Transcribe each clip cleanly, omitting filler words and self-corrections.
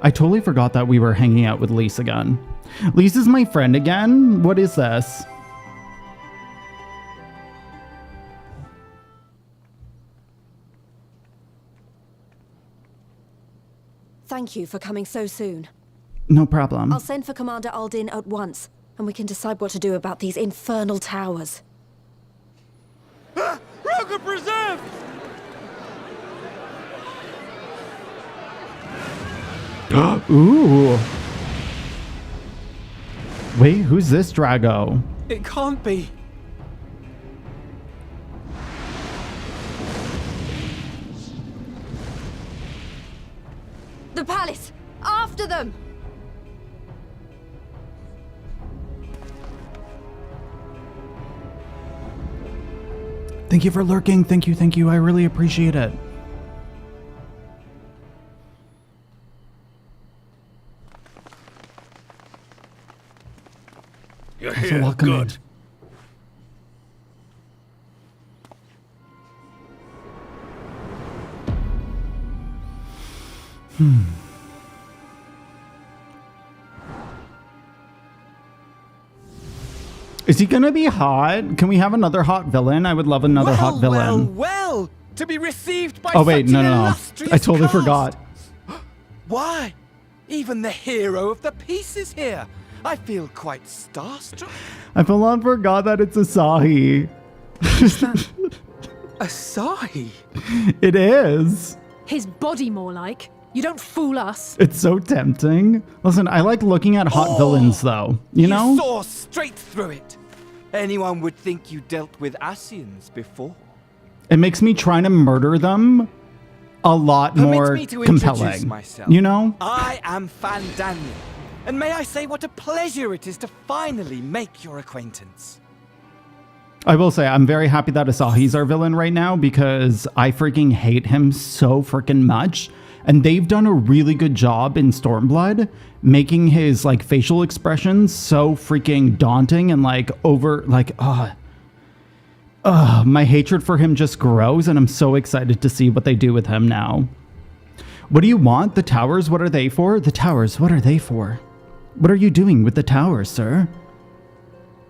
I totally forgot that we were hanging out with Lise again. Lise is my friend again? What is this? Thank you for coming so soon. No problem. I'll send for Commander Aldin at once, and we can decide what to do about these infernal towers. Roger preserved! Ooh. Wait, who's this Drago? It can't be. The palace! After them! Thank you for lurking. Thank you. I really appreciate it. You're So here. welcome Good. Is he gonna be hot? Can we have another hot villain? I would love another hot villain. Well, to be received by Oh wait, such no. an illustrious I totally cast. forgot. Why? Even the hero of the piece is here. I feel quite starstruck. I full on forgot that it's Asahi. Asahi? It is. His body more like. You don't fool us. It's so tempting. Listen, I like looking at hot villains though. You know? saw straight through it. Anyone would think you dealt with Asians before. It makes me trying to murder them a lot more Permit me to introduce compelling. myself. You know? I am Fan Daniel, and may I say what a pleasure it is to finally make your acquaintance. I will say I'm very happy that Asahi's our villain right now because I freaking hate him so freaking much. And they've done a really good job in Stormblood making his like facial expressions so freaking daunting and like my hatred for him just grows and I'm so excited to see what they do with him now. What do you want? The towers, what are they for? The towers, what are they for? What are you doing with the towers, sir?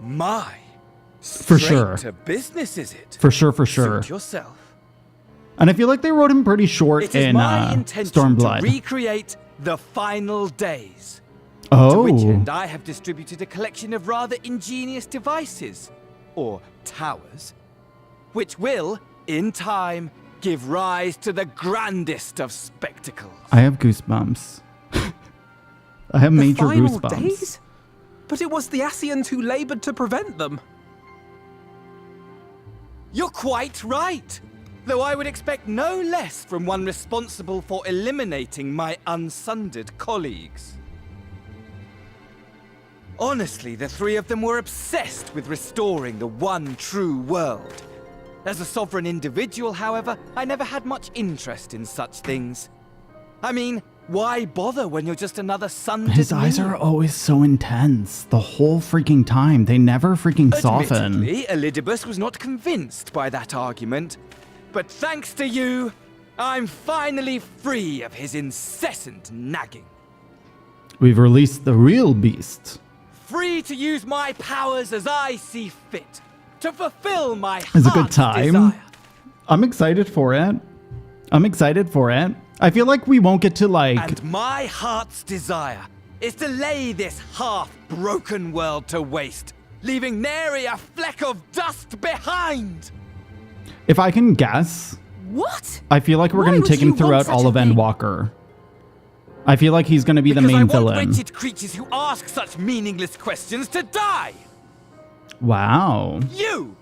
My. For Straight sure. to business, is it? For sure. Suit yourself. And I feel like they wrote him pretty short It is in my intention Stormblood. to recreate the final days. Oh. To which end I have distributed a collection of rather ingenious devices, or towers, which will, in time, give rise to the grandest of spectacles. I have goosebumps. I have major the final goosebumps. Days? But it was the Asians who labored to prevent them. You're quite right. Though I would expect no less from one responsible for eliminating my unsundered colleagues. Honestly, the three of them were obsessed with restoring the one true world. As a sovereign individual, however, I never had much interest in such things. I mean, why bother when you're just another sundered His eyes meme? are always so intense the whole freaking time. They never freaking soften. Admittedly, Elidibus was not convinced by that argument. But thanks to you, I'm finally free of his incessant nagging. We've released the real beast. Free to use my powers as I see fit, to fulfill my It's a good heart's time. desire. I'm excited for it. I feel like we won't get to like... And my heart's desire is to lay this half-broken world to waste, leaving nary a fleck of dust behind. If I can guess, What? I feel like we're Why going to would take him you want throughout such all a of thing? Endwalker. I feel like he's going to be the Because main I want villain. wretched creatures who ask such meaningless questions to die. Wow. You!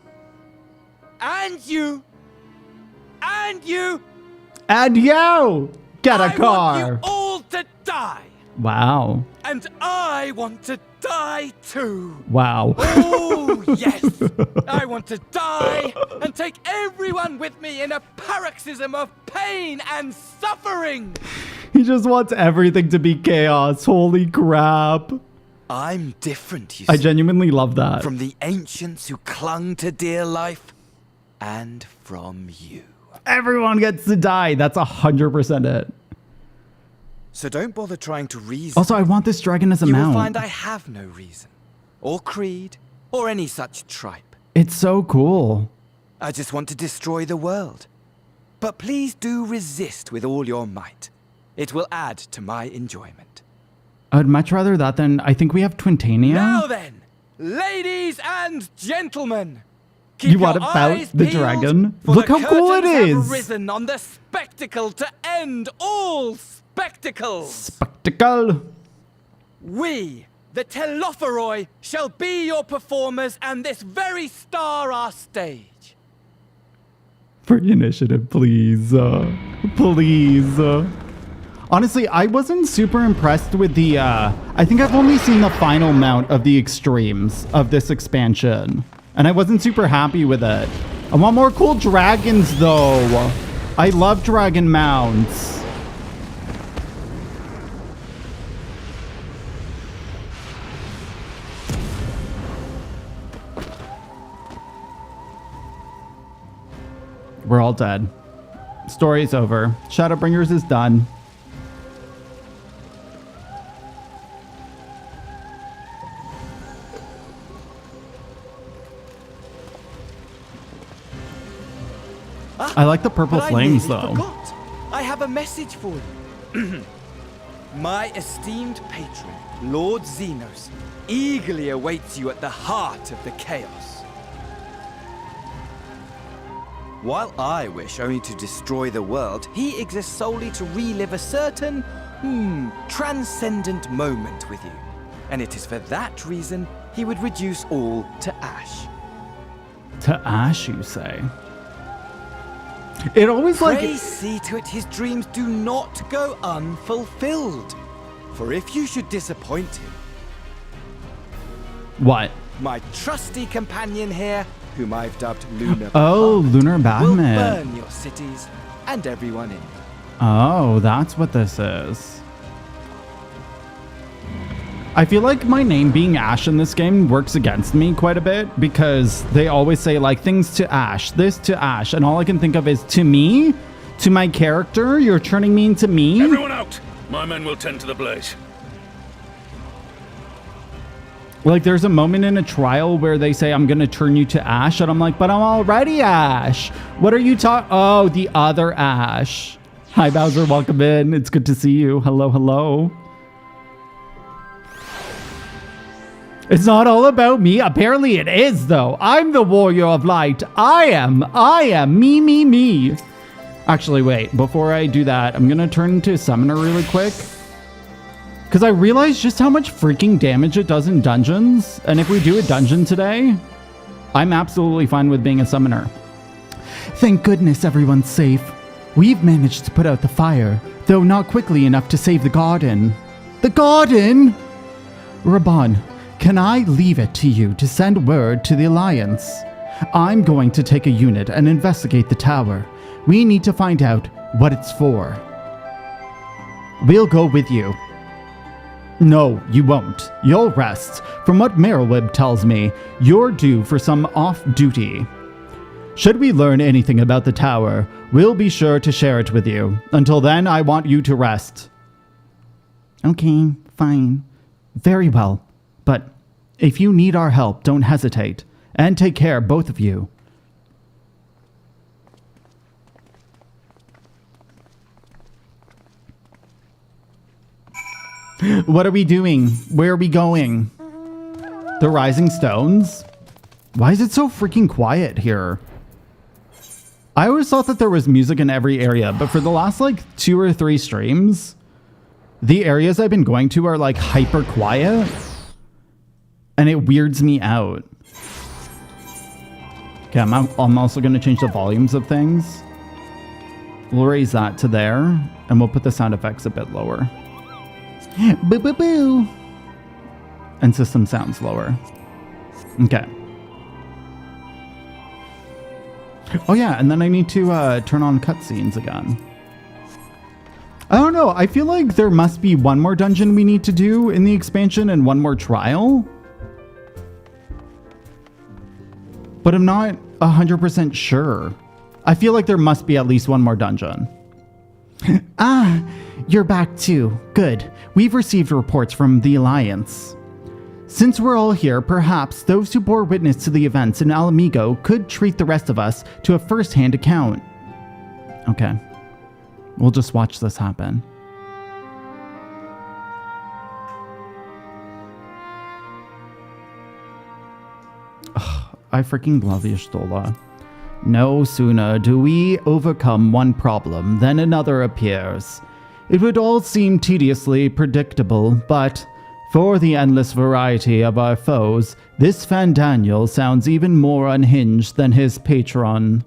And you! And you! And you! Get a I car! want you all to die! Wow. And I want to die too! Wow. Oh, yes! I want to die and take everyone with me in a paroxysm of pain and suffering! He just wants everything to be chaos. Holy crap. I'm different, you I see, genuinely love that. from the ancients who clung to dear life, and from you. Everyone gets to die. That's 100% it. so don't bother trying to reason. Also, I want this dragon as a You mount. will find I have no reason, or creed, or any such tripe. It's so cool. I just want to destroy the world. But please do resist with all your might. It will add to my enjoyment. I'd much rather that than, I think we have Twintania. Now then, ladies and gentlemen, keep You want your to fight eyes the peeled, dragon? for Look the how cool it curtains have is. risen on the spectacle to end all spectacles. Spectacle. We, the Telophoroi, shall be your performers, and this very star our stage. Free initiative, please. Please. Honestly, I wasn't super impressed with the, I think I've only seen the final mount of the extremes of this expansion. And I wasn't super happy with it. I want more cool dragons, though. I love dragon mounts. We're all dead. Story's over. Shadowbringers is done. I like the purple But I flames, nearly though. forgot. I have a message for you. My esteemed patron, Lord Xenos, eagerly awaits you at the heart of the chaos. While I wish only to destroy the world, he exists solely to relive a certain, transcendent moment with you. And it is for that reason he would reduce all to ash. To ash, you say? It always Pray like... see to it his dreams do not go unfulfilled. For if you should disappoint him, What? my trusty companion here, whom I've dubbed Lunar Oh, Bahamut, Lunar will Bahamut. burn your cities and everyone in them. Oh, that's what this is. I feel like my name being Ash in this game works against me quite a bit because they always say like things to Ash, this to Ash, and all I can think of is to me, to my character, you're turning me into me. Everyone out! My men will tend to the blaze. Like there's a moment in a trial where they say I'm gonna turn you to Ash and I'm like, but I'm already Ash. What are you talking? Oh, the other Ash. Hi Bowser, welcome in. It's good to see you. Hello, hello. It's not all about me. Apparently it is, though. I'm the warrior of light. I am, me. Actually, wait. Before I do that, I'm going to turn into a summoner really quick. Because I realized just how much freaking damage it does in dungeons. And if we do a dungeon today, I'm absolutely fine with being a summoner. Thank goodness everyone's safe. We've managed to put out the fire, though not quickly enough to save the garden. The garden? Raban, can I leave it to you to send word to the Alliance? I'm going to take a unit and investigate the tower. We need to find out what it's for. We'll go with you. No, you won't. You'll rest. From what Merlwyb tells me, you're due for some off-duty. Should we learn anything about the tower, we'll be sure to share it with you. Until then, I want you to rest. Okay, fine. Very well. But if you need our help, don't hesitate. And take care, both of you. What are we doing? Where are we going? The Rising Stones? Why is it so freaking quiet here? I always thought that there was music in every area, but for the last like 2 or 3 streams, the areas I've been going to are like hyper quiet. And it weirds me out. Okay, I'm also going to change the volumes of things. We'll raise that to there, and we'll put the sound effects a bit lower. Boo boo boo. And system sounds lower. Okay. Oh yeah, and then I need to turn on cutscenes again. I don't know, I feel like there must be one more dungeon we need to do in the expansion and one more trial. But I'm not 100% sure. I feel like there must be at least one more dungeon. Ah, you're back too. Good. We've received reports from the Alliance. Since we're all here, perhaps those who bore witness to the events in Alamigo could treat the rest of us to a first-hand account. Okay. We'll just watch this happen. Ugh, I freaking love Y'shtola. No sooner do we overcome one problem than another appears. It would all seem tediously predictable, but for the endless variety of our foes, this Fandaniel sounds even more unhinged than his patron.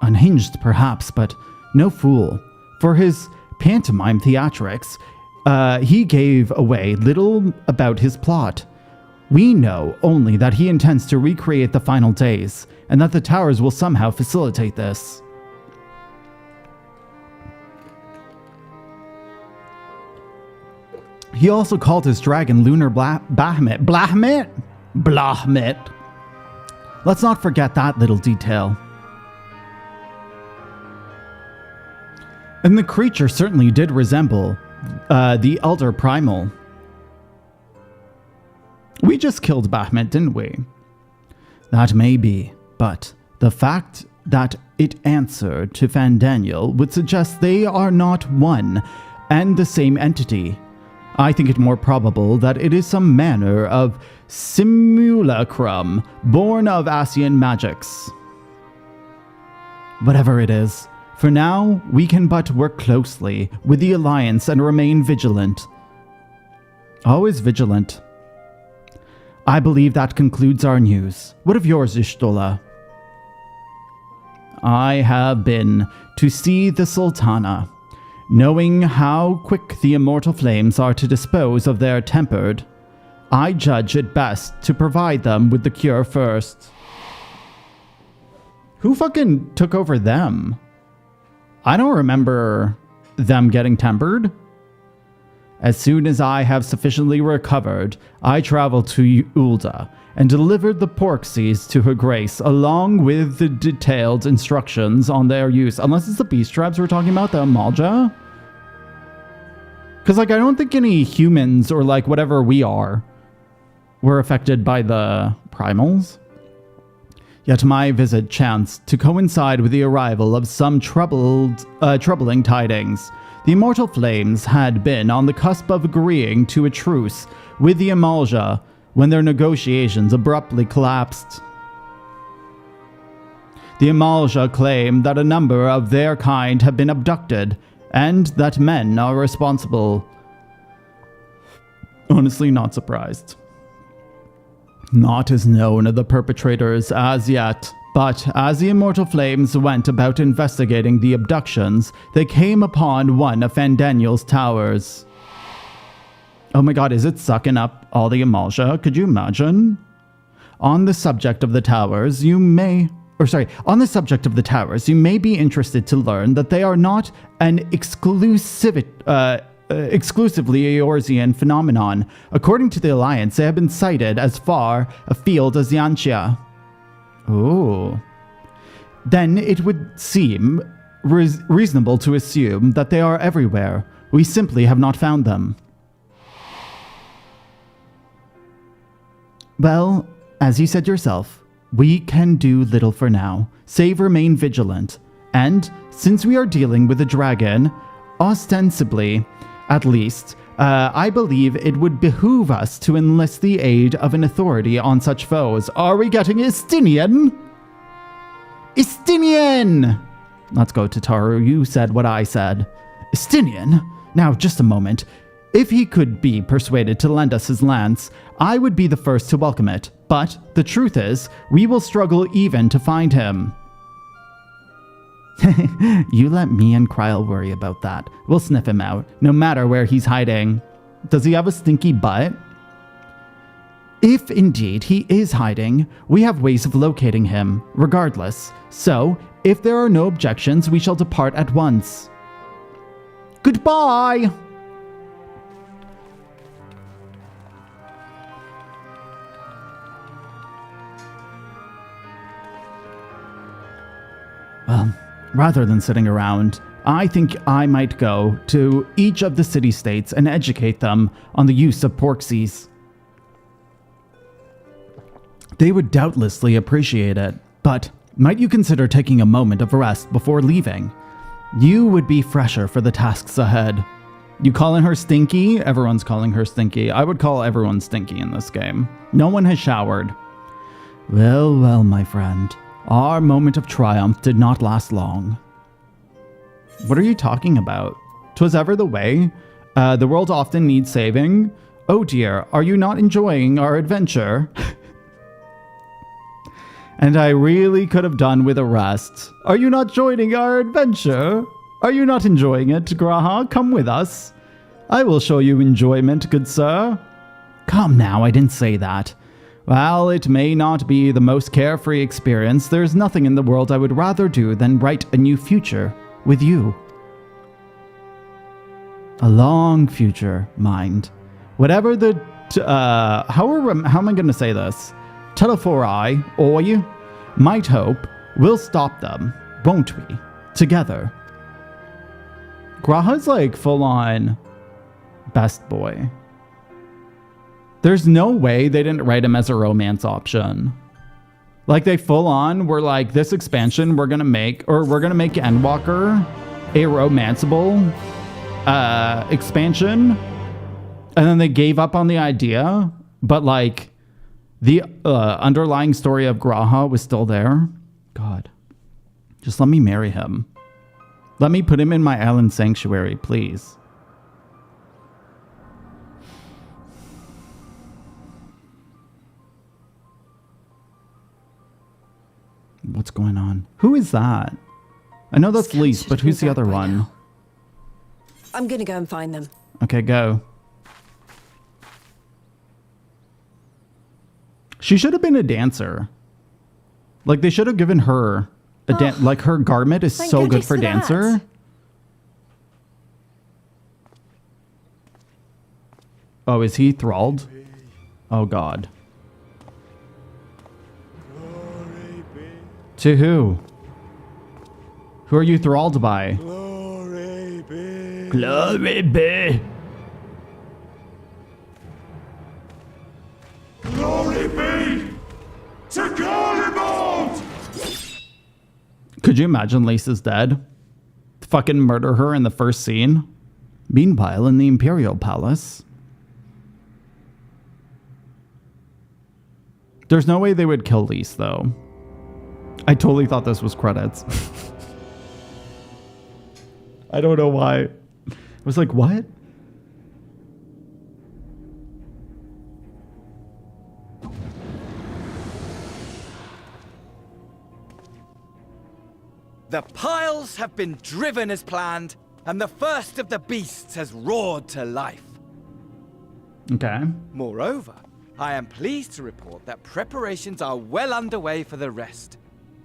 Unhinged, perhaps, but no fool. For his pantomime theatrics, he gave away little about his plot. We know only that he intends to recreate the final days, and that the towers will somehow facilitate this. He also called his dragon Lunar Bahamut. Blahmit. Let's not forget that little detail. And the creature certainly did resemble the Elder Primal. We just killed Bahamut, didn't we? That may be, but the fact that it answered to Fandaniel would suggest they are not one and the same entity. I think it more probable that it is some manner of simulacrum born of Asian magics. Whatever it is, for now, we can but work closely with the Alliance and remain vigilant. Always vigilant. I believe that concludes our news. What of yours, Y'shtola? I have been to see the Sultana. Knowing how quick the immortal flames are to dispose of their tempered, I judge it best to provide them with the cure first. Who fucking took over them? I don't remember them getting tempered. As soon as I have sufficiently recovered, I travel to Ul'dah and delivered the Porxies to her grace, along with the detailed instructions on their use. Unless it's the Beast Tribes we're talking about, the Amalja? Because, like, I don't think any humans, or, like, whatever we are, were affected by the Primals. Yet my visit chanced to coincide with the arrival of some troubling tidings. The immortal flames had been on the cusp of agreeing to a truce with the Amalja when their negotiations abruptly collapsed. The Amalja claim that a number of their kind have been abducted, and that men are responsible. Honestly, not surprised. Naught is known of the perpetrators as yet, but as the Immortal Flames went about investigating the abductions, they came upon one of Fandaniel's towers. Oh my god, is it sucking up all the Amalja? Could you imagine? On the subject of the towers, you may be interested to learn that they are not an exclusively Eorzean phenomenon. According to the Alliance, they have been sighted as far afield as Yanxia. Oh. Then it would seem reasonable to assume that they are everywhere. We simply have not found them. Well, as you said yourself, we can do little for now, save remain vigilant. And since we are dealing with a dragon, ostensibly, at least, I believe it would behoove us to enlist the aid of an authority on such foes. Are we getting Estinian? Estinian! Let's go, Tataru. You said what I said. Estinian? Now, just a moment. If he could be persuaded to lend us his lance, I would be the first to welcome it. But the truth is, we will struggle even to find him. You let me and Kryl worry about that. We'll sniff him out, no matter where he's hiding. Does he have a stinky butt? If indeed he is hiding, we have ways of locating him, regardless. So, if there are no objections, we shall depart at once. Goodbye! Well, Rather than sitting around, I think I might go to each of the city-states and educate them on the use of porksies. They would doubtlessly appreciate it, but might you consider taking a moment of rest before leaving? You would be fresher for the tasks ahead. You calling her stinky? Everyone's calling her stinky. I would call everyone stinky in this game. No one has showered. Well, well, my friend. Our moment of triumph did not last long. What are you talking about? 'Twas ever the way. The world often needs saving. Oh dear, are you not enjoying our adventure? And I really could have done with a rest. Are you not joining our adventure? Are you not enjoying it, G'raha? Come with us. I will show you enjoyment, good sir. Come now, I didn't say that. While it may not be the most carefree experience, there's nothing in the world I would rather do than write a new future with you. A long future, mind. Whatever the... how am I going to say this? Telephori, oi, might hope, we'll stop them, won't we? Together. G'raha's like full-on best boy. There's no way they didn't write him as a romance option. Like they full-on were like, this expansion we're gonna make Endwalker a romanceable expansion, and then they gave up on the idea, but like the underlying story of G'raha was still there. God, just let me marry him. Let me put him in my island sanctuary, please. What's going on? Who is that? I know that's Lise, but who's the other one? I'm gonna go and find them. Okay, go. She should have been a dancer. Like, they should have given her a like, her garment is so good for dancer. Oh, is he thralled? Oh, God. To who? Who are you thralled by? Glory be. Glory be. Glory be to Kobolds! Could you imagine Lisa's dead? Fucking murder her in the first scene? Meanwhile, in the Imperial Palace. There's no way they would kill Lise, though. I totally thought this was credits. I don't know why. I was like, what? The piles have been driven as planned, and the first of the beasts has roared to life. Okay. Moreover, I am pleased to report that preparations are well underway for the rest.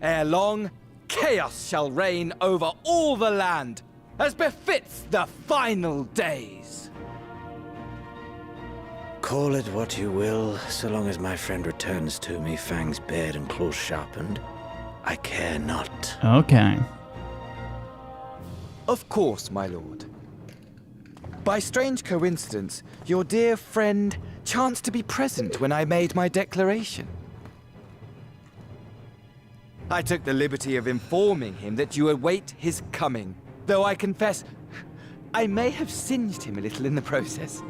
Ere long, chaos shall reign over all the land, as befits the final days. Call it what you will, so long as my friend returns to me, fangs bared and claws sharpened. I care not. Okay. Of course, my lord. By strange coincidence, your dear friend chanced to be present when I made my declaration. I took the liberty of informing him that you await his coming, though I confess, I may have singed him a little in the process.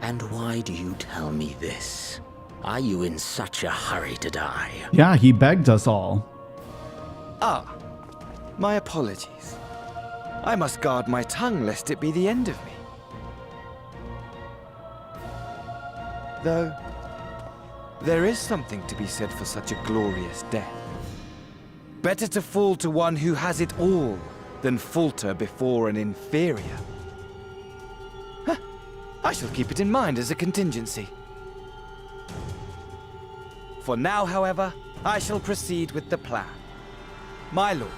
And why do you tell me this? Are you in such a hurry to die? Yeah, he begged us all. Ah, my apologies. I must guard my tongue lest it be the end of me. Though, there is something to be said for such a glorious death. Better to fall to one who has it all than falter before an inferior. Huh. I shall keep it in mind as a contingency. For now, however, I shall proceed with the plan. My lord.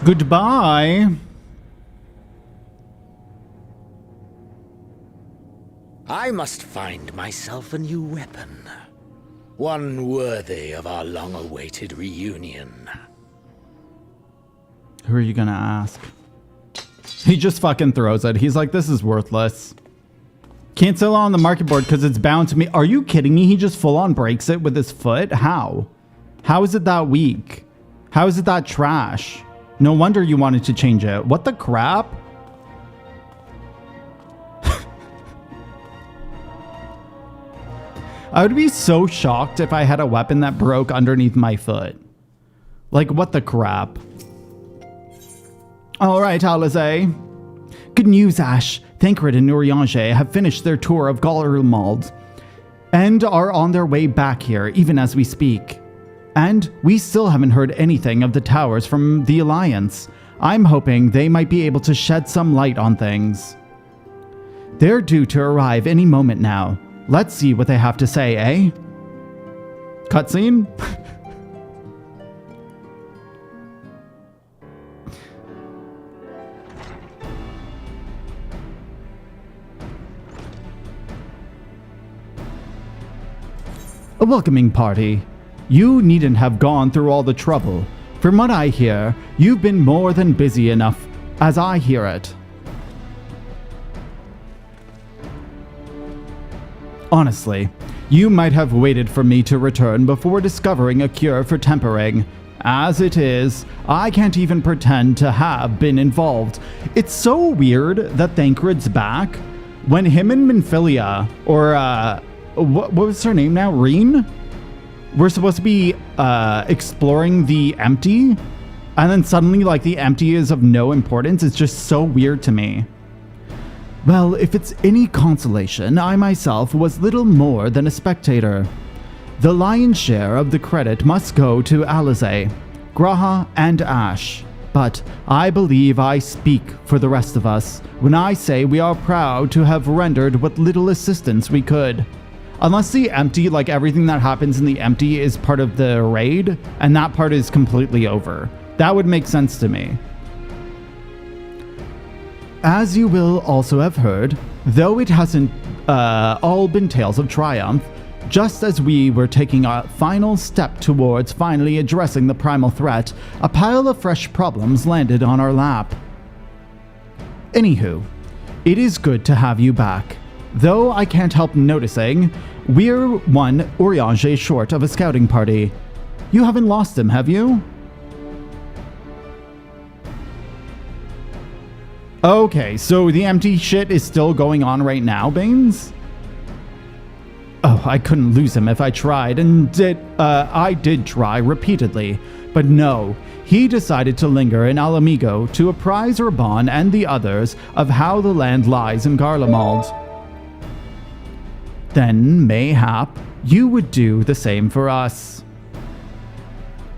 Goodbye. I must find myself a new weapon. One worthy of our long-awaited reunion. Who are you gonna ask? He just fucking throws it. He's like, this is worthless. Can't sell it on the market board because it's bound to me. Are you kidding me? He just full on breaks it with his foot? How? How is it that weak? How is it that trash? No wonder you wanted to change it. What the crap? I would be so shocked if I had a weapon that broke underneath my foot. Like, what the crap? Alright, Alasaie. Good news, Ash. Thancred and Eorzea have finished their tour of G'raha and are on their way back here, even as we speak. And we still haven't heard anything of the towers from the Alliance. I'm hoping they might be able to shed some light on things. They're due to arrive any moment now. Let's see what they have to say, eh? Cutscene? A welcoming party. You needn't have gone through all the trouble. From what I hear, you've been more than busy enough, as I hear it. Honestly, you might have waited for me to return before discovering a cure for tempering. As it is, I can't even pretend to have been involved. It's so weird that Thancred's back. When him and Minfilia, or what was her name now? Reen? We're supposed to be exploring the empty, and then suddenly like the empty is of no importance. It's just so weird to me. Well, if it's any consolation, I myself was little more than a spectator. The lion's share of the credit must go to Alasaie, G'raha, and Ash. But I believe I speak for the rest of us when I say we are proud to have rendered what little assistance we could. Unless the empty, like everything that happens in the empty is part of the raid, and that part is completely over. That would make sense to me. As you will also have heard, though it hasn't all been tales of triumph, just as we were taking a final step towards finally addressing the primal threat, a pile of fresh problems landed on our lap. Anywho, it is good to have you back. Though I can't help noticing, we're one Eorzea short of a scouting party. You haven't lost him, have you? Okay, so the empty shit is still going on right now, Baines? Oh, I couldn't lose him if I tried, and I did try repeatedly. But no, he decided to linger in Alamigo to apprise Urban and the others of how the land lies in Garlemald. Then, mayhap, you would do the same for us.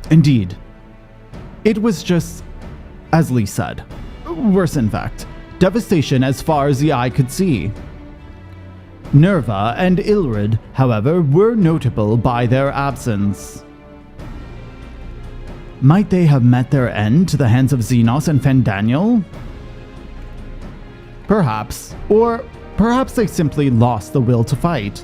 Indeed. It was just, as Lee said, worse in fact, devastation as far as the eye could see. Nerva and Ilrid, however, were notable by their absence. Might they have met their end to the hands of Xenos and Fandaniel? Perhaps, or perhaps they simply lost the will to fight.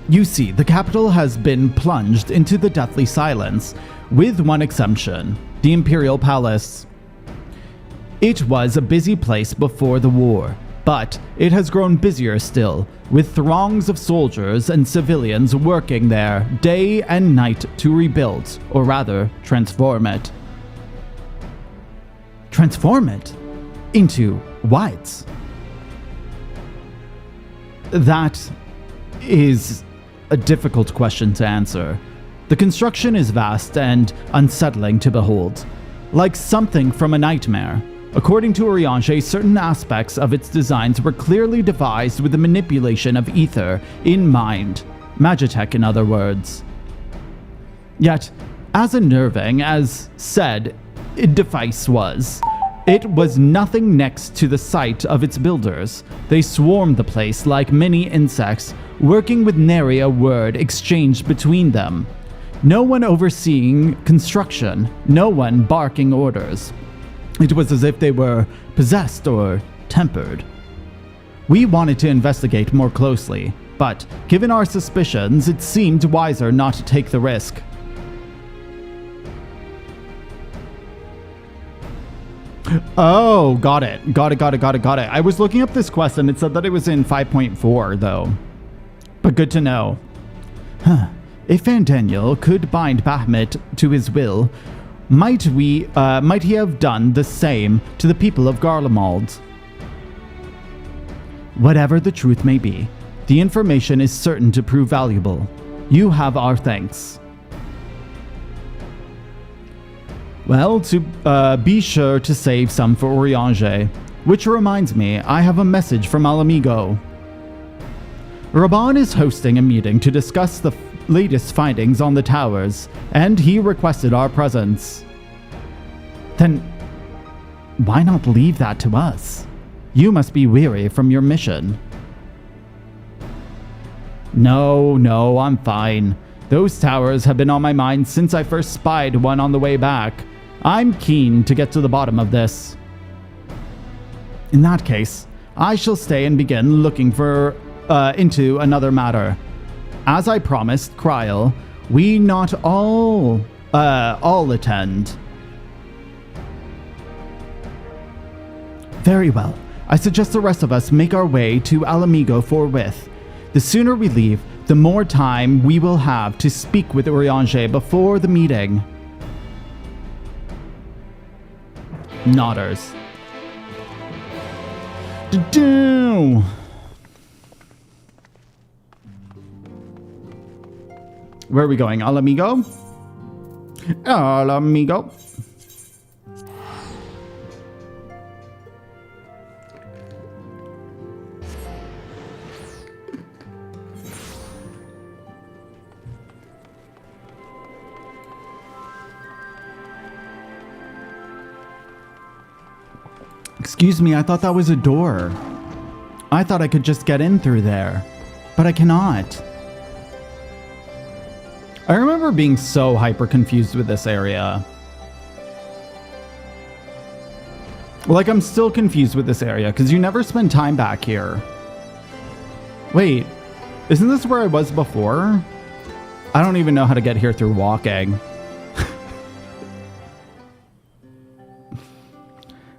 You see, the capital has been plunged into the deathly silence, with one exception, the Imperial Palace. It was a busy place before the war, but it has grown busier still, with throngs of soldiers and civilians working there day and night to rebuild, or rather, transform it. Transform it? Into what? That is a difficult question to answer. The construction is vast and unsettling to behold, like something from a nightmare. According to Eorzea, certain aspects of its designs were clearly devised with the manipulation of ether in mind. Magitech, in other words. Yet, as unnerving as said device was, it was nothing next to the sight of its builders. They swarmed the place like many insects, working with nary a word exchanged between them. No one overseeing construction, no one barking orders. It was as if they were possessed or tempered. We wanted to investigate more closely, but given our suspicions, it seemed wiser not to take the risk. Oh, got it. Got it. I was looking up this quest and it said that it was in 5.4 though. But good to know. If Van Daniel could bind Bahamut to his will, might he have done the same to the people of Garlemald? Whatever the truth may be, the information is certain to prove valuable. You have our thanks. Well, to be sure to save some for Eorzea. Which reminds me, I have a message from Alamigo. Raban is hosting a meeting to discuss the latest findings on the towers, and he requested our presence. Then, why not leave that to us? You must be weary from your mission. No, I'm fine. Those towers have been on my mind since I first spied one on the way back. I'm keen to get to the bottom of this. In that case, I shall stay and begin looking into another matter. As I promised Kryl, we not all attend. Very well. I suggest the rest of us make our way to Alamigo forthwith. The sooner we leave, the more time we will have to speak with Eorzea before the meeting. Nodders. Where are we going? Alamigo? Alamigo. Excuse me, I thought that was a door. I thought I could just get in through there, but I cannot. I remember being so hyper confused with this area. Like, I'm still confused with this area because you never spend time back here. Wait, isn't this where I was before? I don't even know how to get here through walking.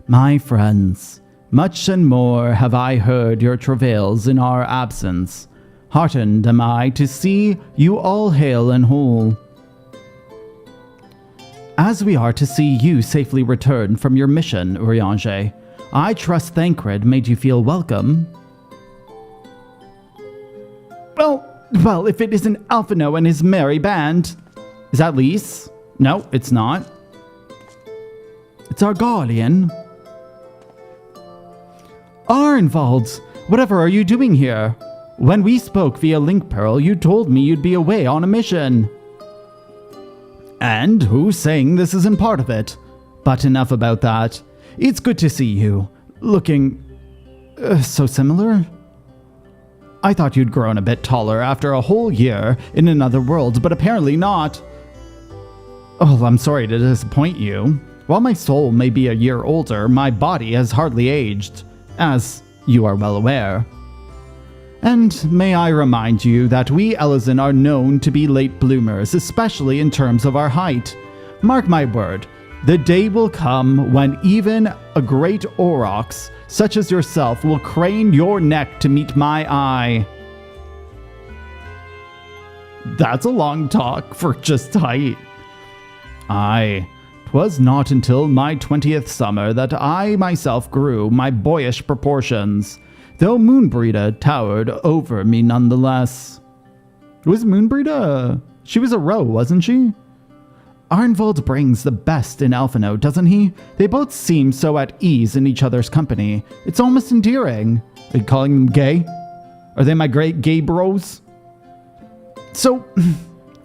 My friends, much and more have I heard your travails in our absence. Heartened am I to see you all hale and whole. As we are to see you safely return from your mission, Eorzea, I trust Thancred made you feel welcome. Well, if it isn't Alphino and his merry band. Is that Lys? No, it's not. It's our guardian. Arnvald, whatever are you doing here? When we spoke via Link Pearl, you told me you'd be away on a mission. And who's saying this isn't part of it? But enough about that. It's good to see you. Looking... so similar? I thought you'd grown a bit taller after a whole year in another world, but apparently not. Oh, I'm sorry to disappoint you. While my soul may be a year older, my body has hardly aged, as you are well aware. And may I remind you that we Elezen are known to be late bloomers, especially in terms of our height. Mark my word, the day will come when even a great Aurochs, such as yourself, will crane your neck to meet my eye. That's a long talk for just height. Aye. 'Twas not until my 20th summer that I myself grew my boyish proportions, though Moonbreeda towered over me nonetheless. Was Moonbreeda... she was a roe, wasn't she? Arnvald brings the best in Alphino, doesn't he? They both seem so at ease in each other's company. It's almost endearing. Are you calling them gay? Are they my great gay bros? So,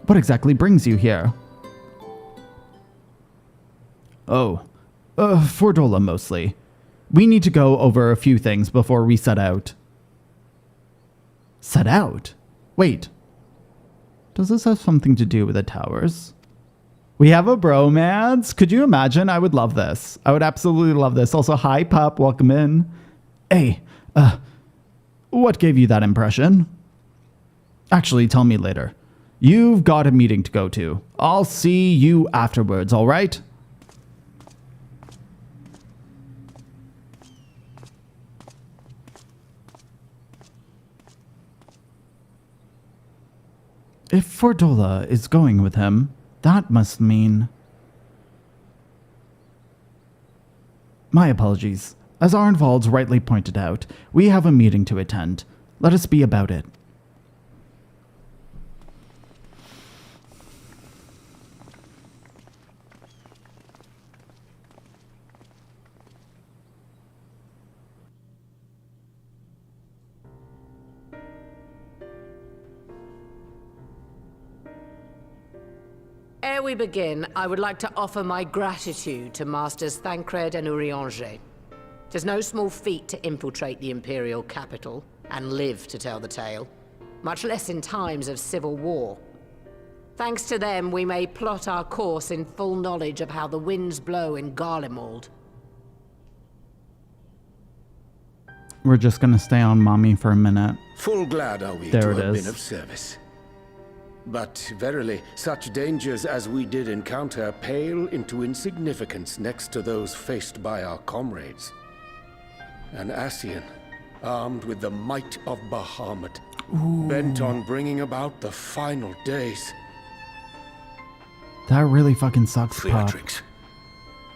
what exactly brings you here? Oh, for Dola mostly. We need to go over a few things before we set out. Set out? Wait. Does this have something to do with the towers? We have a bromance. Could you imagine? I would love this. I would absolutely love this. Also, hi, pup. Welcome in. Hey, what gave you that impression? Actually, tell me later. You've got a meeting to go to. I'll see you afterwards, all right? If Fordola is going with him, that must mean... My apologies. As Arnvald's rightly pointed out, we have a meeting to attend. Let us be about it. Ere we begin, I would like to offer my gratitude to Masters Thancred and Urianger. Tis no small feat to infiltrate the Imperial capital and live to tell the tale, much less in times of civil war. Thanks to them, we may plot our course in full knowledge of how the winds blow in Garlemald. We're just gonna stay on Mommy for a minute. Full glad are we There to it have is. been of service. But verily, such dangers as we did encounter pale into insignificance next to those faced by our comrades. An Ascian, armed with the might of Bahamut, bent on bringing about the final days. That really fucking sucks, Pop. Theatrics.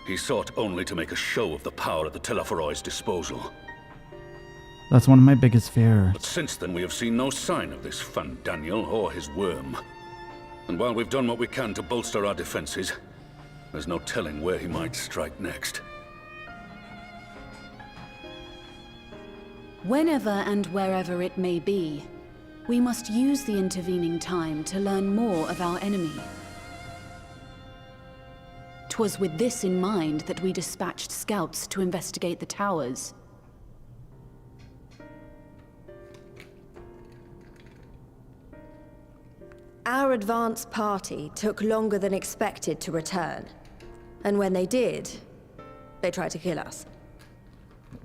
He sought only to make a show of the power at the Telophoroid's disposal. That's one of my biggest fears. But since then we have seen no sign of this Fandaniel or his worm. And while we've done what we can to bolster our defenses, there's no telling where he might strike next. Whenever and wherever it may be, we must use the intervening time to learn more of our enemy. 'Twas with this in mind that we dispatched scouts to investigate the towers. Our advance party took longer than expected to return. And when they did, they tried to kill us.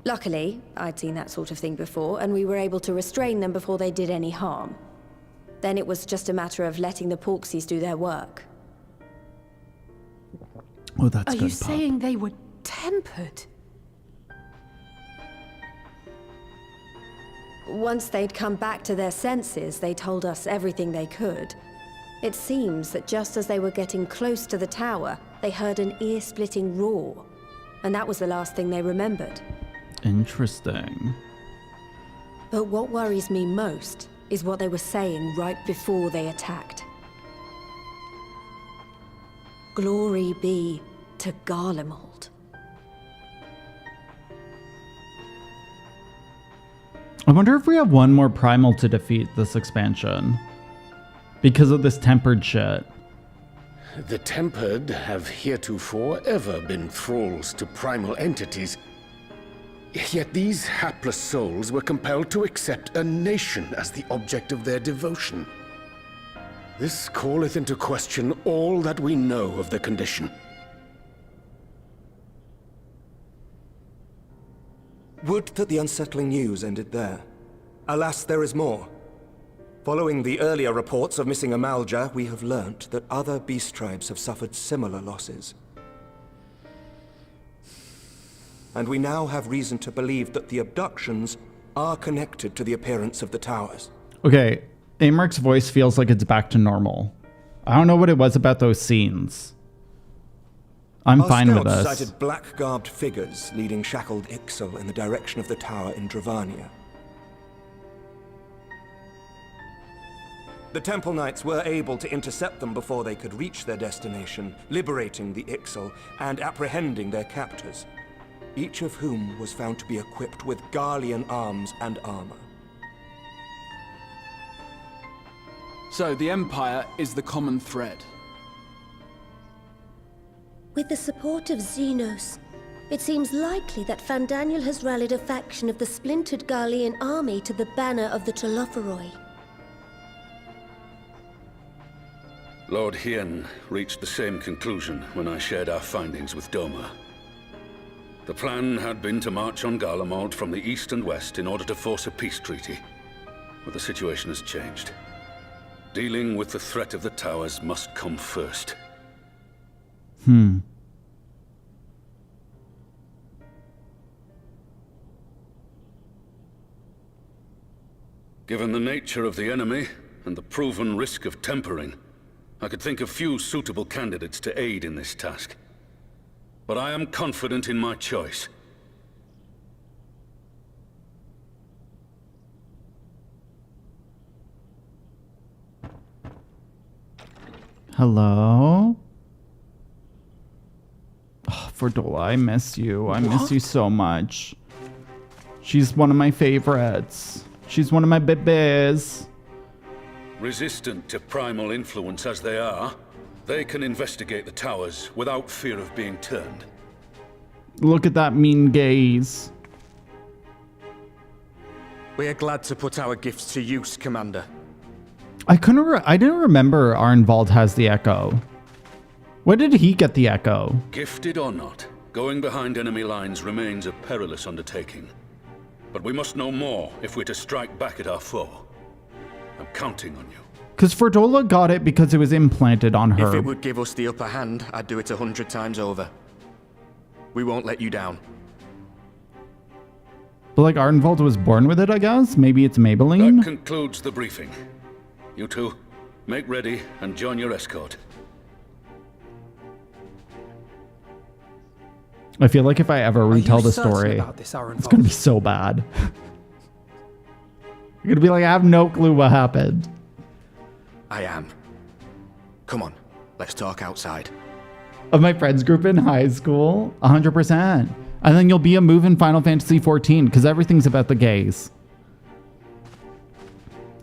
Luckily, I'd seen that sort of thing before, and we were able to restrain them before they did any harm. Then it was just a matter of letting the Porksies do their work. Oh, that's Are good, you Pop. saying they were tempered? Once they'd come back to their senses, they told us everything they could. It seems that just as they were getting close to the tower, they heard an ear-splitting roar. And that was the last thing they remembered. Interesting. But what worries me most is what they were saying right before they attacked. Glory be to Garlemald. I wonder if we have one more Primal to defeat this expansion. Because of this tempered shit. The Tempered have heretofore ever been thralls to primal entities. Yet these hapless souls were compelled to accept a nation as the object of their devotion. This calleth into question all that we know of the condition. Would that the unsettling news ended there. Alas, there is more. Following the earlier reports of missing Amalja, we have learnt that other beast tribes have suffered similar losses. And we now have reason to believe that the abductions are connected to the appearance of the towers. Okay, Amaric's voice feels like it's back to normal. I don't know what it was about those scenes. I'm fine with Our this. scouts sighted black-garbed figures leading shackled Ixal in the direction of the tower in Dravania. The Temple Knights were able to intercept them before they could reach their destination, liberating the Ixal and apprehending their captors, each of whom was found to be equipped with Garlean arms and armor. So the Empire is the common thread. With the support of Xenos, it seems likely that Fandaniel has rallied a faction of the splintered Garlean army to the banner of the Telophoroi. Lord Hien reached the same conclusion when I shared our findings with Doma. The plan had been to march on Garlemald from the east and west in order to force a peace treaty. But the situation has changed. Dealing with the threat of the towers must come first. Given the nature of the enemy and the proven risk of tempering, I could think of few suitable candidates to aid in this task. But I am confident in my choice. Hello? Oh, Fordola, I miss you. I miss you so much. She's one of my favorites. She's one of my babies. Resistant to primal influence as they are, they can investigate the towers without fear of being turned. Look at that mean gaze. We are glad to put our gifts to use, Commander. I didn't remember Arnvald has the echo. Where did he get the echo? Gifted or not, going behind enemy lines remains a perilous undertaking. But we must know more if we're to strike back at our foe. I'm counting on you. Because Fordola got it because it was implanted on her. If it would give us the upper hand, I'd do it 100 times over. We won't let you down. But like Arnvald was born with it, I guess? Maybe it's Maybelline? That concludes the briefing. You two, make ready and join your escort. I feel like if I ever retell the story, it's going to be so bad. You're going to be like, I have no clue what happened. I am. Come on, let's talk outside. Of my friends group in high school, 100%. And then you'll be a move in Final Fantasy XIV because everything's about the gays.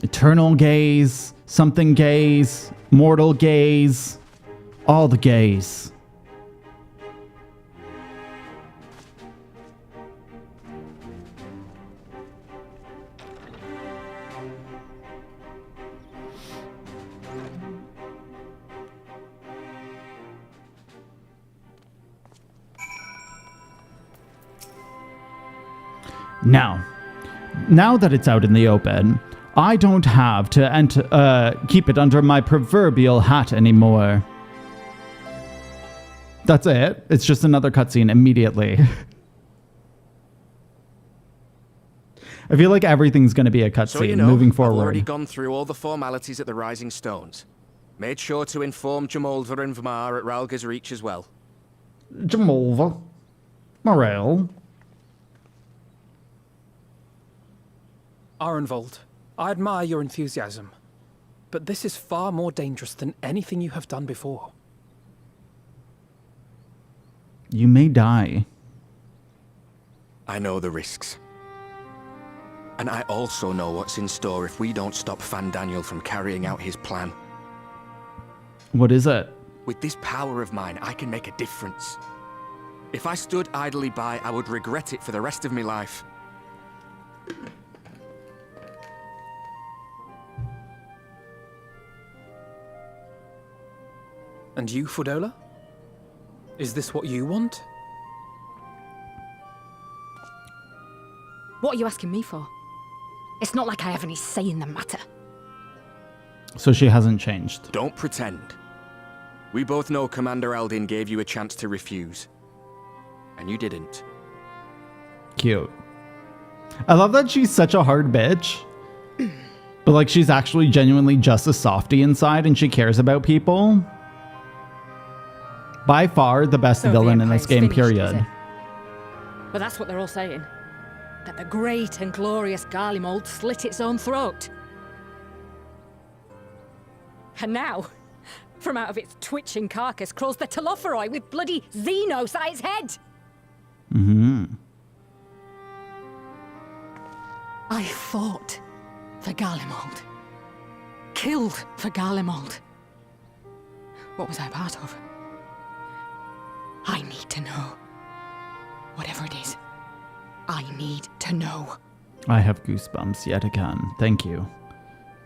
Eternal gaze, something gaze, mortal gaze, all the gays. Now that it's out in the open, I don't have to keep it under my proverbial hat anymore. That's it. It's just another cutscene immediately. I feel like everything's going to be a cutscene moving forward. I've already gone through all the formalities at the Rising Stones. Made sure to inform Jamolva and Vamar at Ralga's Reach as well. Jamolva? Morale? Arnvald, I admire your enthusiasm, but this is far more dangerous than anything you have done before. You may die. I know the risks. And I also know what's in store if we don't stop Fandaniel from carrying out his plan. What is it? With this power of mine, I can make a difference. If I stood idly by, I would regret it for the rest of my life. And you, Fordola? Is this what you want? What are you asking me for? It's not like I have any say in the matter. So she hasn't changed. Don't pretend. We both know Commander Eldin gave you a chance to refuse. And you didn't. Cute. I love that she's such a hard bitch. But like she's actually genuinely just a softie inside and she cares about people. By far the best villain in this game, period. But that's what they're all saying. That the great and glorious Garlemald slit its own throat. And now, from out of its twitching carcass crawls the Telophoroi with bloody Xenos at its head. I fought for Garlemald. Killed for Garlemald. What was I part of? I need to know. Whatever it is, I need to know. I have goosebumps yet again. Thank you.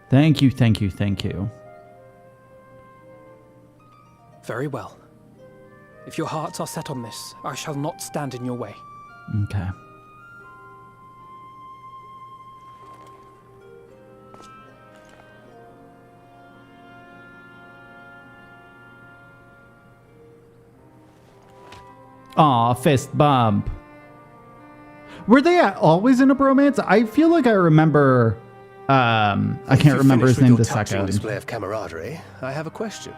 Thank you, thank you, thank you. Very well. If your hearts are set on this, I shall not stand in your way. Okay. Aw, fist bump. Were they always in a bromance? I feel like I remember. I can't remember his name the second. Display of camaraderie. I have a question.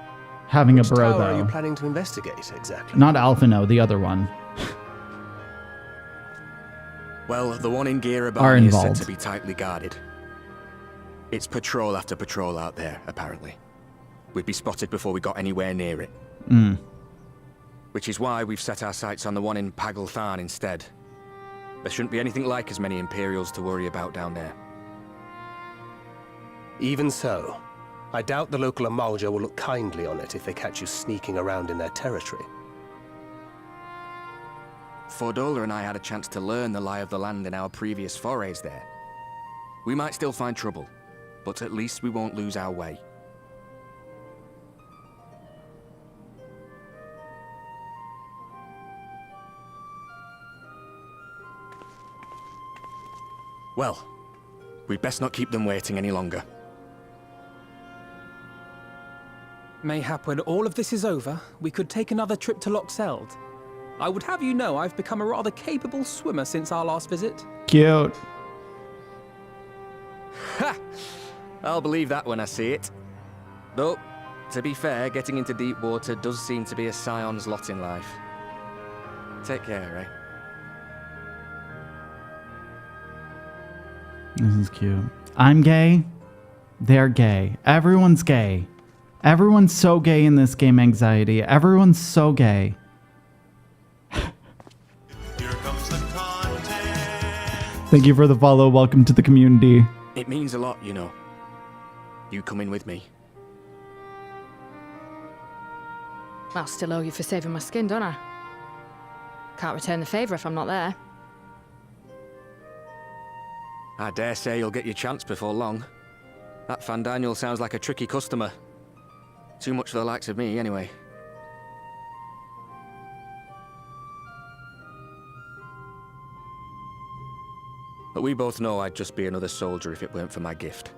Having Which a bro tower though. are you planning to investigate exactly? Not Alphino, the other one. Well, the one in Are G'raha is said involved. to be tightly guarded. It's patrol after patrol out there, apparently. We'd be spotted before we got anywhere near it. Which is why we've set our sights on the one in Pagalthan instead. There shouldn't be anything like as many Imperials to worry about down there. Even so, I doubt the local Amalja will look kindly on it if they catch you sneaking around in their territory. Fordola and I had a chance to learn the lie of the land in our previous forays there. We might still find trouble, but at least we won't lose our way. Well, we'd best not keep them waiting any longer. Mayhap when all of this is over, we could take another trip to Loxeld. I would have you know I've become a rather capable swimmer since our last visit. Cute. Ha! I'll believe that when I see it. Though, to be fair, getting into deep water does seem to be a scion's lot in life. Take care, eh? This is cute. I'm gay. They're gay. Everyone's gay. Everyone's so gay in this game, Anxiety. Everyone's so gay. Thank you for the follow. Welcome to the community. It means a lot, you know. You coming with me. I'll still owe you for saving my skin, don't I? Can't return the favour if I'm not there. I dare say you'll get your chance before long. That Fandaniel sounds like a tricky customer. Too much for the likes of me, anyway. But we both know I'd just be another soldier if it weren't for my gift.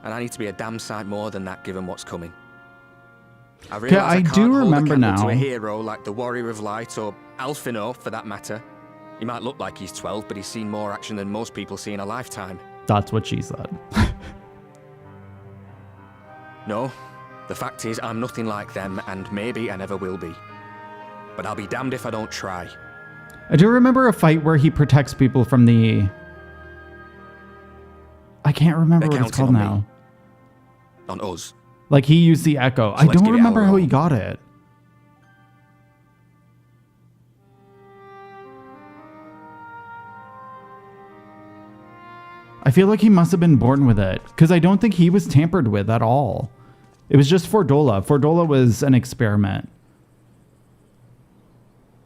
And I need to be a damn sight more than that given what's coming. I realize I can't do hold remember a candle now. to a hero like the Warrior of Light or Alphino, for that matter. He might look like he's 12, but he's seen more action than most people see in a lifetime. That's what she said. No, the fact is I'm nothing like them, and maybe I never will be. But I'll be damned if I don't try. I do remember a fight where he protects people from the... I can't remember what it's called now. On us. Like he used the echo. I let's don't give it remember our how all. he got it. I feel like he must have been born with it, because I don't think he was tampered with at all. It was just Fordola. Fordola was an experiment.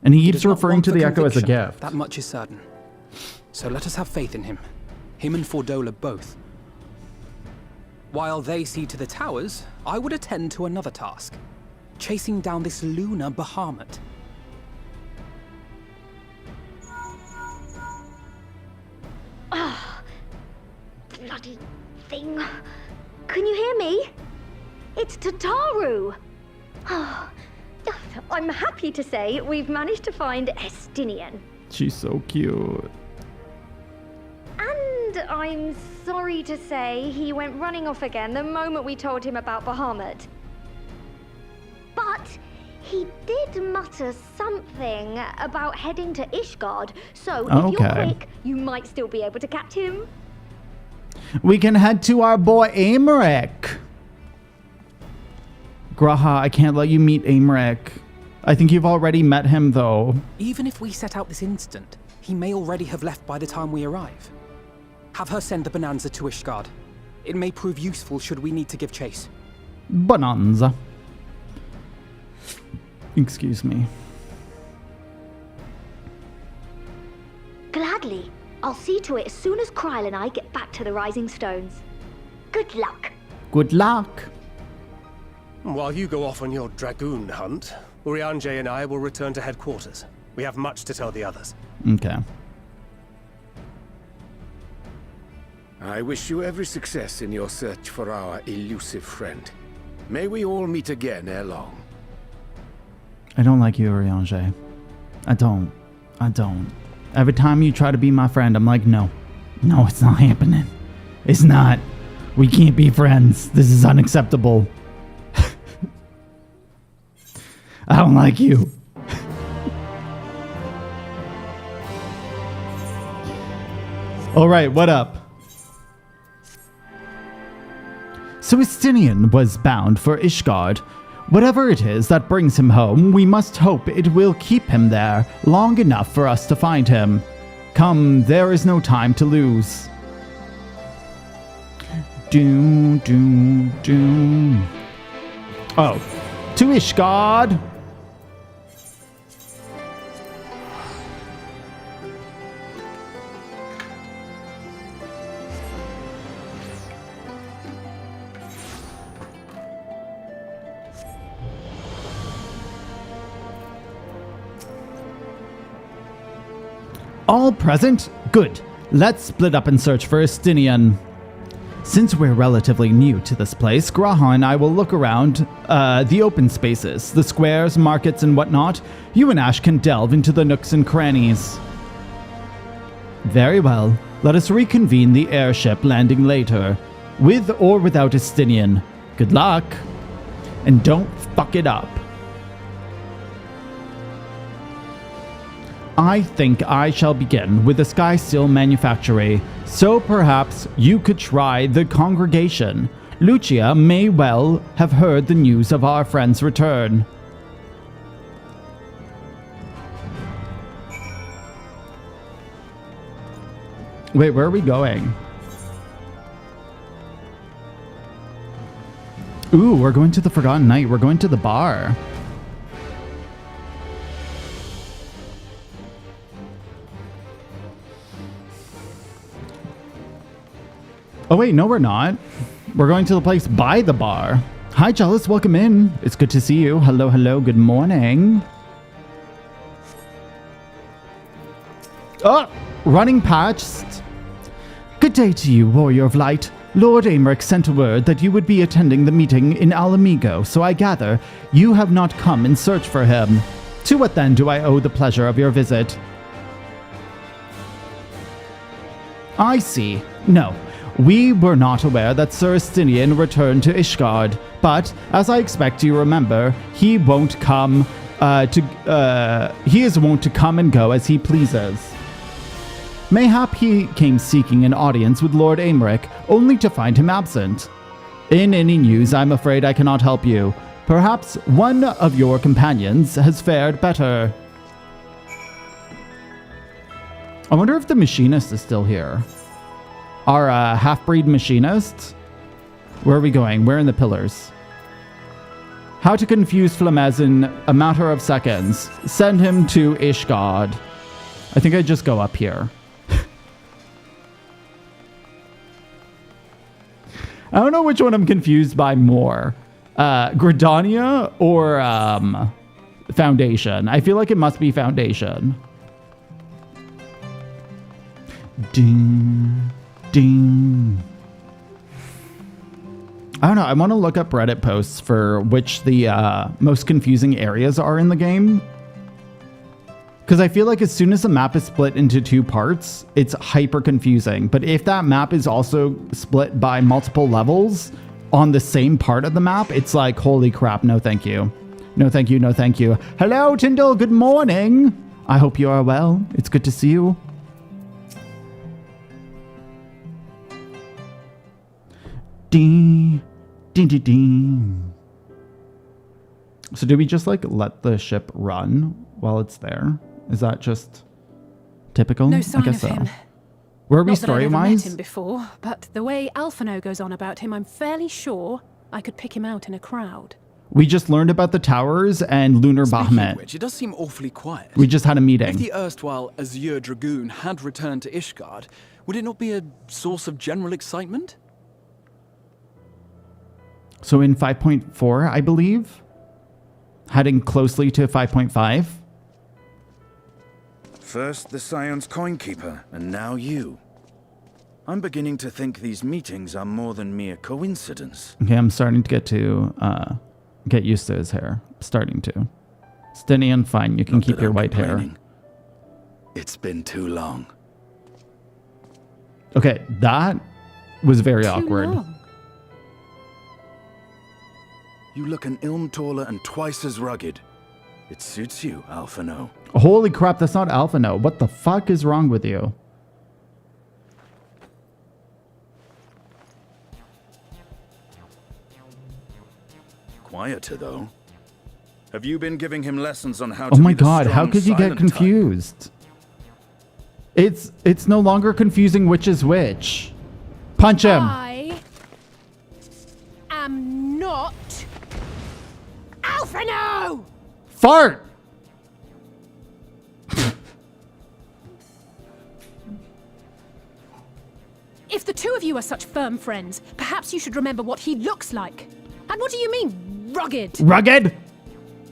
And he keeps referring to the echo as a gift. That much is certain. So let us have faith in him. Him and Fordola both. While they see to the towers, I would attend to another task. Chasing down this lunar Bahamut. Ah, bloody thing. Can you hear me? It's Tataru. I'm happy to say we've managed to find Estinian. She's so cute. And I'm sorry to say he went running off again the moment we told him about Bahamut. But he did mutter something about heading to Ishgard, so if you're quick, you might still be able to catch him. We can head to our boy Aymeric. G'raha, I can't let you meet Aymeric. I think you've already met him, though. Even if we set out this instant, he may already have left by the time we arrive. Have her send the Bonanza to Ishgard. It may prove useful should we need to give chase. Bonanza. Excuse me. Gladly. I'll see to it as soon as Kryl and I get back to the Rising Stones. Good luck. Good luck. While you go off on your dragoon hunt, Urianger and I will return to headquarters. We have much to tell the others. Okay. I wish you every success in your search for our elusive friend. May we all meet again ere long. I don't like you, Urianger. I don't. Every time you try to be my friend, I'm like, no. No, it's not happening. It's not. We can't be friends. This is unacceptable. I don't like you. Alright, what up? So Estinian was bound for Ishgard. Whatever it is that brings him home, we must hope it will keep him there long enough for us to find him. Come, there is no time to lose. Oh, to Ishgard! All present? Good. Let's split up and search for Estinian. Since we're relatively new to this place, G'raha and I will look around the open spaces, the squares, markets, and whatnot. You and Ash can delve into the nooks and crannies. Very well. Let us reconvene the airship landing later, with or without Estinian. Good luck. And don't fuck it up. I think I shall begin with the Sky Steel Manufactory, so perhaps you could try the congregation. Lucia may well have heard the news of our friend's return. Wait, where are we going? Ooh, we're going to the Forgotten Night. We're going to the bar. Oh wait, no we're not. We're going to the place by the bar. Hi Jealous, welcome in. It's good to see you. Hello, hello, good morning. Oh, running past. Good day to you, Warrior of Light. Lord Aymeric sent a word that you would be attending the meeting in Alamigo, so I gather you have not come in search for him. To what then do I owe the pleasure of your visit? I see. No. We were not aware that Sir Estinian returned to Ishgard, but as I expect you remember, he won't come he is wont to come and go as he pleases. Mayhap he came seeking an audience with Lord Aymeric, only to find him absent. In any news, I'm afraid I cannot help you. Perhaps one of your companions has fared better. I wonder if the machinist is still here. Our half-breed machinist? Where are we going? Where in the pillars? How to confuse Flamez in a matter of seconds. Send him to Ishgard. I think I just go up here. I don't know which one I'm confused by more. Gridania or Foundation. I feel like it must be Foundation. Ding. Ding. I don't know. I want to look up Reddit posts for which the most confusing areas are in the game. Because I feel like as soon as the map is split into two parts, it's hyper confusing. But if that map is also split by multiple levels on the same part of the map, it's like, holy crap, no thank you. No thank you, no thank you. Hello, Tyndall, good morning. I hope you are well. It's good to see you. Ding, ding, ding, ding. So do we just like let the ship run while it's there? Is that just typical? No sign I guess of so. him. Where are we Not that I've ever met story-wise? him before, but the way Alphino goes on about him, I'm fairly sure I could pick him out in a crowd. We just learned about the towers and Lunar Speaking Bahamut. of which, it does seem awfully quiet. We just had a meeting. If the erstwhile Azure Dragoon had returned to Ishgard, would it not be a source of general excitement? So in 5.4, I believe, heading closely to 5.5. First the Scion's Coinkeeper, and now you. I'm beginning to think these meetings are more than mere coincidence. Okay, I'm starting to get used to his hair. Starting to. Stinian, fine, you can Not keep that your I'm white hair. complaining. It's been too long. Okay, that was very awkward. Long. You look an ilm taller and twice as rugged. It suits you, Alphino. Holy crap, that's not Alphino. What the fuck is wrong with you? Quieter, though. Have you been giving him lessons on how to Oh my be the god, how strong, could you get silent type? confused? It's no longer confusing which is which. Punch him. I am not Alphino! Fart! If the two of you are such firm friends, perhaps you should remember what he looks like. And what do you mean, rugged? Rugged?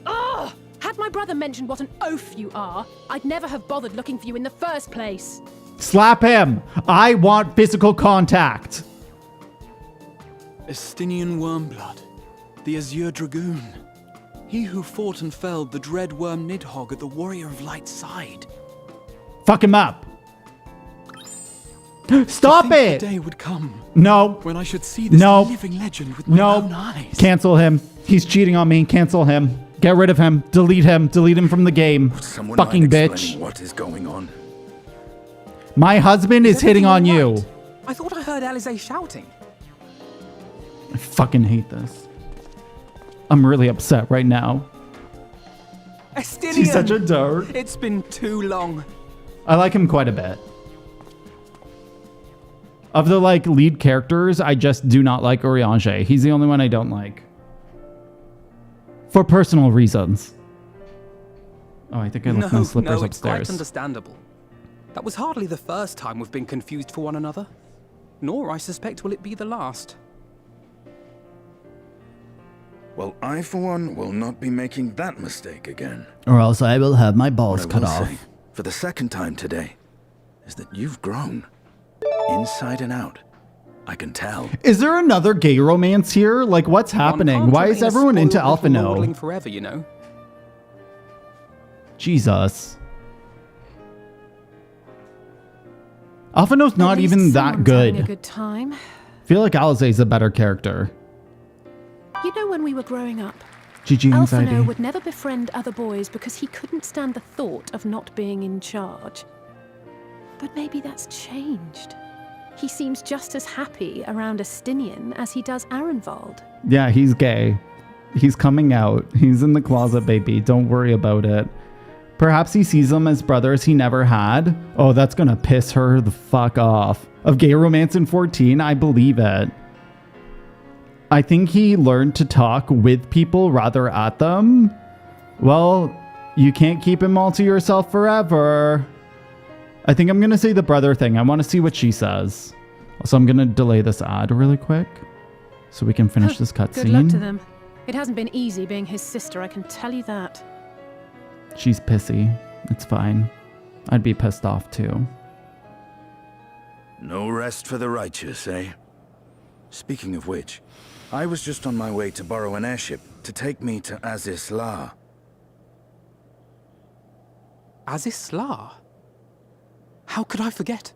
Ugh! Had my brother mentioned what an oaf you are, I'd never have bothered looking for you in the first place. Slap him. I want physical contact. Estinian Wormblood, the Azure Dragoon. He who fought and felled the dread worm Nidhogg at the Warrior of Light's side. Fuck him up. Stop To think it. the day would come No. when I should see this living legend with my own eyes. Cancel him. He's cheating on me. Cancel him. Get rid of him. Delete him. Delete him from the game. Someone Fucking mind bitch. explaining what is going on? My husband is hitting on you. I thought I heard Alasaie shouting. I fucking hate this. I'm really upset right now. Estinian! He's such a dork. It's been too long. I like him quite a bit. Of the lead characters, I just do not like Urianger. He's the only one I don't like. For personal reasons. Oh, I think I left my slippers it's quite upstairs. understandable. That was hardly the first time we've been confused for one another. Nor, I suspect, will it be the last. Well, I, for one, will not be making that mistake again. Or else I will have my balls What I cut will off. say, for the second time today, is that you've grown. Inside and out. I can tell. Is there another gay romance here? Like, what's happening? Why is everyone into Alphino? Forever, you know. Jesus. Alphino's not At least even that someone's good. having a good time. I feel like Alasaie's a better character. You know, when we were growing up, GG anxiety. Alphino would never befriend other boys because he couldn't stand the thought of not being in charge. But maybe that's changed. He seems just as happy around Estinian as he does Arenvald. Yeah, he's gay. He's coming out. He's in the closet, baby. Don't worry about it. Perhaps he sees them as brothers he never had. Oh, that's gonna piss her the fuck off. Of gay romance in 14, I believe it. I think he learned to talk with people rather at them. Well, you can't keep him all to yourself forever. I think I'm gonna say the brother thing. I want to see what she says. So I'm gonna delay this ad really quick so we can finish this cutscene. Good luck to them. It hasn't been easy being his sister, I can tell you that. She's pissy. It's fine. I'd be pissed off too. No rest for the righteous, eh? Speaking of which, I was just on my way to borrow an airship to take me to Azisla. Azisla? How could I forget?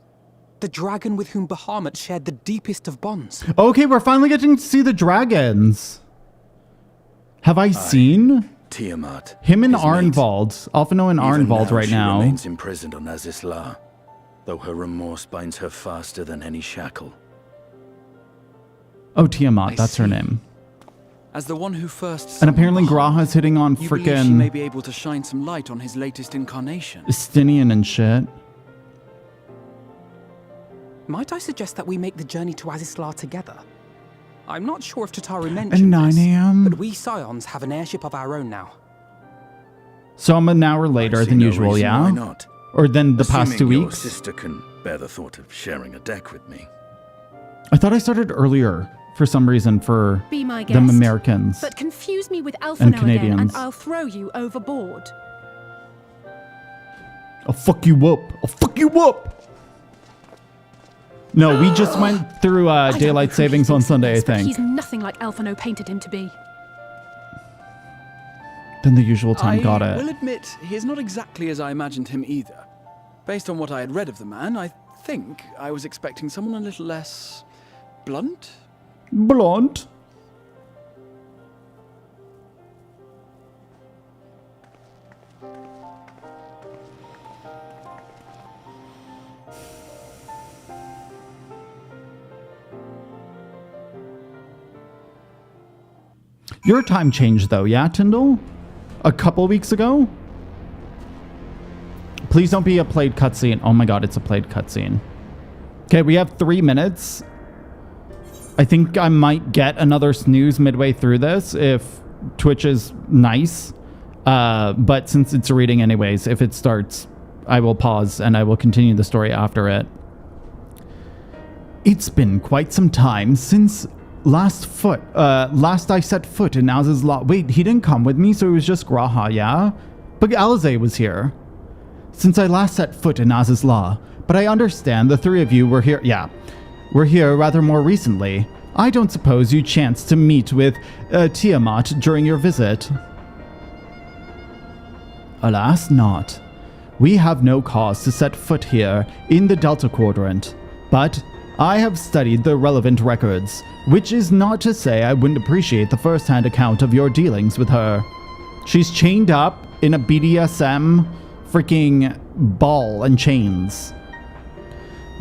The dragon with whom Bahamut shared the deepest of bonds. Okay, we're finally getting to see the dragons. Have I seen Tiamat. him and his mate. Arnvald? Alphino and Even Arnvald right she now. remains imprisoned on Azisla, though her remorse binds her faster than any shackle. Oh, Tiamat, I that's her see. name. As the one who first And summoned apparently Bahamut, G'raha's hitting on you believe she may frickin' be able to shine some light on his latest incarnation. Estinian and shit. Might I suggest that we make the journey to Azisla together? I'm not sure if Tataru At mentioned 9 this, a.m. but we Scions have an airship of our own now. So I'm an hour later see than no usual, reason yeah? why not. Or than the past 2 Assuming weeks? Your sister can bear the thought of sharing a deck with me. I thought I started earlier. for some reason for Be my them guest, Americans. But confuse me with Alphino and again, Canadians. and I'll throw you overboard. I'll fuck you up. I'll fuck you up. No, we just went through daylight savings on Sunday, I But think. he's nothing like Alphino painted him to be. Than the usual time. Got I it. will admit, he is not exactly as I imagined him either. Based on what I had read of the man, I think I was expecting someone a little less blunt. Blunt? Your time changed though, yeah, Tyndall? A couple weeks ago? Please don't be a played cutscene. Oh my god, it's a played cutscene. Okay, we have 3 minutes. I think I might get another snooze midway through this if Twitch is nice. But since it's a reading anyways, if it starts, I will pause and I will continue the story after it. It's been quite some time since last I set foot in Az's Law. Wait, he didn't come with me, so it was just G'raha, yeah? But Alasaie was here. Since I last set foot in Az's Law. But I understand the 3 of you were here. Yeah, were here rather more recently. I don't suppose you chanced to meet with Tiamat during your visit. Alas, not. We have no cause to set foot here in the Delta Quadrant. But I have studied the relevant records, which is not to say I wouldn't appreciate the first-hand account of your dealings with her. She's chained up in a BDSM freaking ball and chains.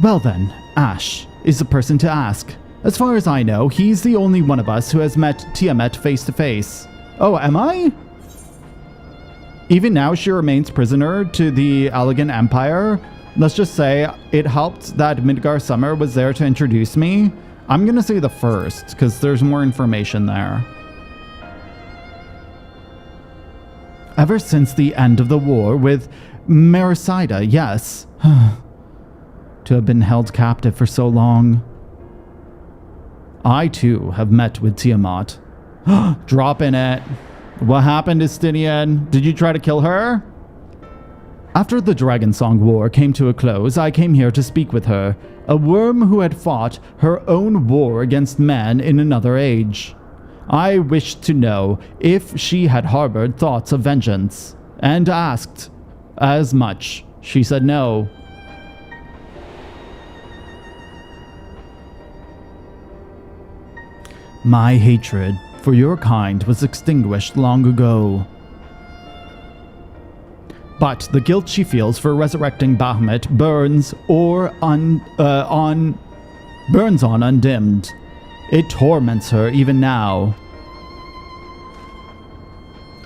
Well then, Ash is the person to ask. As far as I know, he's the only one of us who has met Tiamat face to face. Oh, am I? Even now, she remains prisoner to the Allegan Empire. Let's just say it helped that Midgar Summer was there to introduce me. I'm gonna say the first, because there's more information there. Ever since the end of the war with Merlwyb, yes. To have been held captive for so long. I, too, have met with Tiamat. Drop in it. What happened, Estinian? Did you try to kill her? After the Dragonsong War came to a close, I came here to speak with her, a worm who had fought her own war against man in another age. I wished to know if she had harbored thoughts of vengeance, and asked as much. She said no. My hatred for your kind was extinguished long ago. But the guilt she feels for resurrecting Bahamut burns on undimmed. It torments her even now.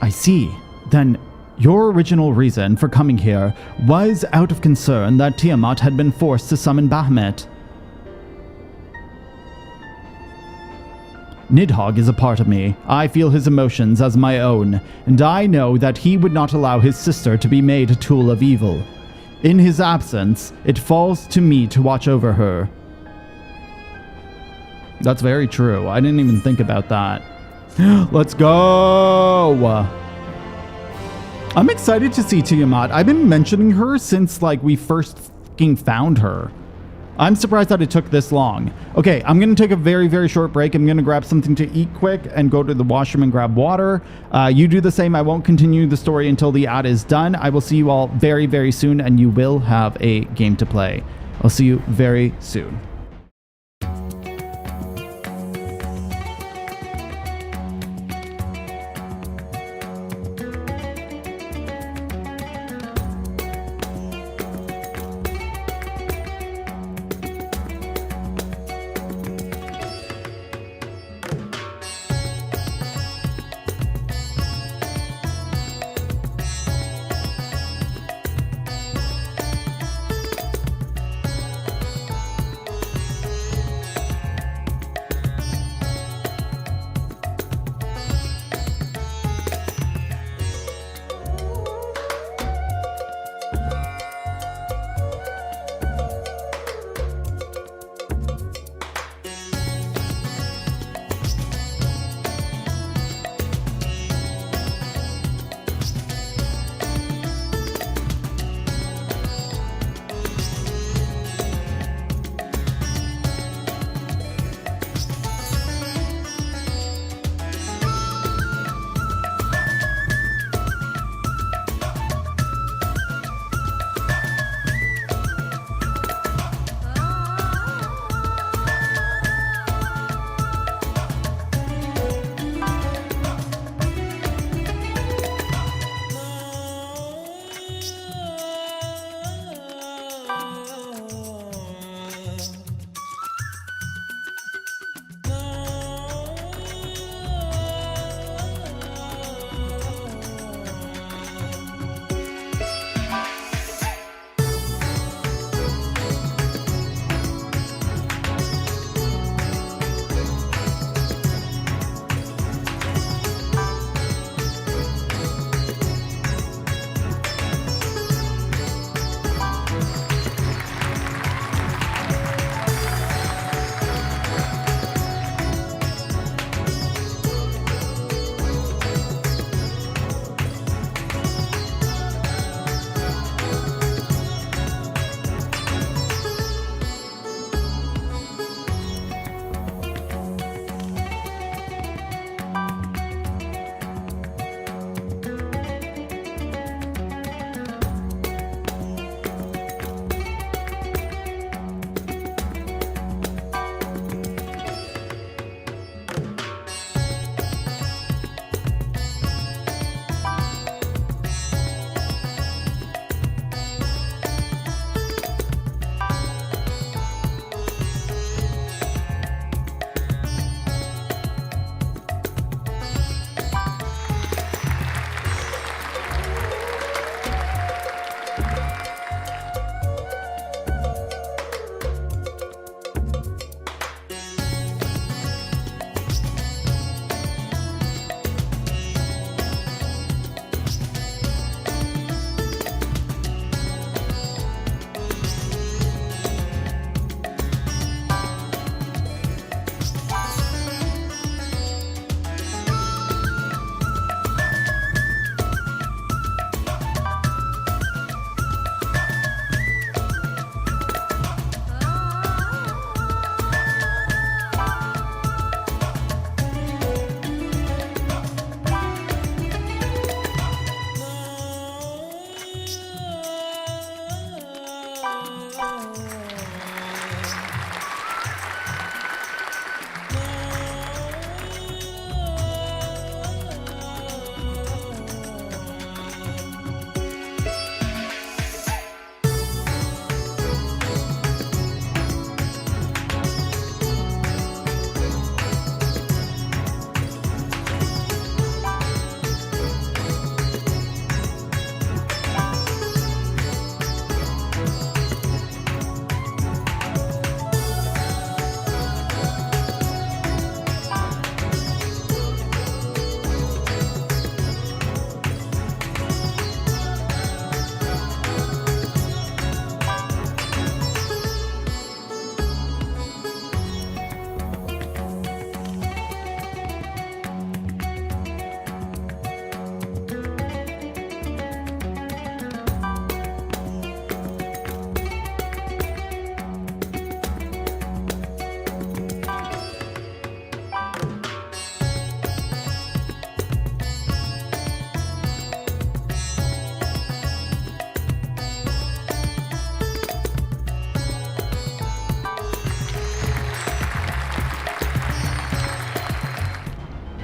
I see. Then your original reason for coming here was out of concern that Tiamat had been forced to summon Bahamut. Nidhogg is a part of me. I feel his emotions as my own, and I know that he would not allow his sister to be made a tool of evil. In his absence, it falls to me to watch over her. That's very true. I didn't even think about that. Let's go! I'm excited to see Tiamat. I've been mentioning her since, like, we first fucking found her. I'm surprised that it took this long. Okay, I'm going to take a very, very short break. I'm going to grab something to eat quick and go to the washroom and grab water. You do the same. I won't continue the story until the ad is done. I will see you all very, very soon, and you will have a game to play. I'll see you very soon.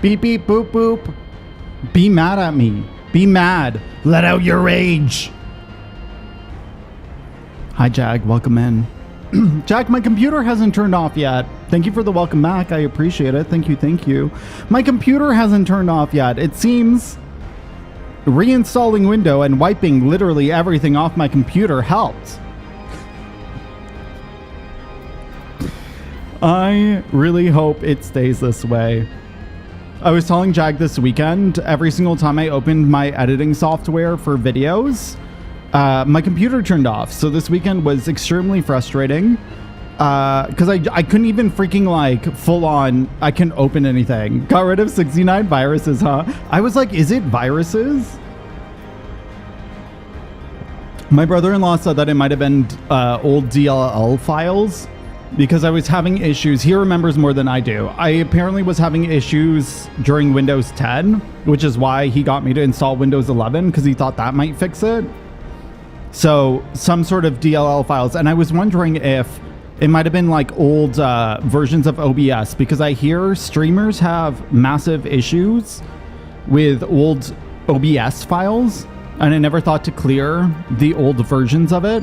Beep, beep, boop, boop. Be mad at me. Be mad. Let out your rage. Hi, Jag. Welcome in. Jack, my computer hasn't turned off yet. Thank you for the welcome back. I appreciate it. Thank you, thank you. My computer hasn't turned off yet. It seems reinstalling Windows and wiping literally everything off my computer helped. I really hope it stays this way. I was telling Jag this weekend, every single time I opened my editing software for videos, my computer turned off. So this weekend was extremely frustrating because I couldn't even freaking like full on, I couldn't open anything. Got rid of 69 viruses, huh? I was like, is it viruses? My brother-in-law said that it might have been old DLL files because I was having issues. He remembers more than I do. I apparently was having issues during Windows 10, which is why he got me to install Windows 11 because he thought that might fix it. So some sort of DLL files. And I was wondering if it might have been like old versions of OBS because I hear streamers have massive issues with old OBS files. And I never thought to clear the old versions of it.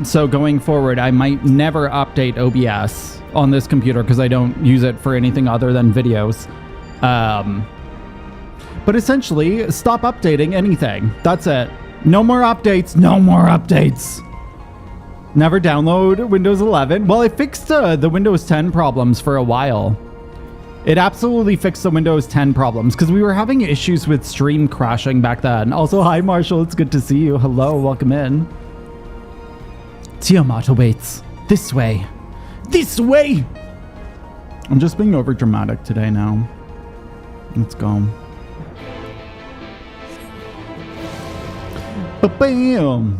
So going forward, I might never update OBS on this computer because I don't use it for anything other than videos. But essentially, stop updating anything. That's it. No more updates. No more updates. Never download Windows 11. Well, it fixed the Windows 10 problems for a while. It absolutely fixed the Windows 10 problems because we were having issues with stream crashing back then. Also, hi, Marshall. It's good to see you. Hello. Welcome in. Tiamat awaits. This way. This way! I'm just being over dramatic today now. Let's go. Bam!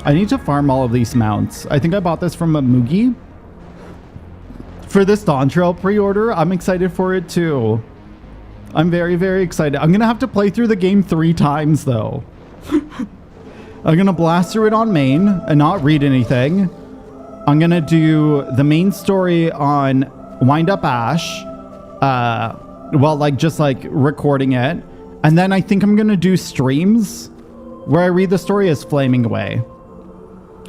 I need to farm all of these mounts. I think I bought this from a Mugi. For this Dawn Trail pre-order, I'm excited for it too. I'm very, very excited. I'm gonna have to play through the game 3 times though. I'm gonna blast through it on main and not read anything. I'm gonna do the main story on Wind Up Ash. Well, like just like recording it. And then I think I'm gonna do streams where I read the story as Flaming Away.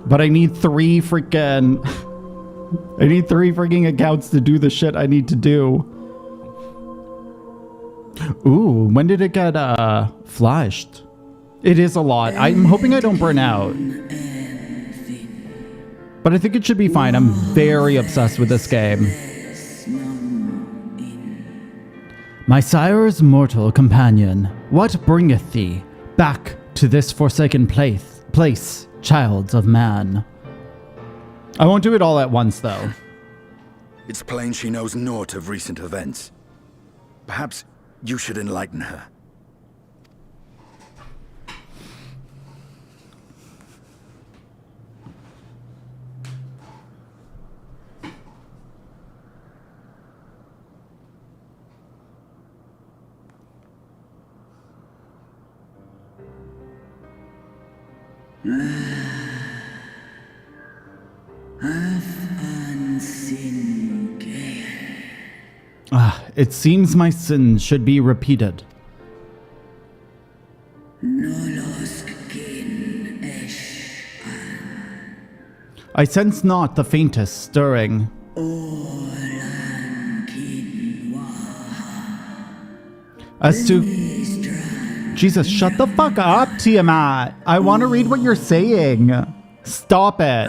But I need 3 freaking... I need 3 freaking accounts to do the shit I need to do. Ooh, when did it get flushed? It is a lot. I'm hoping I don't burn out. But I think it should be fine. I'm very obsessed with this game. My sire's mortal companion, what bringeth thee back to this forsaken place, child of man? I won't do it all at once, though. It's plain she knows naught of recent events. Perhaps you should enlighten her. It seems my sins should be repeated. I sense not the faintest stirring. As to... Jesus, shut the fuck up, Tiamat. I want to read what you're saying. Stop it.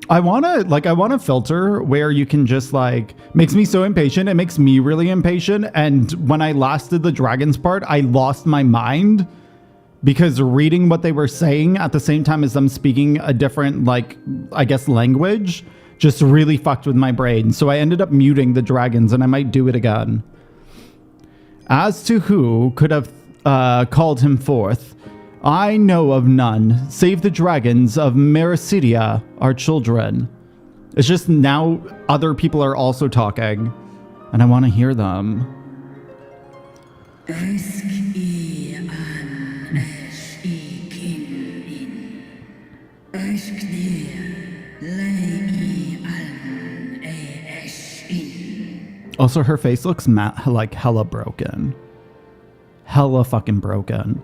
I want to filter where you can just like, makes me so impatient. It makes me really impatient. And when I last did the dragons part, I lost my mind because reading what they were saying at the same time as them speaking a different, like, I guess language just really fucked with my brain. So I ended up muting the dragons and I might do it again. As to who could have called him forth, I know of none, save the dragons of Merrycia, our children. It's just now other people are also talking, and I want to hear them. Also, her face looks like hella broken. Hella fucking broken.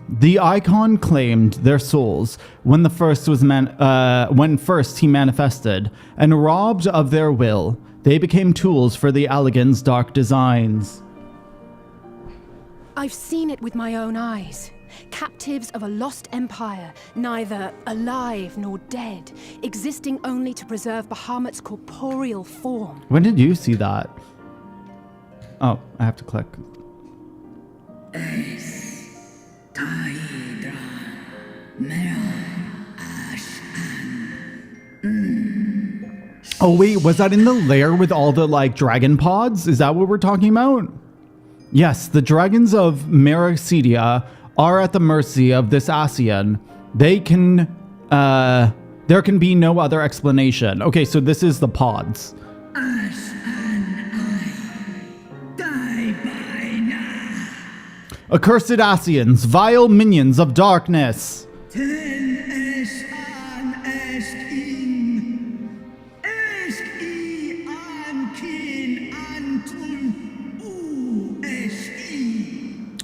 The icon claimed their souls when first he manifested, and robbed of their will, they became tools for the Allagan's dark designs. I've seen it with my own eyes. Captives of a lost empire, neither alive nor dead, existing only to preserve Bahamut's corporeal form. When did you see that? Oh, I have to click. Oh wait, was that in the lair with all the like dragon pods? Is that what we're talking about? Yes, the dragons of Merasidia are at the mercy of this Ascian. They can, there can be no other explanation. Okay, so this is the pods. Accursed Ascians, vile minions of darkness.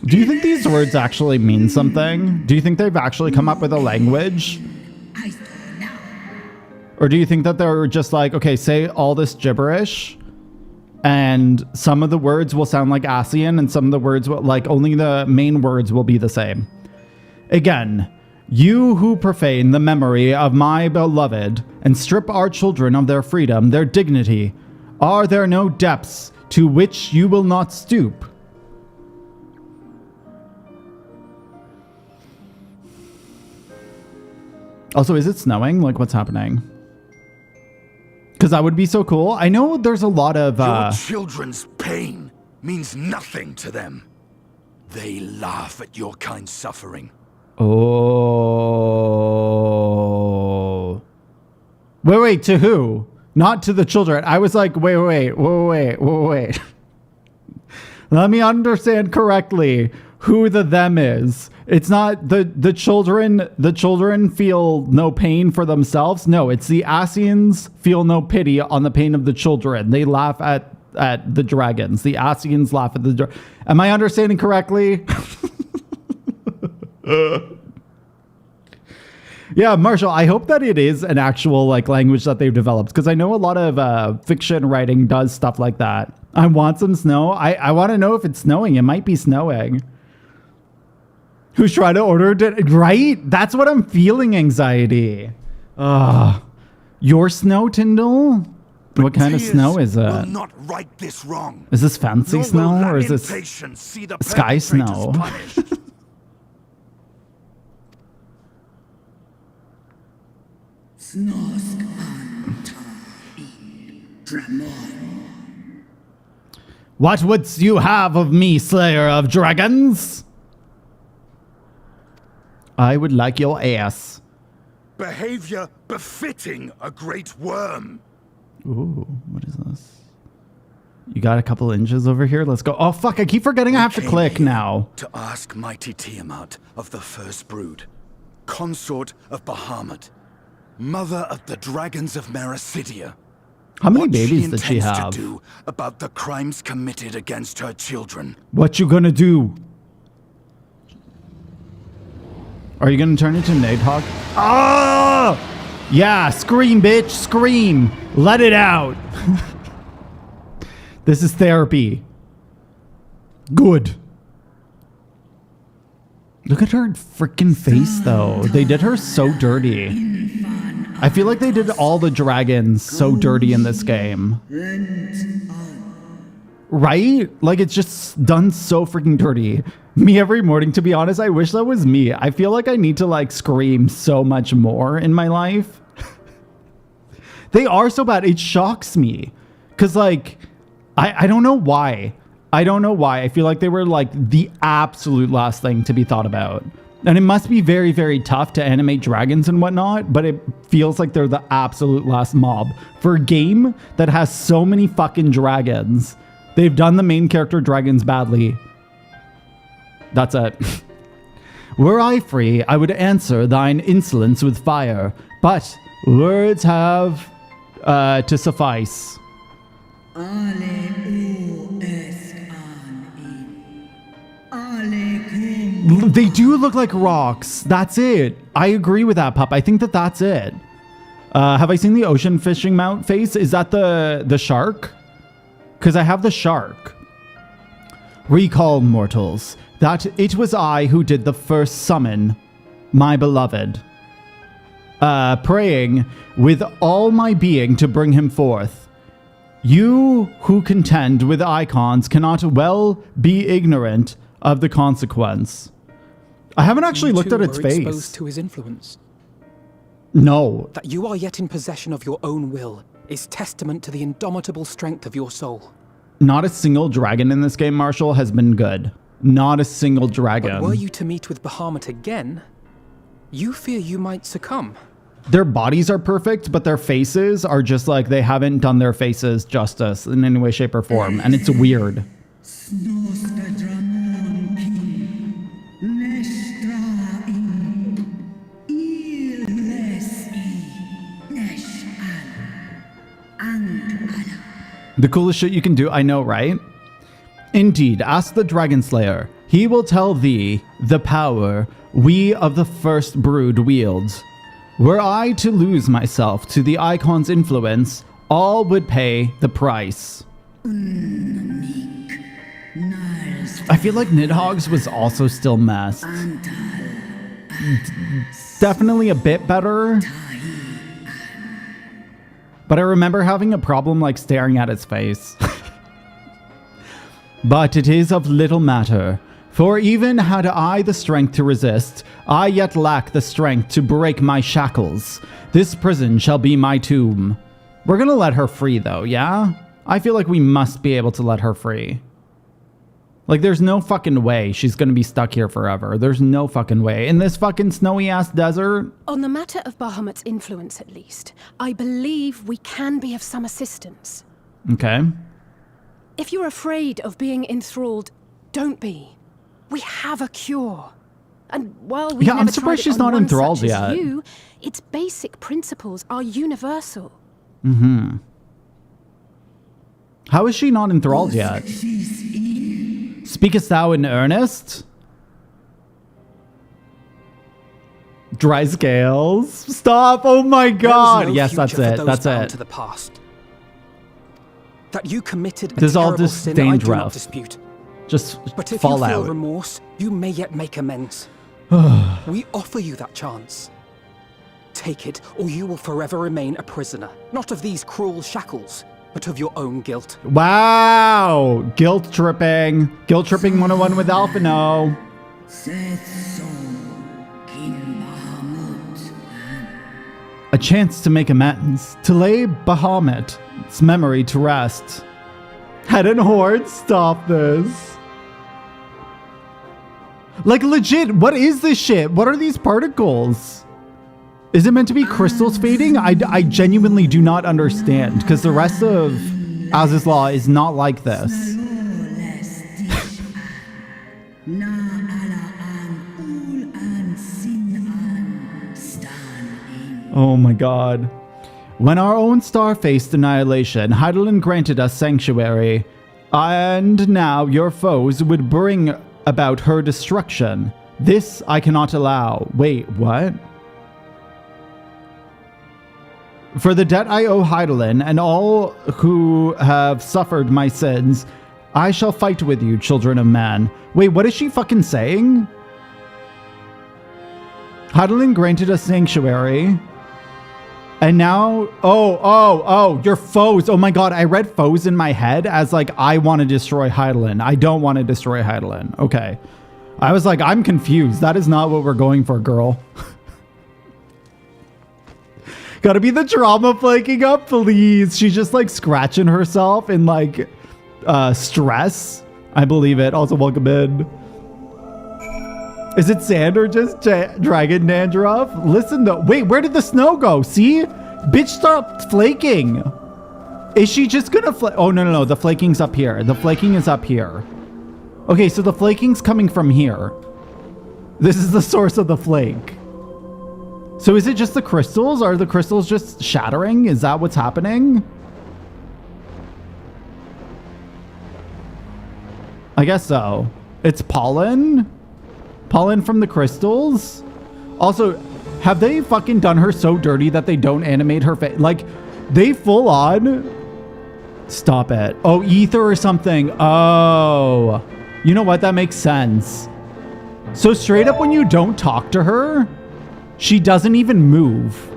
Do you think these words actually mean something? Do you think they've actually come up with a language? Or do you think that they're just like, okay, say all this gibberish, and some of the words will sound like Ascian, and some of the words will, like, only the main words will be the same. Again, you who profane the memory of my beloved and strip our children of their freedom, their dignity, are there no depths to which you will not stoop? Also, is it snowing? Like, what's happening? Because that would be so cool. I know there's a lot of... Your children's pain means nothing to them. They laugh at your kind suffering. Oh. Wait, to who? Not to the children. I was like, wait. Let me understand correctly who the them is. It's not the children feel no pain for themselves. No, it's the Ascians feel no pity on the pain of the children. They laugh at the dragons. The Ascians laugh at the Am I understanding correctly? Yeah, Marshall, I hope that it is an actual like language that they've developed, because I know a lot of fiction writing does stuff like that. I want some snow. I want to know if it's snowing. It might be snowing. Who's trying to order it? Right? That's what I'm feeling, anxiety. Your snow, Tyndall? What kind of snow is it? Will not right this wrong. Is this fancy snow or is this sky snow? What wouldst you have of me, Slayer of Dragons? I would like your ass. Behavior befitting a great worm. Ooh, what is this? You got a couple inches over here? Let's go. Oh, fuck, I keep forgetting I have to click now. To ask mighty Tiamat of the First Brood, consort of Bahamut, mother of the dragons of Merasidia. How many babies did she have? To do about the crimes committed against her children. What you gonna do? Are you gonna turn into Nidhogg? Oh! Yeah, scream, bitch, scream. Let it out. This is therapy. Good. Look at her freaking face, though. They did her so dirty. I feel like they did all the dragons so dirty in this game. Right? Like, it's just done so freaking dirty. Me every morning, to be honest, I wish that was me. I feel like I need to, like, scream so much more in my life. They are so bad. It shocks me. Because, like, I don't know why. I don't know why. I feel like they were, like, the absolute last thing to be thought about. And it must be very, very tough to animate dragons and whatnot, but it feels like they're the absolute last mob. For a game that has so many fucking dragons, they've done the main character dragons badly. That's it. Were I free, I would answer thine insolence with fire, but words have to suffice. They do look like rocks. That's it. I agree with that, Pup. I think that that's it. Have I seen the ocean fishing mount face? Is that the shark? Because I have the shark. Recall, mortals, that it was I who did the first summon, my beloved. Praying with all my being to bring him forth. You who contend with icons cannot well be ignorant of the consequence. I haven't actually looked at its face. Exposed to his influence. No. That you are yet in possession of your own will is testament to the indomitable strength of your soul. Not a single dragon in this game, Marshall, has been good. Not a single dragon. But were you to meet with Bahamut again, you fear you might succumb. Their bodies are perfect, but their faces are just like they haven't done their faces justice in any way, shape, or form. And it's weird. The coolest shit you can do, I know, right? Indeed, ask the Dragon Slayer. He will tell thee the power we of the first brood wield. Were I to lose myself to the icon's influence, all would pay the price. I feel like Nidhogg's was also still messed. Definitely a bit better. But I remember having a problem like staring at its face. But it is of little matter, for even had I the strength to resist, I yet lack the strength to break my shackles. This prison shall be my tomb. We're gonna let her free though, yeah? I feel like we must be able to let her free. Like, there's no fucking way she's gonna be stuck here forever. There's no fucking way. In this fucking snowy-ass desert. On the matter of Bahamut's influence, at least, I believe we can be of some assistance. Okay. If you're afraid of being enthralled, don't be. We have a cure. And while we've never I'm surprised she's not enthralled yet. You, its basic principles are universal. Mm-hmm. How is she not enthralled yet? Speakest thou in earnest? Dry scales. Stop! Oh my god! No, yes, that's it. That's it. To the past. That you committed a this is all terrible just sin, I do not rough. dispute. Just but if fall you feel out. remorse, you may yet make amends. We offer you that chance. Take it, or you will forever remain a prisoner, not of these cruel shackles, but of your own guilt. Wow! Guilt tripping. Guilt tripping 101 with Alphino. A chance to make amends, to lay Bahamut's memory to rest. Head and Horde, stop this. Like, legit, what is this shit? What are these particles? Is it meant to be crystals fading? I genuinely do not understand, because the rest of Aziz's Law is not like this. Oh my god. When our own star faced annihilation, Hydaelyn granted us sanctuary, and now your foes would bring about her destruction. This I cannot allow. Wait, what? For the debt I owe Hydaelyn and all who have suffered my sins, I shall fight with you, children of man. Wait, what is she fucking saying? Hydaelyn granted us sanctuary. And now, your foes. Oh my god, I read foes in my head as like, I want to destroy Hydaelyn. I don't want to destroy Hydaelyn. Okay. I was like, I'm confused. That is not what we're going for, girl. Gotta be the drama flaking up, please. She's just like scratching herself in like stress. I believe it. Also, welcome in. Is it sand or just dragon dandruff? Listen though. Wait, where did the snow go? See? Bitch stopped flaking. Is she just gonna flake? Oh, no. The flaking's up here. The flaking is up here. Okay, so the flaking's coming from here. This is the source of the flake. So is it just the crystals? Are the crystals just shattering? Is that what's happening? I guess so. It's pollen? Pollen from the crystals? Also, have they fucking done her so dirty that they don't animate her face? Like, they full on... Stop it. Oh, ether or something. Oh. You know what? That makes sense. So straight up when you don't talk to her, she doesn't even move.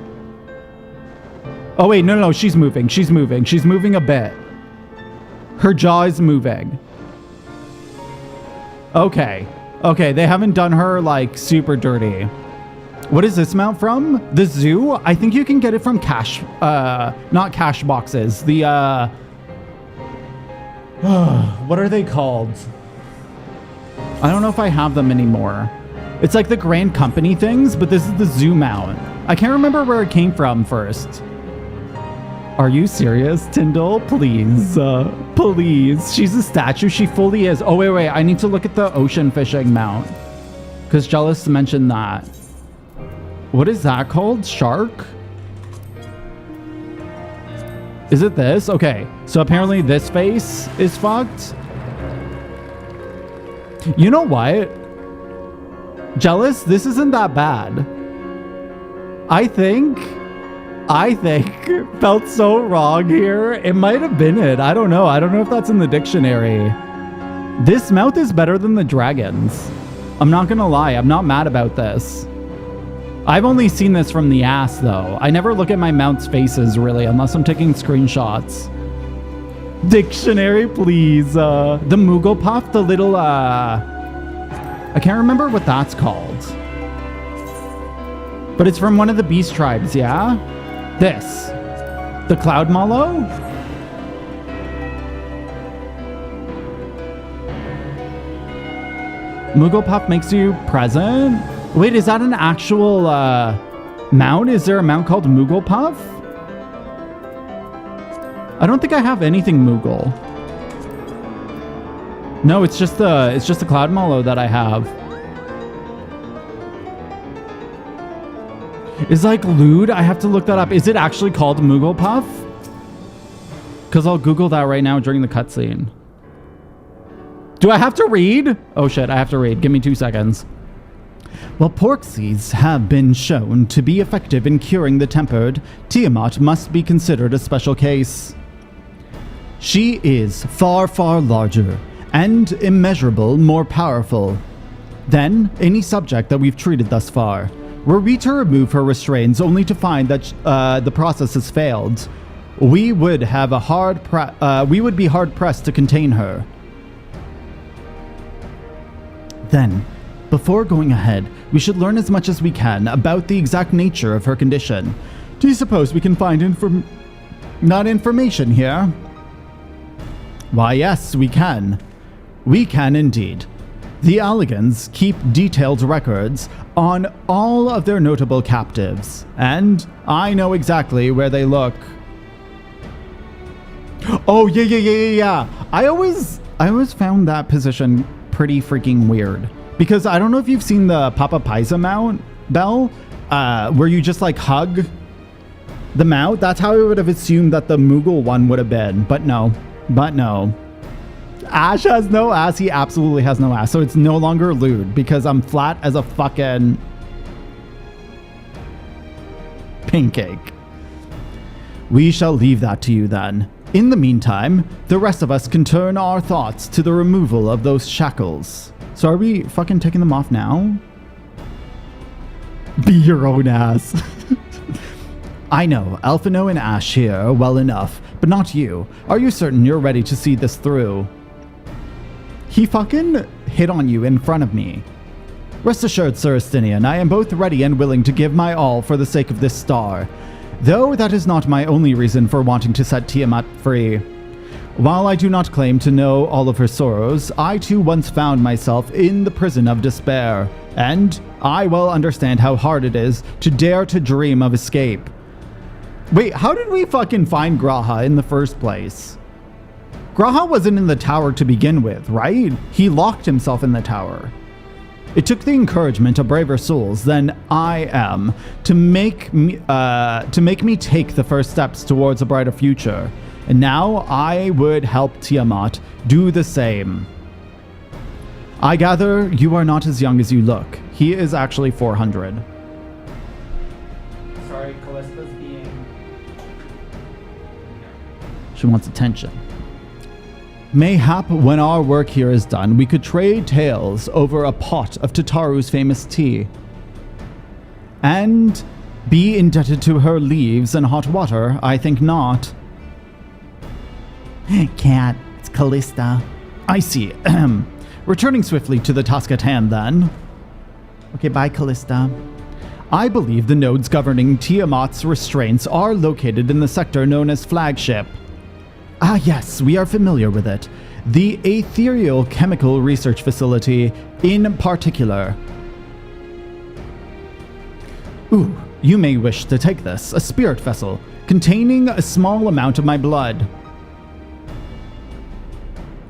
Oh, wait. No. She's moving. She's moving. She's moving a bit. Her jaw is moving. Okay. Okay, they haven't done her, like, super dirty. What is this mount from? The zoo? I think you can get it from cash, not cash boxes. The, what are they called? I don't know if I have them anymore. It's like the Grand Company things, but this is the zoo mount. I can't remember where it came from first. Are you serious, Tyndall? Please. Please. She's a statue. She fully is. Oh, wait. I need to look at the ocean fishing mount. Because Jealous mentioned that. What is that called? Shark? Is it this? Okay. So apparently this face is fucked. You know what? Jealous, this isn't that bad. I think felt so wrong here. It might have been it. I don't know. I don't know if that's in the dictionary. This mouth is better than the dragons. I'm not gonna lie. I'm not mad about this. I've only seen this from the ass, though. I never look at my mount's faces, really, unless I'm taking screenshots. Dictionary, please. The Moogle Puff, the little, I can't remember what that's called. But it's from one of the Beast Tribes, yeah? This. The Cloud Mallow? Moogle Puff makes you present? Wait, is that an actual mount? Is there a mount called Moogle Puff? I don't think I have anything Moogle. No, it's just the Cloud Mallow that I have. Is like lewd? I have to look that up. Is it actually called Moogle Puff? Because I'll Google that right now during the cutscene. Do I have to read? Oh shit, I have to read. Give me 2 seconds. While pork seeds have been shown to be effective in curing the tempered, Tiamat must be considered a special case. She is far, far larger and immeasurable more powerful than any subject that we've treated thus far. Were we to remove her restraints only to find that the process has failed, we would be hard pressed to contain her. Then, before going ahead, we should learn as much as we can about the exact nature of her condition. Do you suppose we can find information here? Why, yes, we can. We can indeed. The Alligans keep detailed records on all of their notable captives, and I know exactly where they look. Oh, yeah. I always found that position pretty freaking weird. Because I don't know if you've seen the Papa Paisa mount, Belle, where you just like hug the mount. That's how I would have assumed that the Moogle one would have been. But no. Ash has no ass. He absolutely has no ass. So it's no longer lewd because I'm flat as a fucking pancake. We shall leave that to you then. In the meantime, the rest of us can turn our thoughts to the removal of those shackles. So are we fucking taking them off now? Be your own ass. I know, Alphino and Ash here are well enough, but not you. Are you certain you're ready to see this through? He fucking hit on you in front of me. Rest assured, Sir Estinian, I am both ready and willing to give my all for the sake of this star. Though that is not my only reason for wanting to set Tiamat free. While I do not claim to know all of her sorrows, I too once found myself in the prison of despair, and I well understand how hard it is to dare to dream of escape. Wait, how did we fucking find G'raha in the first place? G'raha wasn't in the tower to begin with, right? He locked himself in the tower. It took the encouragement of braver souls than I am to make me take the first steps towards a brighter future. And now I would help Tiamat do the same. I gather you are not as young as you look. He is actually 400. Sorry, Callista's being... She wants attention. Mayhap when our work here is done, we could trade tales over a pot of Tataru's famous tea. And be indebted to her leaves and hot water? I think not. Cat, it's Callista. I see. Returning swiftly to the task at hand, then. Okay, bye, Callista. I believe the nodes governing Tiamat's restraints are located in the sector known as Flagship. Ah, yes, we are familiar with it. The Ethereal Chemical Research Facility, in particular. Ooh, you may wish to take this, a spirit vessel, containing a small amount of my blood.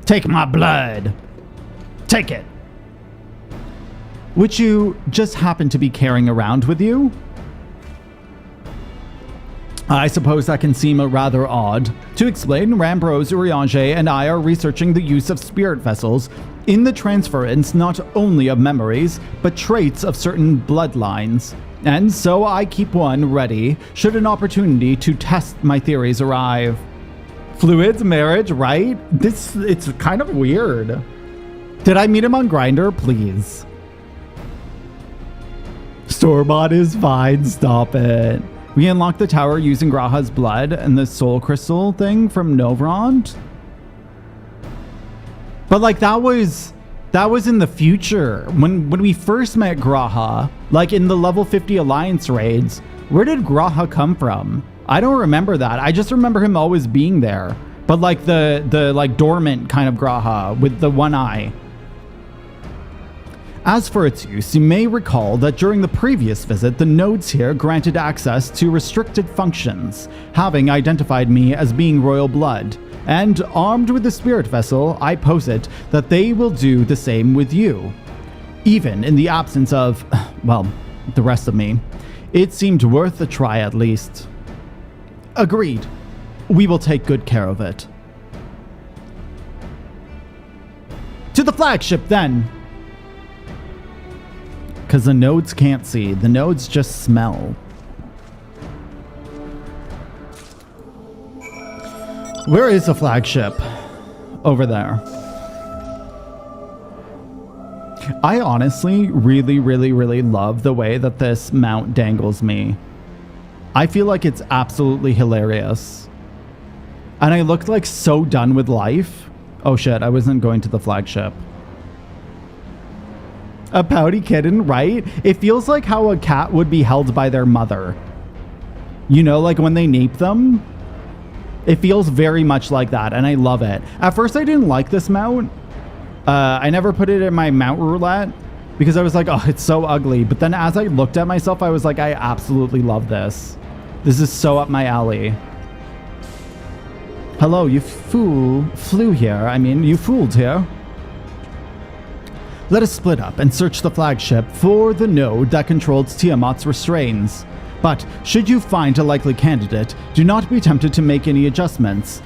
Take my blood. Take it. Which you just happen to be carrying around with you? I suppose that can seem rather odd. To explain, Rambros, Urianger, and I are researching the use of spirit vessels in the transference not only of memories, but traits of certain bloodlines. And so I keep one ready should an opportunity to test my theories arrive. Fluids, marriage, right? It's kind of weird. Did I meet him on Grindr? Please. Store-bought is fine, stop it. We unlocked the tower using G'raha's blood and the soul crystal thing from Novrond. But like that was in the future. When we first met G'raha, like in the level 50 Alliance raids, where did G'raha come from? I don't remember that. I just remember him always being there. But like the like dormant kind of G'raha with the one eye. As for its use, you may recall that during the previous visit, the nodes here granted access to restricted functions, having identified me as being royal blood. And armed with the spirit vessel, I posit that they will do the same with you. Even in the absence of, well, the rest of me. It seemed worth a try at least. Agreed. We will take good care of it. To the flagship, then! Because the nodes can't see. The nodes just smell. Where is the flagship? Over there. I honestly really love the way that this mount dangles me. I feel like it's absolutely hilarious. And I looked like so done with life. Oh shit, I wasn't going to the flagship. A pouty kitten, right? It feels like how a cat would be held by their mother. You know, like when they nape them? It feels very much like that, and I love it. At first, I didn't like this mount. I never put it in my mount roulette because I was like, oh, it's so ugly. But then as I looked at myself, I was like, I absolutely love this. This is so up my alley. Hello, you flew here. I mean, you fooled here. Let us split up and search the flagship for the node that controls Tiamat's restraints. But should you find a likely candidate, do not be tempted to make any adjustments.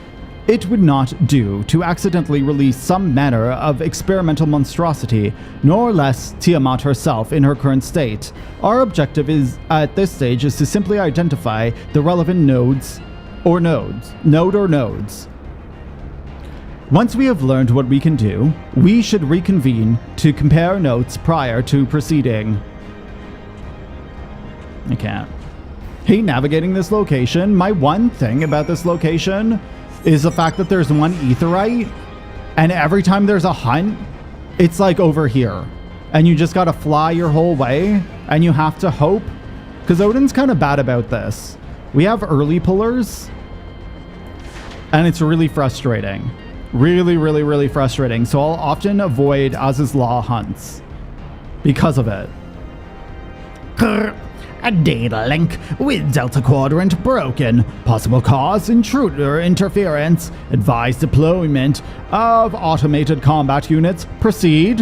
It would not do to accidentally release some manner of experimental monstrosity, nor less Tiamat herself in her current state. Our objective is, at this stage, is to simply identify the relevant node or nodes. Once we have learned what we can do, we should reconvene to compare notes prior to proceeding. I can't. Hey, navigating this location, my one thing about this location is the fact that there's one aetheryte, and every time there's a hunt, it's like over here. And you just gotta fly your whole way, and you have to hope. Because Odin's kind of bad about this. We have early pullers, and it's really frustrating. Really frustrating. So I'll often avoid Az's Law hunts because of it. A data link with Delta Quadrant broken. Possible cause, intruder interference. Advised deployment of automated combat units. Proceed.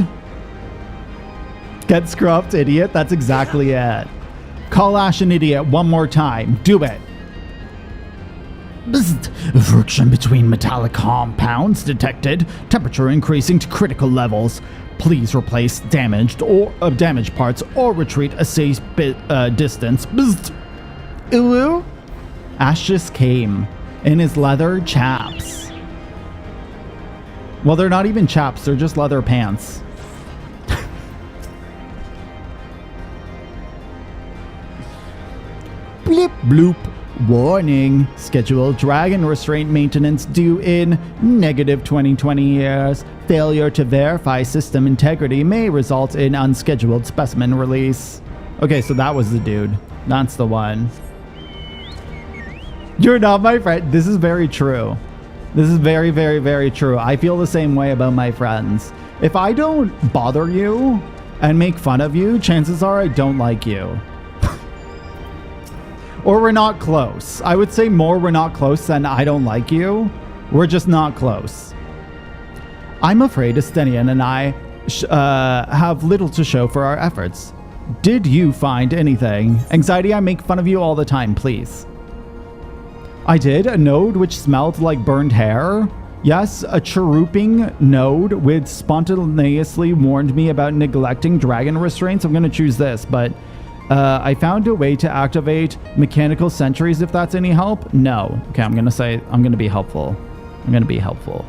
Get scruffed, idiot. That's exactly it. Call Ash an idiot one more time. Do it. Bzzzt. Friction between metallic compounds detected. Temperature increasing to critical levels. Please replace damaged parts or retreat a safe distance. Bzzzt. Ooh. Ash just came in his leather chaps. Well, they're not even chaps, they're just leather pants. Blip bloop. Warning. Scheduled dragon restraint maintenance due in negative 2020 years. Failure to verify system integrity may result in unscheduled specimen release. Okay, so that was the dude. That's the one. You're not my friend. This is very true. This is very, very, very true. I feel the same way about my friends. If I don't bother you and make fun of you, chances are I don't like you. Or we're not close. I would say more we're not close than I don't like you. We're just not close. I'm afraid Estinian and I have little to show for our efforts. Did you find anything? Anxiety, I make fun of you all the time, please. I did. A node which smelled like burned hair. Yes, a chirruping node which spontaneously warned me about neglecting dragon restraints. I'm going to choose this, but I found a way to activate mechanical sentries, if that's any help. No. Okay, I'm going to be helpful. I'm going to be helpful.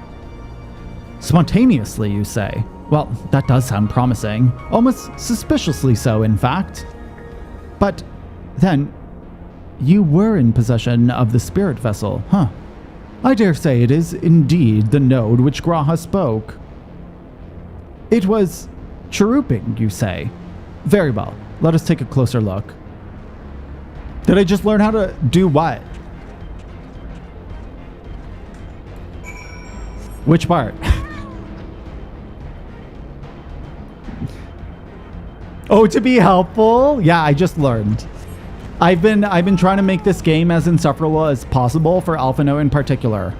Spontaneously, you say? Well, that does sound promising. Almost suspiciously so, in fact. But then, you were in possession of the spirit vessel, huh? I dare say it is indeed the node which G'raha spoke. It was chirruping, you say? Very well. Let us take a closer look. Did I just learn how to do what? Which part? Oh, to be helpful? Yeah, I just learned. I've been trying to make this game as insufferable as possible for Alphino in particular.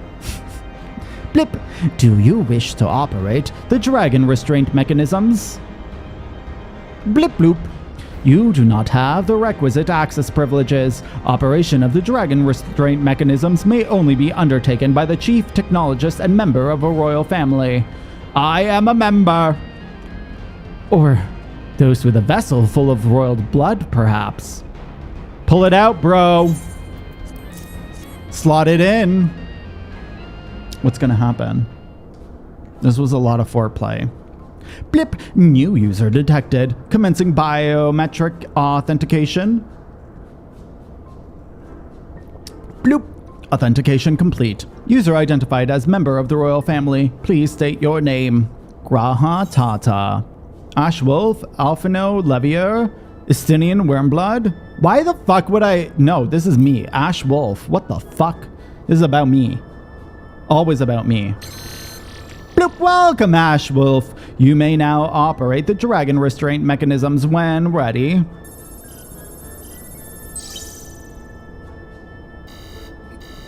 Blip. Do you wish to operate the dragon restraint mechanisms? Blip bloop. You do not have the requisite access privileges. Operation of the dragon restraint mechanisms may only be undertaken by the chief technologist and member of a royal family. I am a member. Or those with a vessel full of royal blood, perhaps. Pull it out, bro. Slot it in. What's gonna happen? This was a lot of foreplay. Blip. New user detected. Commencing biometric authentication. Bloop. Authentication complete. User identified as member of the royal family. Please state your name. G'raha Tia. Ashwolf, Alphino, Levier, Estinian Wormblood. Why the fuck would I... No, this is me. Ash Wolf. What the fuck? This is about me. Always about me. Bloop. Welcome, Ash Wolf. You may now operate the dragon restraint mechanisms when ready.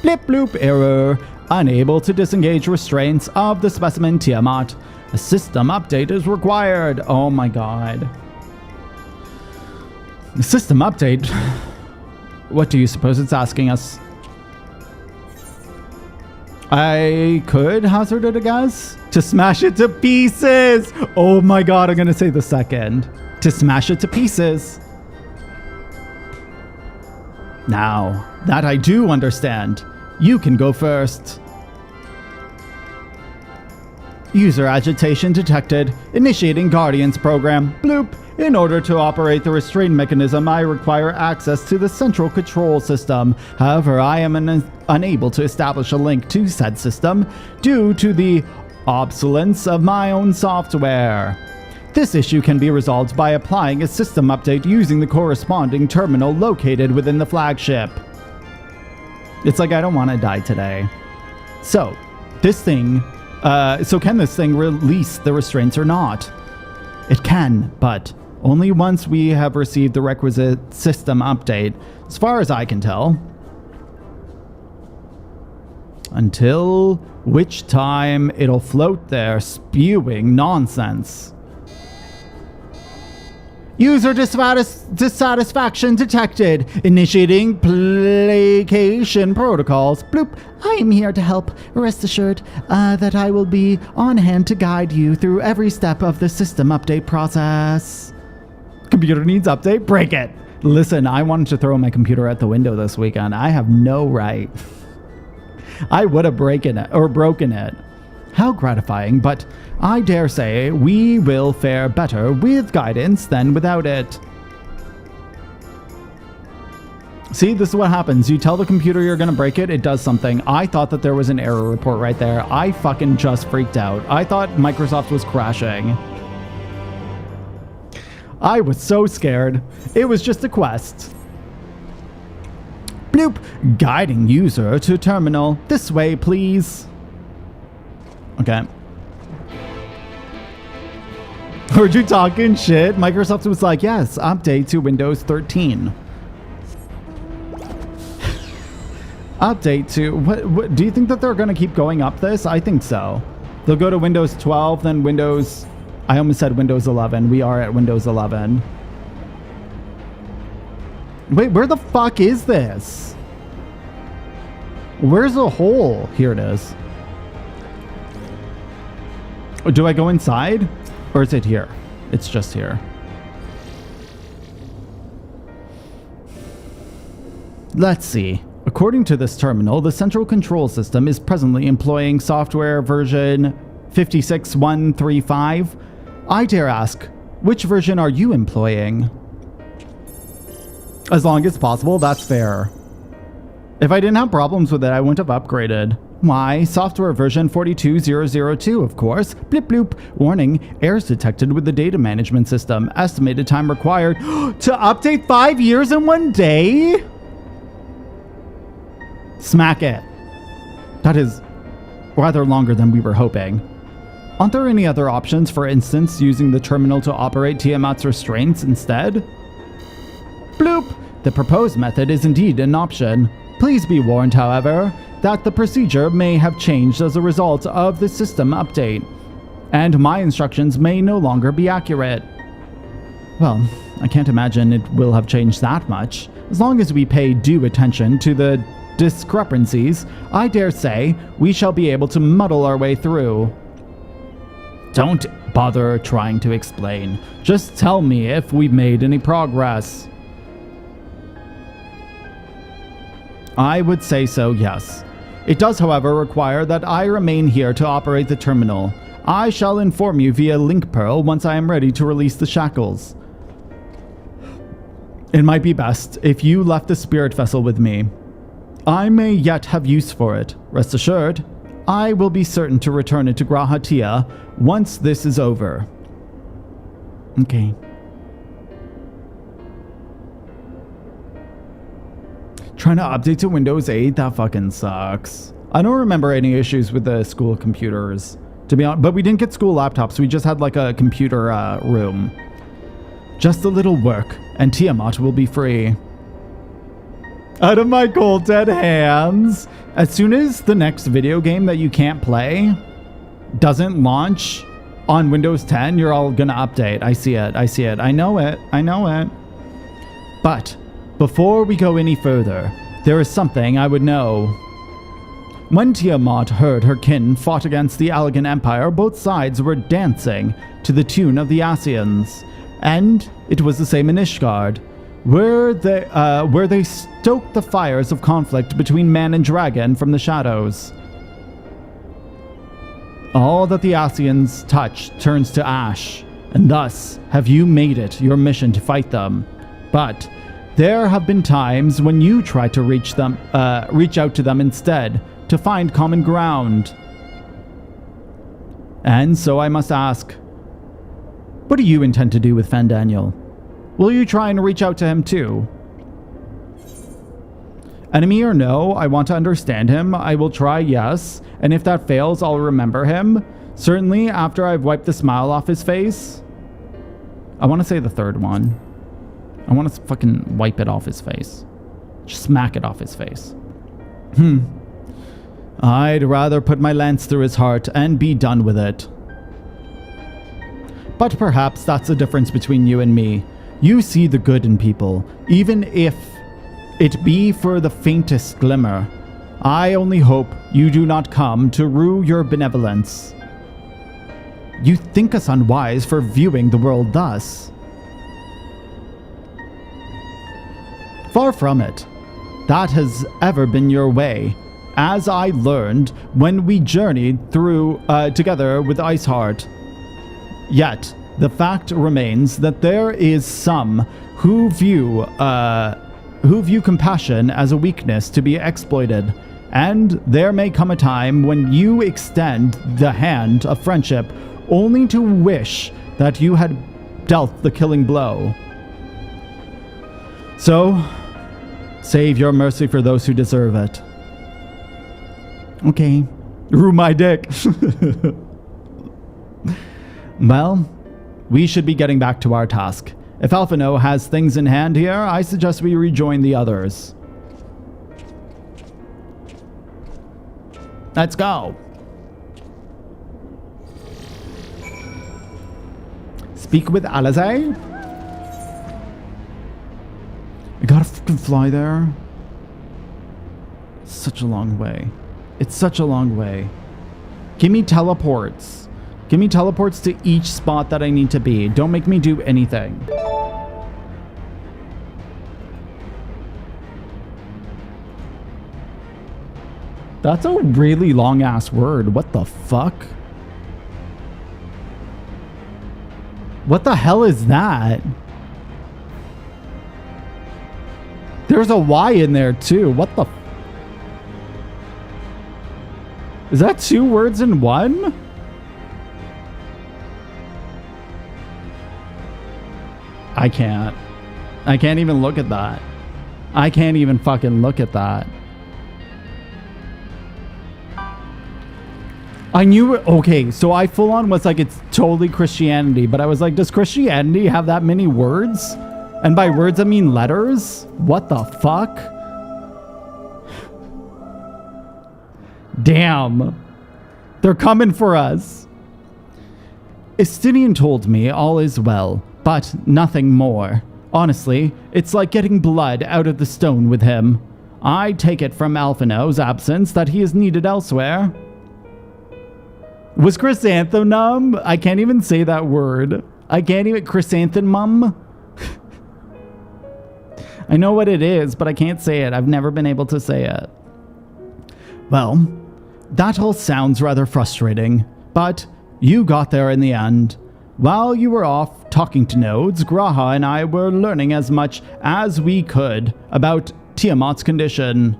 Blip bloop. Error. Unable to disengage restraints of the specimen Tiamat. A system update is required. Oh my god. The system update? What do you suppose it's asking us? I could hazard it a guess. To smash it to pieces! Oh my god, I'm gonna say the second. To smash it to pieces. Now, that I do understand. You can go first. User agitation detected. Initiating Guardians program. Bloop. In order to operate the restraint mechanism, I require access to the central control system. However, I am unable to establish a link to said system due to the obsolescence of my own software. This issue can be resolved by applying a system update using the corresponding terminal located within the flagship. It's like I don't want to die today. So, this thing... so can this thing release the restraints or not? It can, but only once we have received the requisite system update, as far as I can tell. Until which time it'll float there spewing nonsense. User dissatisfaction detected. Initiating placation protocols. Bloop. I am here to help. Rest assured that I will be on hand to guide you through every step of the system update process. Computer needs update? Break it. Listen, I wanted to throw my computer out the window this weekend. I have no right. I would have broken it. How gratifying, but I dare say we will fare better with guidance than without it. See, this is what happens. You tell the computer you're gonna break it, it does something. I thought that there was an error report right there. I fucking just freaked out. I thought Microsoft was crashing. I was so scared. It was just a quest. Bloop. Guiding user to terminal. This way, please. Okay. Heard you talking shit? Microsoft was like, yes, update to Windows 13. Update to... What? Do you think that they're going to keep going up this? I think so. They'll go to Windows 12, then Windows... I almost said Windows 11. We are at Windows 11. Wait, where the fuck is this? Where's the hole? Here it is. Do I go inside? Or is it here? It's just here. Let's see. According to this terminal, the central control system is presently employing software version 56135. I dare ask, which version are you employing? As long as possible, that's fair. If I didn't have problems with it, I wouldn't have upgraded. Why, software version 42002, of course. Blip bloop. Warning, errors detected with the data management system. Estimated time required to update 5 years in 1 day? Smack it. That is rather longer than we were hoping. Aren't there any other options, for instance, using the terminal to operate Tiamat's restraints instead? Bloop. The proposed method is indeed an option. Please be warned, however, that the procedure may have changed as a result of the system update, and my instructions may no longer be accurate. Well, I can't imagine it will have changed that much. As long as we pay due attention to the discrepancies, I dare say we shall be able to muddle our way through. Don't bother trying to explain. Just tell me if we've made any progress. I would say so, yes. It does, however, require that I remain here to operate the terminal. I shall inform you via link pearl once I am ready to release the shackles. It might be best if you left the spirit vessel with me. I may yet have use for it. Rest assured, I will be certain to return it to G'raha Tia once this is over. Okay. Trying to update to Windows 8? That fucking sucks. I don't remember any issues with the school computers, to be honest, but we didn't get school laptops. We just had like a computer room. Just a little work, and Tiamat will be free. Out of my cold dead hands. As soon as the next video game that you can't play doesn't launch on Windows 10, you're all gonna update. I see it. I see it. I know it. I know it. But before we go any further, there is something I would know. When Tiamat heard her kin fought against the Allegan Empire, both sides were dancing to the tune of the Ascians, and it was the same in Ishgard, where they stoked the fires of conflict between man and dragon from the shadows. All that the Ascians touch turns to ash, and thus have you made it your mission to fight them. But there have been times when you try to reach out to them instead, to find common ground. And so I must ask, what do you intend to do with Fandaniel? Will you try and reach out to him too? Enemy or no, I want to understand him. I will try, yes. And if that fails, I'll remember him. Certainly after I've wiped the smile off his face. I want to say the third one. I want to fucking wipe it off his face. Just smack it off his face. I'd rather put my lance through his heart and be done with it. But perhaps that's the difference between you and me. You see the good in people, even if it be for the faintest glimmer. I only hope you do not come to rue your benevolence. You think us unwise for viewing the world thus. Far from it. That has ever been your way, as I learned when we journeyed through together with Iceheart. Yet, the fact remains that there is some who view compassion as a weakness to be exploited, and there may come a time when you extend the hand of friendship only to wish that you had dealt the killing blow. So, save your mercy for those who deserve it. Okay. Rue my dick. Well, we should be getting back to our task. If Alphino has things in hand here, I suggest we rejoin the others. Let's go. Speak with Alasaie? I gotta fucking fly there. It's such a long way. It's such a long way. Give me teleports. Give me teleports to each spot that I need to be. Don't make me do anything. That's a really long-ass word. What the fuck? What the hell is that? There's a Y in there too. What the... Is that 2 words in one? I can't. I can't even look at that. I can't even fucking look at that. I knew it. Okay, so I full on was like, it's totally Christianity, but I was like, does Christianity have that many words? And by words, I mean letters? What the fuck? Damn. They're coming for us. Estinian told me all is well, but nothing more. Honestly, it's like getting blood out of the stone with him. I take it from Alphino's absence that he is needed elsewhere. Was chrysanthemum? I can't even say that word. I can't even... Chrysanthemum? I know what it is, but I can't say it. I've never been able to say it. Well, that all sounds rather frustrating, but you got there in the end. While you were off talking to nodes, G'raha and I were learning as much as we could about Tiamat's condition.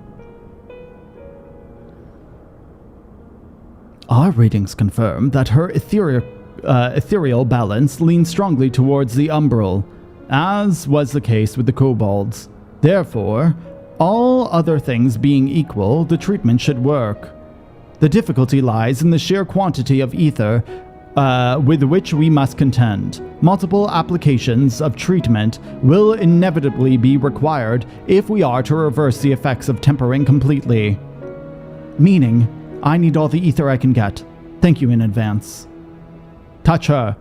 Our readings confirm that her ethereal balance leans strongly towards the umbral, as was the case with the Kobolds. Therefore, all other things being equal, the treatment should work. The difficulty lies in the sheer quantity of ether with which we must contend. Multiple applications of treatment will inevitably be required if we are to reverse the effects of tempering completely. Meaning, I need all the ether I can get. Thank you in advance. Touch her.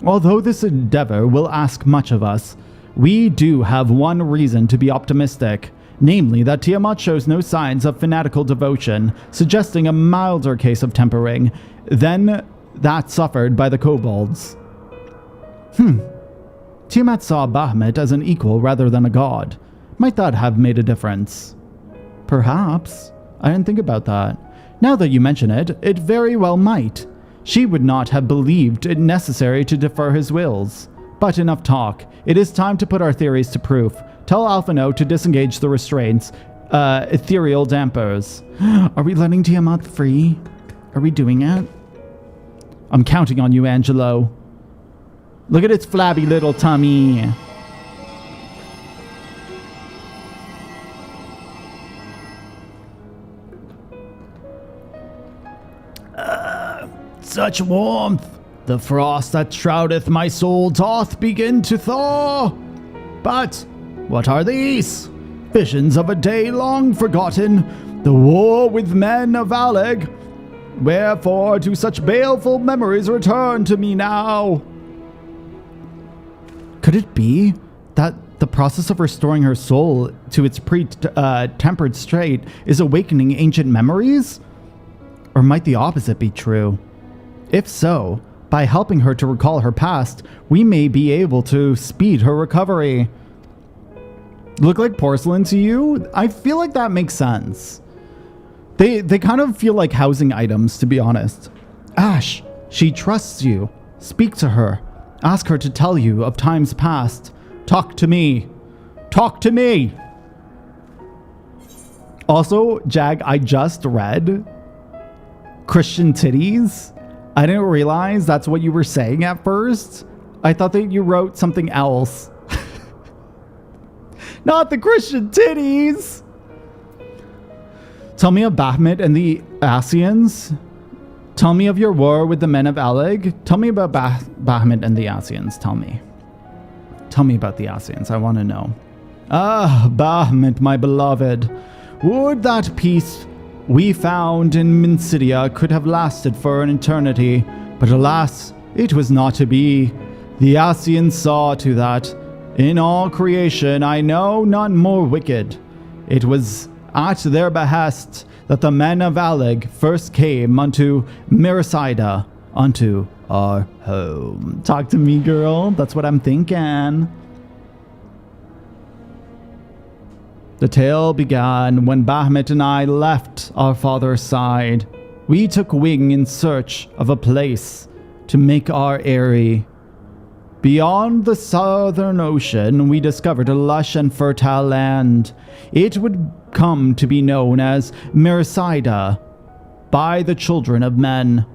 Although this endeavor will ask much of us, we do have one reason to be optimistic, namely that Tiamat shows no signs of fanatical devotion, suggesting a milder case of tempering than that suffered by the Kobolds. Tiamat saw Bahamut as an equal rather than a god. Might that have made a difference? Perhaps. I didn't think about that. Now that you mention it, it very well might. She would not have believed it necessary to defer his wills. But enough talk. It is time to put our theories to proof. Tell Alphino to disengage the restraints, ethereal dampers. Are we letting Tiamat free? Are we doing it? I'm counting on you, Angelo. Look at its flabby little tummy. Such warmth! The frost that shroudeth my soul doth begin to thaw! But what are these? Visions of a day long forgotten, the war with men of Aleg. Wherefore do such baleful memories return to me now? Could it be that the process of restoring her soul to its tempered state is awakening ancient memories? Or might the opposite be true? If so, by helping her to recall her past, we may be able to speed her recovery. Look like porcelain to you? I feel like that makes sense. They kind of feel like housing items, to be honest. Ash, she trusts you. Speak to her. Ask her to tell you of times past. Talk to me. Talk to me. Also, Jag, I just read Christian titties. I didn't realize that's what you were saying at first. I thought that you wrote something else. Not the Christian titties. Tell me of Bahamut and the Ascians. Tell me of your war with the men of Aleg. Tell me about Bahamut and the Ascians. Tell me. Tell me about the Ascians. I want to know. Ah, Bahamut, my beloved. Would that peace we found in Mysidia could have lasted for an eternity, but alas, it was not to be. The Ascians saw to that. In all creation, I know none more wicked. It was at their behest that the men of Aleg first came unto Mercida, unto our home. Talk to me, girl. That's what I'm thinking. The tale began when Bahamut and I left our father's side. We took wing in search of a place to make our eyrie. Beyond the southern ocean, we discovered a lush and fertile land. It would come to be known as Mercida by the children of men.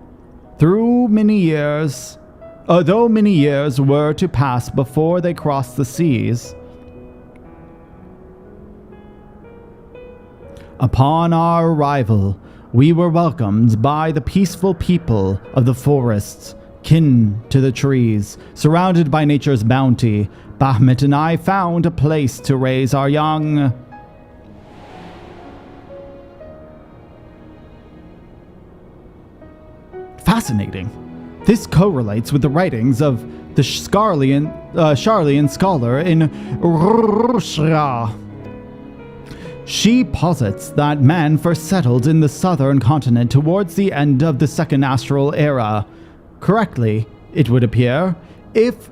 Though many years were to pass before they crossed the seas, upon our arrival, we were welcomed by the peaceful people of the forests, kin to the trees, surrounded by nature's bounty. Bahamut and I found a place to raise our young. Fascinating. This correlates with the writings of the Sharlayan scholar in Eorzea. She posits that man first settled in the southern continent towards the end of the Second Astral Era. Correctly, it would appear, if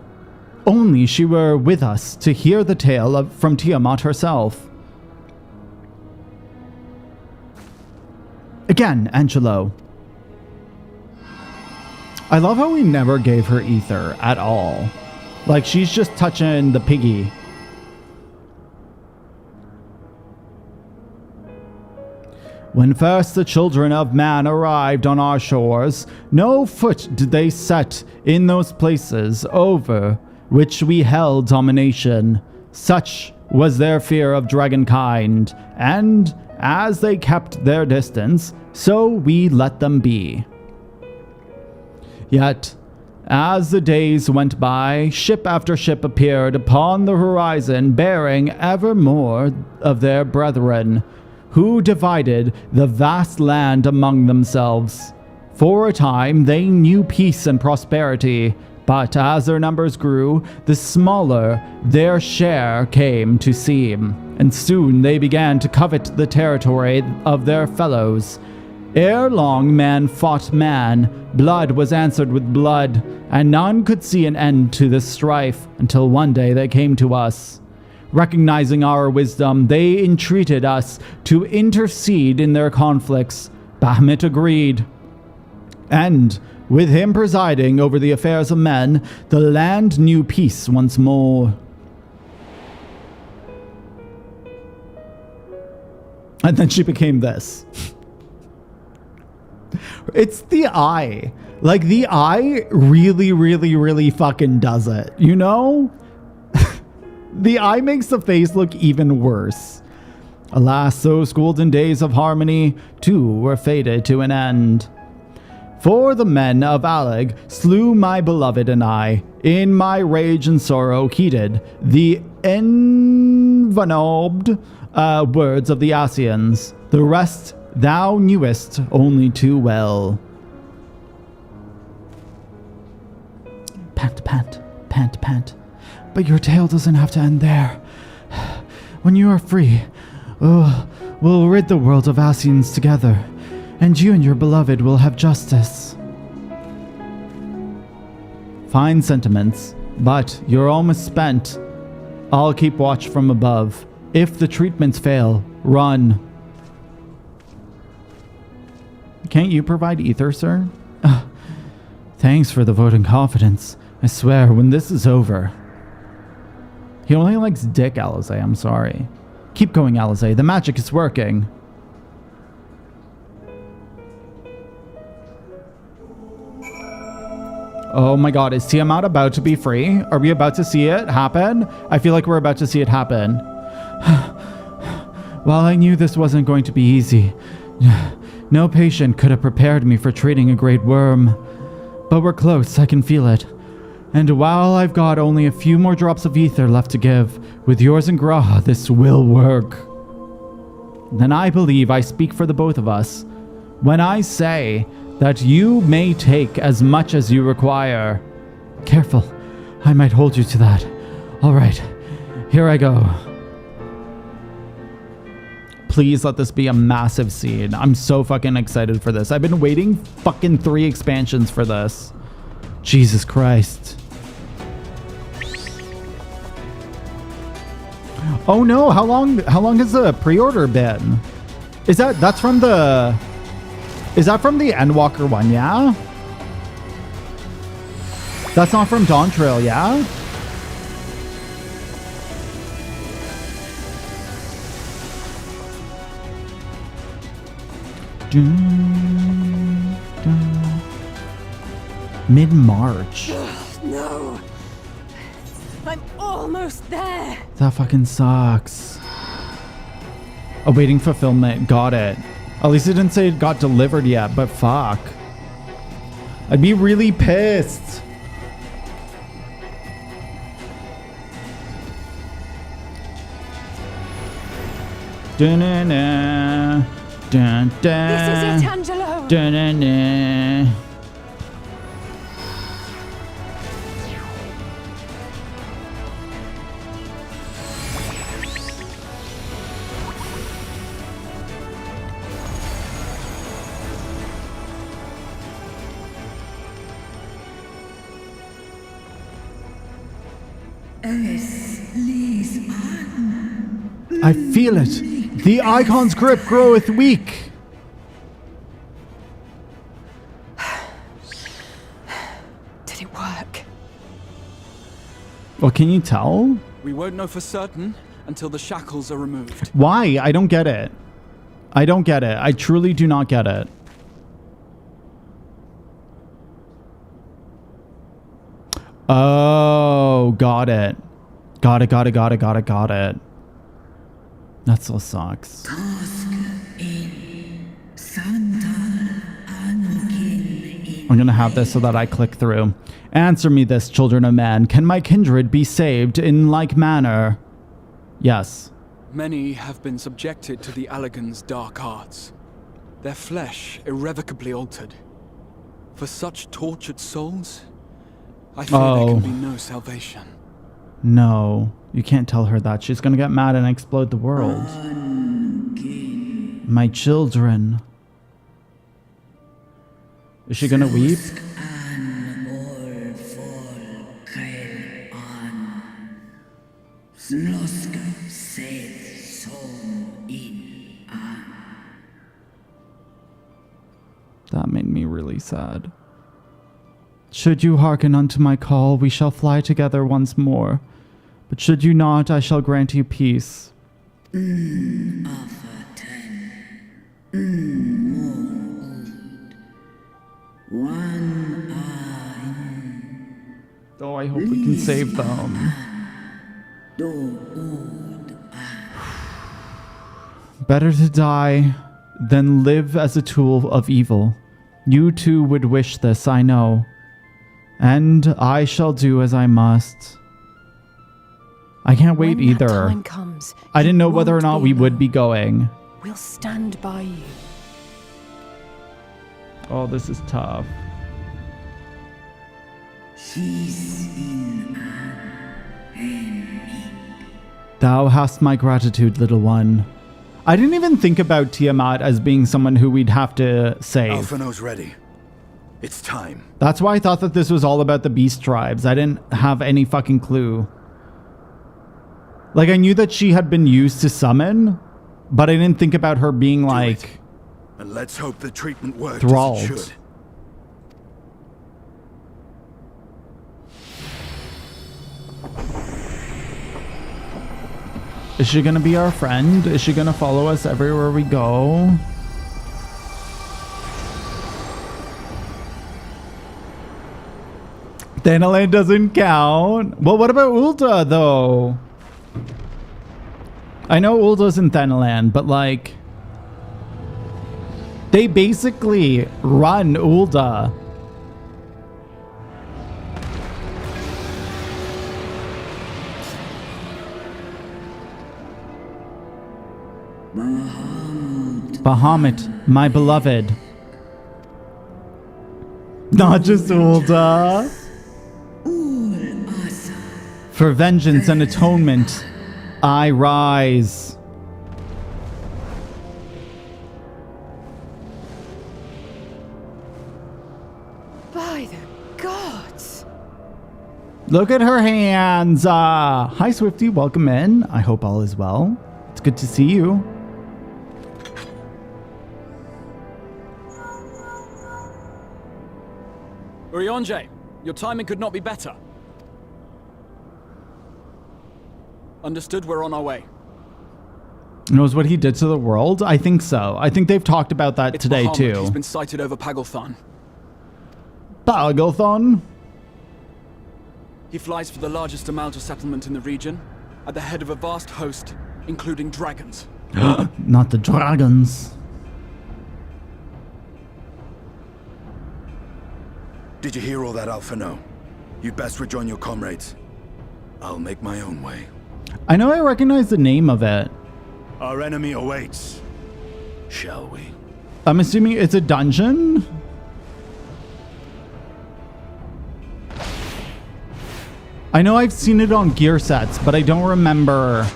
only she were with us to hear the tale from Tiamat herself. Again, Angelo. I love how we never gave her ether at all. Like, she's just touching the piggy. When first the children of man arrived on our shores, no foot did they set in those places over which we held domination. Such was their fear of dragonkind, and as they kept their distance, so we let them be. Yet, as the days went by, ship after ship appeared upon the horizon, bearing ever more of their brethren, who divided the vast land among themselves. For a time they knew peace and prosperity, but as their numbers grew, the smaller their share came to seem, and soon they began to covet the territory of their fellows. Ere long man fought man, blood was answered with blood, and none could see an end to this strife until one day they came to us. Recognizing our wisdom, they entreated us to intercede in their conflicts. Bahamut agreed. And, with him presiding over the affairs of men, the land knew peace once more. And then she became this. It's the eye. Like, the eye really, really, really fucking does it, you know? The eye makes the face look even worse. Alas, those golden days of harmony, too, were faded to an end. For the men of Aleg slew my beloved and I, in my rage and sorrow heeded the envenomed words of the Ascians. The rest thou knewest only too well. Pant, pant, pant, pant. But your tale doesn't have to end there. When you are free, we'll rid the world of Ascians together, and you and your beloved will have justice. Fine sentiments, but you're almost spent. I'll keep watch from above. If the treatments fail, run. Can't you provide ether, sir? Thanks for the vote and confidence. I swear, when this is over... He only likes dick, Alasaie. I'm sorry. Keep going, Alasaie. The magic is working. Oh my god, is Tiamat about to be free? Are we about to see it happen? I feel like we're about to see it happen. While I knew this wasn't going to be easy, no patient could have prepared me for treating a great worm. But we're close, I can feel it. And while I've got only a few more drops of ether left to give, with yours and G'raha, this will work. Then I believe I speak for the both of us when I say that you may take as much as you require. Careful, I might hold you to that. All right, here I go. Please let this be a massive scene. I'm so fucking excited for this. I've been waiting fucking 3 expansions for this. Jesus Christ. Oh no, how long has the pre-order been? Is that's from the... Is that from the Endwalker one, yeah? That's not from Dawn Trail, yeah? Mid-March. No. I'm almost there. That fucking sucks. Awaiting fulfillment. Got it. At least it didn't say it got delivered yet, but fuck. I'd be really pissed. Da-na-na. Dun-dun. This is it, Angelo. Da-na-na. I feel it. The icon's grip groweth weak. Did it work? Well, can you tell? We won't know for certain until the shackles are removed. Why? I don't get it. I don't get it. I truly do not get it. Oh, got it. Got it. That still sucks. I'm gonna have this so that I click through. Answer me this, children of man. Can my kindred be saved in like manner? Yes. Many have been subjected to the Allagan's dark arts. Their flesh irrevocably altered. For such tortured souls, I fear there can be no salvation. No, you can't tell her that. She's gonna get mad and explode the world. My children. Is she gonna weep? That made me really sad. Should you hearken unto my call, we shall fly together once more. But should you not, I shall grant you peace. Oh, I hope we can save them. Better to die than live as a tool of evil. You too would wish this, I know. And I shall do as I must. I can't wait either. Time comes, I didn't know whether or not we would be going. We'll stand by you. Oh, this is tough. Thou hast my gratitude, little one. I didn't even think about Tiamat as being someone who we'd have to save. Alphino's ready. It's time. That's why I thought that this was all about the Beast Tribes. I didn't have any fucking clue. Like, I knew that she had been used to summon, but I didn't think about her being like... And let's hope the treatment works thralled. as it should. Is she gonna be our friend? Is she gonna follow us everywhere we go? Thanalan doesn't count. Well, what about Ulta, though? I know Ulta's in Thanalan, but like... they basically run Ulta. Bahamut, my beloved. Not just Ulta. For vengeance and atonement, I rise. By the gods. Look at her hands. Hi, Swifty. Welcome in. I hope all is well. It's good to see you. Urianger, your timing could not be better. Understood, we're on our way. Knows what he did to the world? I think so. I think they've talked about that today, Bahamut. too. He's been sighted over Pagelthon. Pagelthon? He flies for the largest Amalja settlement in the region, at the head of a vast host, including dragons. Not the dragons. Did you hear all that, Alphino? You'd best rejoin your comrades. I'll make my own way. I know I recognize the name of it. Our enemy awaits. Shall we? I'm assuming it's a dungeon? I know I've seen it on gear sets, but I don't remember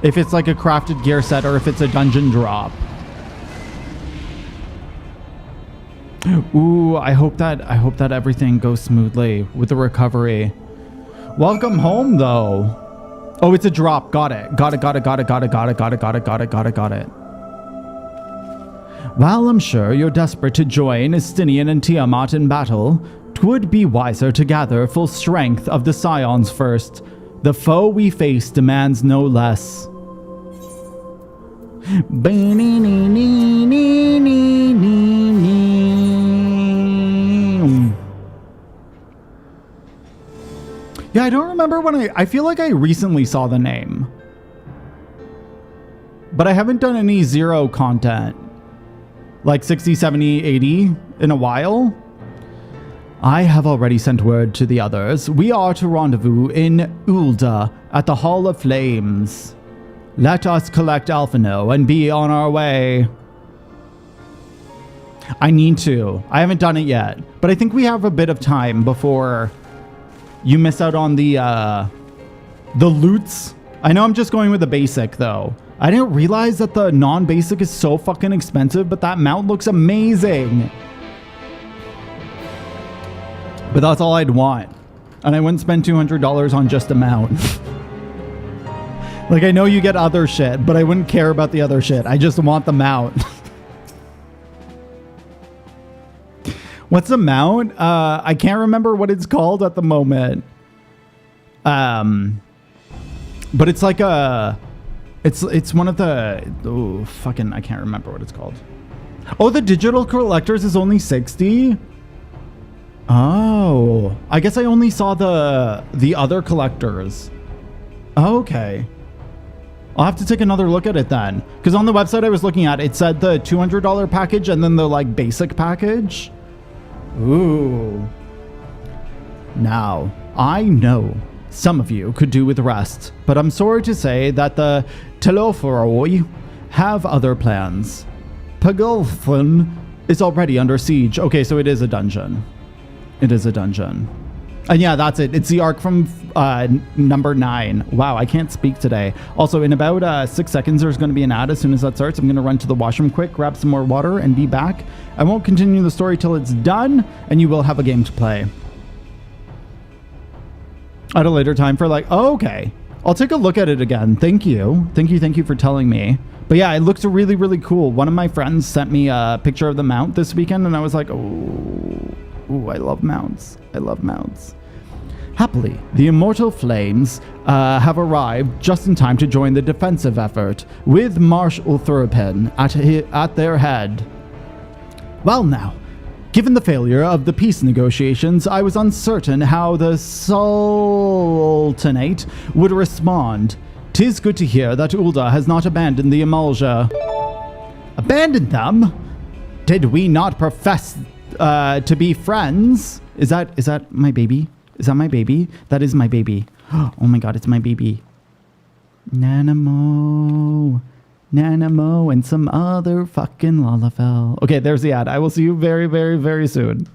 if it's like a crafted gear set or if it's a dungeon drop. Ooh, I hope that everything goes smoothly with the recovery. Welcome home, though. Oh, it's a drop. Got it. Got it. While I'm sure you're desperate to join Estinian and Tiamat in battle, 'twould be wiser to gather full strength of the Scions first. The foe we face demands no less. Yeah, I don't remember when I feel like I recently saw the name. But I haven't done any Zero content. Like 60, 70, 80 in a while. I have already sent word to the others. We are to rendezvous in Ulda at the Hall of Flames. Let us collect Alphino and be on our way. I need to. I haven't done it yet. But I think we have a bit of time before you miss out on the loots. I know I'm just going with the basic, though. I didn't realize that the non-basic is so fucking expensive, but that mount looks amazing. But that's all I'd want. And I wouldn't spend $200 on just a mount. Like, I know you get other shit, but I wouldn't care about the other shit. I just want the mount. What's the mount? I can't remember what it's called at the moment. But it's like a... It's one of the... Oh, fucking... I can't remember what it's called. Oh, the digital collectors is only 60? Oh. I guess I only saw the other collectors. Okay. I'll have to take another look at it then. Because on the website I was looking at, it said the $200 package and then the, like, basic package. Ooh. Now, I know some of you could do with the rest, but I'm sorry to say that the Telophoroi have other plans. Pagelthon is already under siege. Okay, so it is a dungeon. It is a dungeon. And yeah, that's it. It's the arc from number 9. Wow, I can't speak today. Also, in about 6 seconds, there's going to be an ad. As soon as that starts, I'm going to run to the washroom quick, grab some more water, and be back. I won't continue the story till it's done, and you will have a game to play. At a later time for oh, okay. I'll take a look at it again. Thank you. Thank you for telling me. But yeah, it looks really, really cool. One of my friends sent me a picture of the mount this weekend, and I was like, oh, I love mounts. I love mounts. Happily, the Immortal Flames have arrived just in time to join the defensive effort, with Marshal Thurpin at their head. Well now, given the failure of the peace negotiations, I was uncertain how the Sultanate would respond. 'Tis good to hear that Ul'dah has not abandoned the Amalja. Abandoned them? Did we not profess to be friends? Is that my baby? Is that my baby? That is my baby. Oh my god, it's my baby. Nanamo, and some other fucking Lalafell. Okay, there's the ad. I will see you very, very, very soon.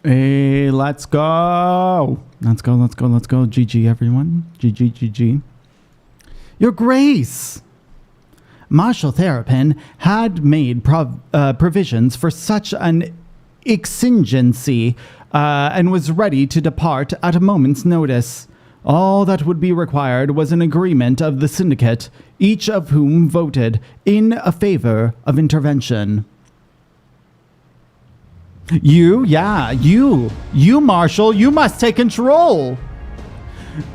Hey, let's go. Let's go. GG, everyone. GG. Your Grace! Marshal Thurpin had made provisions for such an exigency and was ready to depart at a moment's notice. All that would be required was an agreement of the syndicate, each of whom voted in a favor of intervention. You, Marshal, you must take control!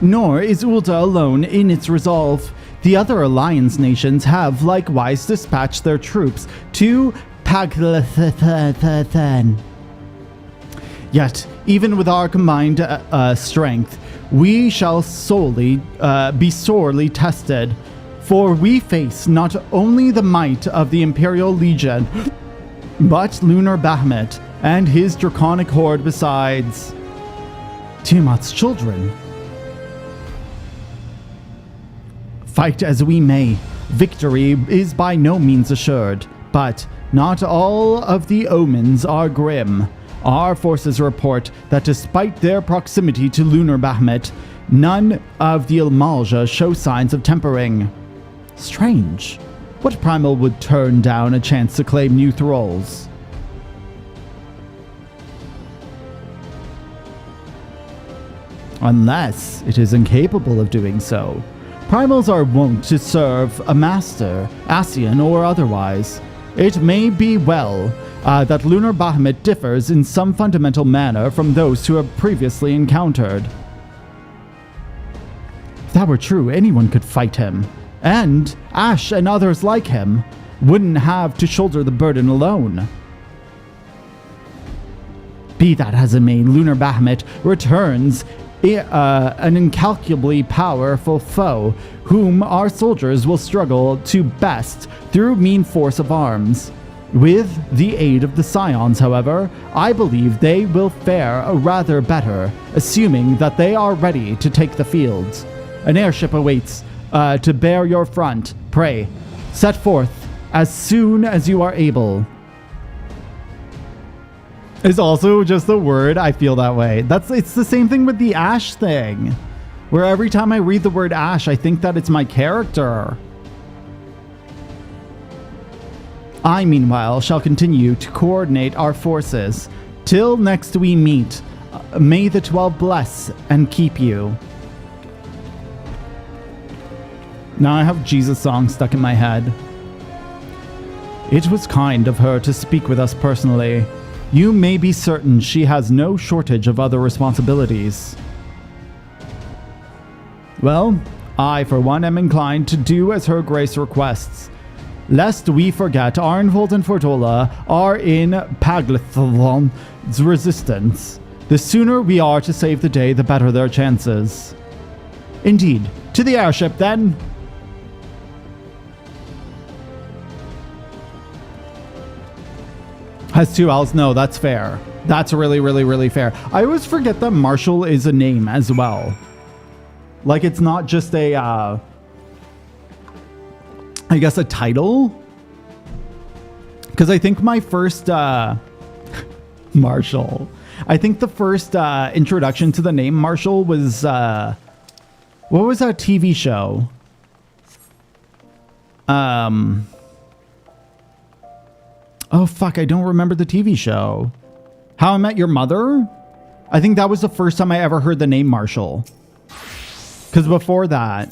Nor is Ulta alone in its resolve. The other alliance nations have likewise dispatched their troops to Paglathan. Yet, even with our combined strength, we shall be sorely tested, for we face not only the might of the Imperial Legion, but Lunar Bahamut and his draconic horde besides. Tiamat's children. Fight as we may, victory is by no means assured, but not all of the omens are grim. Our forces report that despite their proximity to Lunar Bahamut, none of the Ilmalja show signs of tempering. Strange. What primal would turn down a chance to claim new thralls? Unless it is incapable of doing so. Primals are wont to serve a master, Ascian or otherwise. It may be well that Lunar Bahamut differs in some fundamental manner from those who have previously encountered. If that were true, anyone could fight him. And Ash and others like him wouldn't have to shoulder the burden alone. Be that as it may, Lunar Bahamut returns an incalculably powerful foe, whom our soldiers will struggle to best through mean force of arms. With the aid of the Scions, however, I believe they will fare rather better, assuming that they are ready to take the field. An airship awaits to bear your front. Pray, set forth as soon as you are able. Is also just a word. I feel that way. It's the same thing with the Ash thing, where every time I read the word Ash, I think that it's my character. I, meanwhile, shall continue to coordinate our forces. Till next we meet, may the 12 bless and keep you. Now I have Jesus song stuck in my head. It was kind of her to speak with us personally. You may be certain she has no shortage of other responsibilities. Well, I, for one, am inclined to do as her grace requests. Lest we forget, Arnvold and Fortola are in Paglathan's resistance. The sooner we are to save the day, the better their chances. Indeed. To the airship, then! Has 2 L's? No, that's fair. That's really, really, really fair. I always forget that Marshall is a name as well. Like, it's not just a, I guess a title? Because I think my first, Marshall. I think the first introduction to the name Marshall was, what was that TV show? Oh, fuck, I don't remember the TV show. How I Met Your Mother? I think that was the first time I ever heard the name Marshall. Because before that,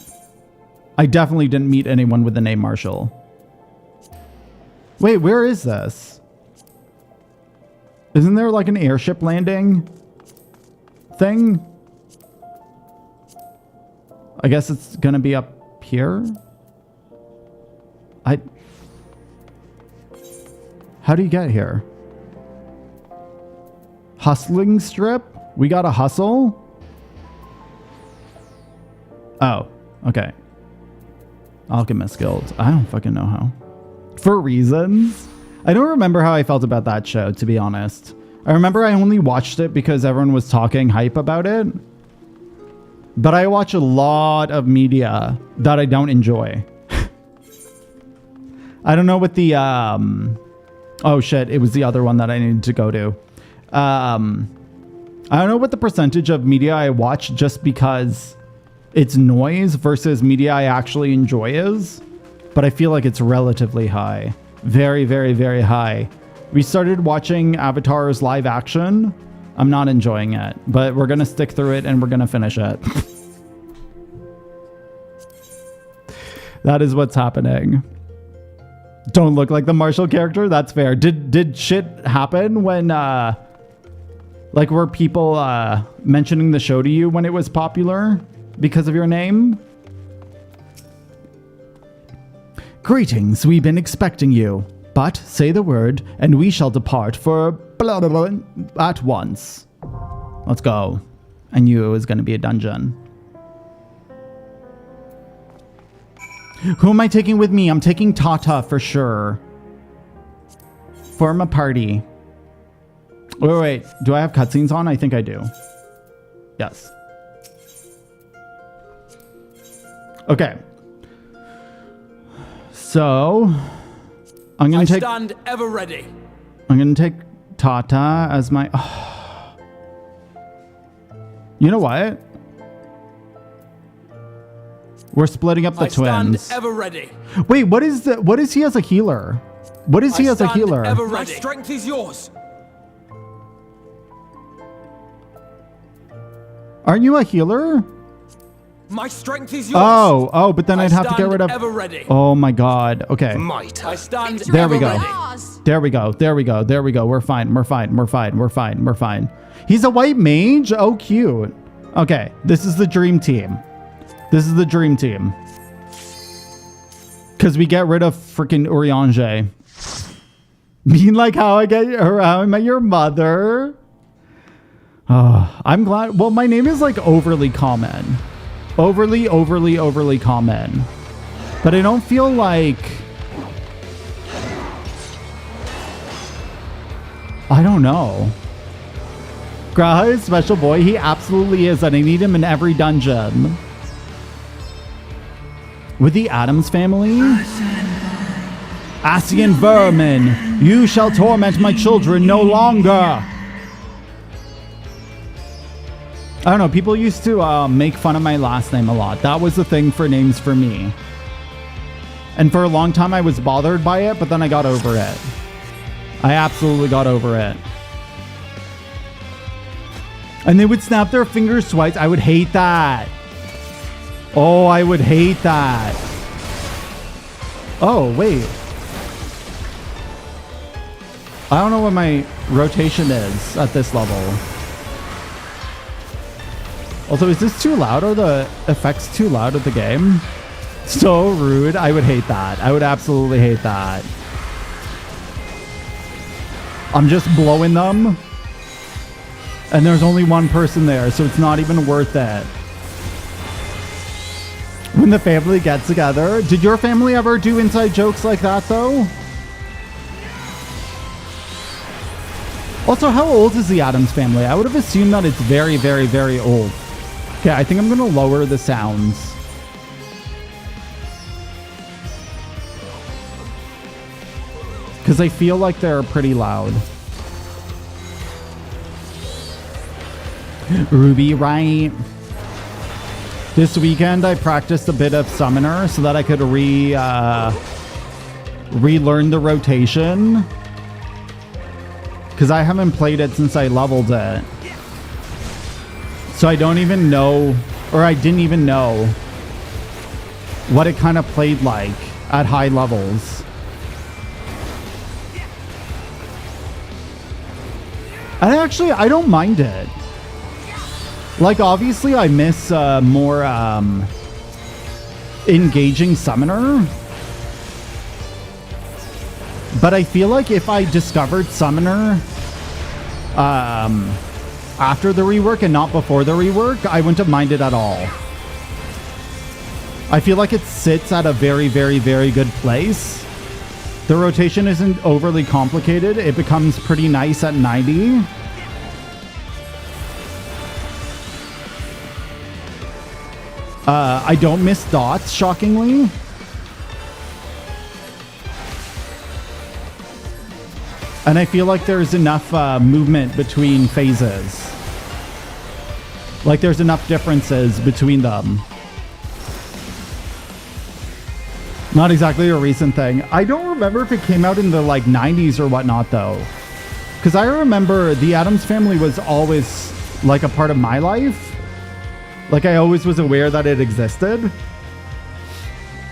I definitely didn't meet anyone with the name Marshall. Wait, where is this? Isn't there like an airship landing thing? I guess it's gonna be up here? How do you get here? Hustling strip? We gotta hustle? Oh, okay. Alchemist Guild. I don't fucking know how. For reasons? I don't remember how I felt about that show, to be honest. I remember I only watched it because everyone was talking hype about it. But I watch a lot of media that I don't enjoy. I don't know what the, oh shit, it was the other one that I needed to go to. I don't know what the percentage of media I watch just because it's noise versus media I actually enjoy is, but I feel like it's relatively high. Very, very, very high. We started watching Avatar's live action. I'm not enjoying it, but we're gonna stick through it and we're gonna finish it. That is what's happening. Don't look like the Marshall character? That's fair. Did shit happen when, like, were people mentioning the show to you when it was popular because of your name? Greetings, we've been expecting you. But say the word, and we shall depart for blah, blah, blah, at once. Let's go. I knew it was going to be a dungeon. Who am I taking with me? I'm taking Tata for sure. Form a party. Wait. Do I have cutscenes on? I think I do. Yes. Okay. So, I'm going to take... stand ever ready. I'm going to take Tata as my... You know what? We're splitting up the twins. Stand ever ready. Wait, what is he as a healer? What is he as a healer? Ever ready. My strength is yours. Aren't you a healer? My strength is yours. Oh, but then I'd have to get rid of... Ever ready. Oh my god. Okay. Might. I stand There we go. ready. There we go. There we go. There we go. We're fine. We're fine. We're fine. We're fine. We're fine. He's a white mage? Oh, cute. Okay. This is the dream team. This is the dream team. Because we get rid of freaking Urianger. Mean like how I met your mother. Oh, I'm glad. Well, my name is like overly common. Overly common. But I don't feel like... I don't know. G'raha is special boy. He absolutely is, and I need him in every dungeon. With the Addams family? Ascian vermin, you shall torment my children no longer. I don't know, people used to make fun of my last name a lot. That was the thing for names for me. And for a long time I was bothered by it, but then I got over it. I absolutely got over it. And they would snap their fingers twice. I would hate that. Oh, I would hate that. Oh, wait. I don't know what my rotation is at this level. Also, is this too loud? Are the effects too loud of the game? So rude. I would hate that. I would absolutely hate that. I'm just blowing them. And there's only one person there, so it's not even worth it. When the family gets together. Did your family ever do inside jokes like that, though? Also, how old is the Addams family? I would have assumed that it's very, very, very old. Okay, I think I'm going to lower the sounds. Because I feel like they're pretty loud. Ruby, right? This weekend, I practiced a bit of Summoner so that I could relearn the rotation. Because I haven't played it since I leveled it. So I don't even know, or I didn't even know what it kind of played like at high levels. And actually, I don't mind it. Like, obviously, I miss more engaging Summoner. But I feel like if I discovered Summoner after the rework and not before the rework, I wouldn't have minded at all. I feel like it sits at a very, very, very good place. The rotation isn't overly complicated. It becomes pretty nice at 90. I don't miss dots, shockingly. And I feel like there's enough movement between phases. Like there's enough differences between them. Not exactly a recent thing. I don't remember if it came out in the like 90s or whatnot though. Because I remember the Addams family was always like a part of my life. Like I always was aware that it existed.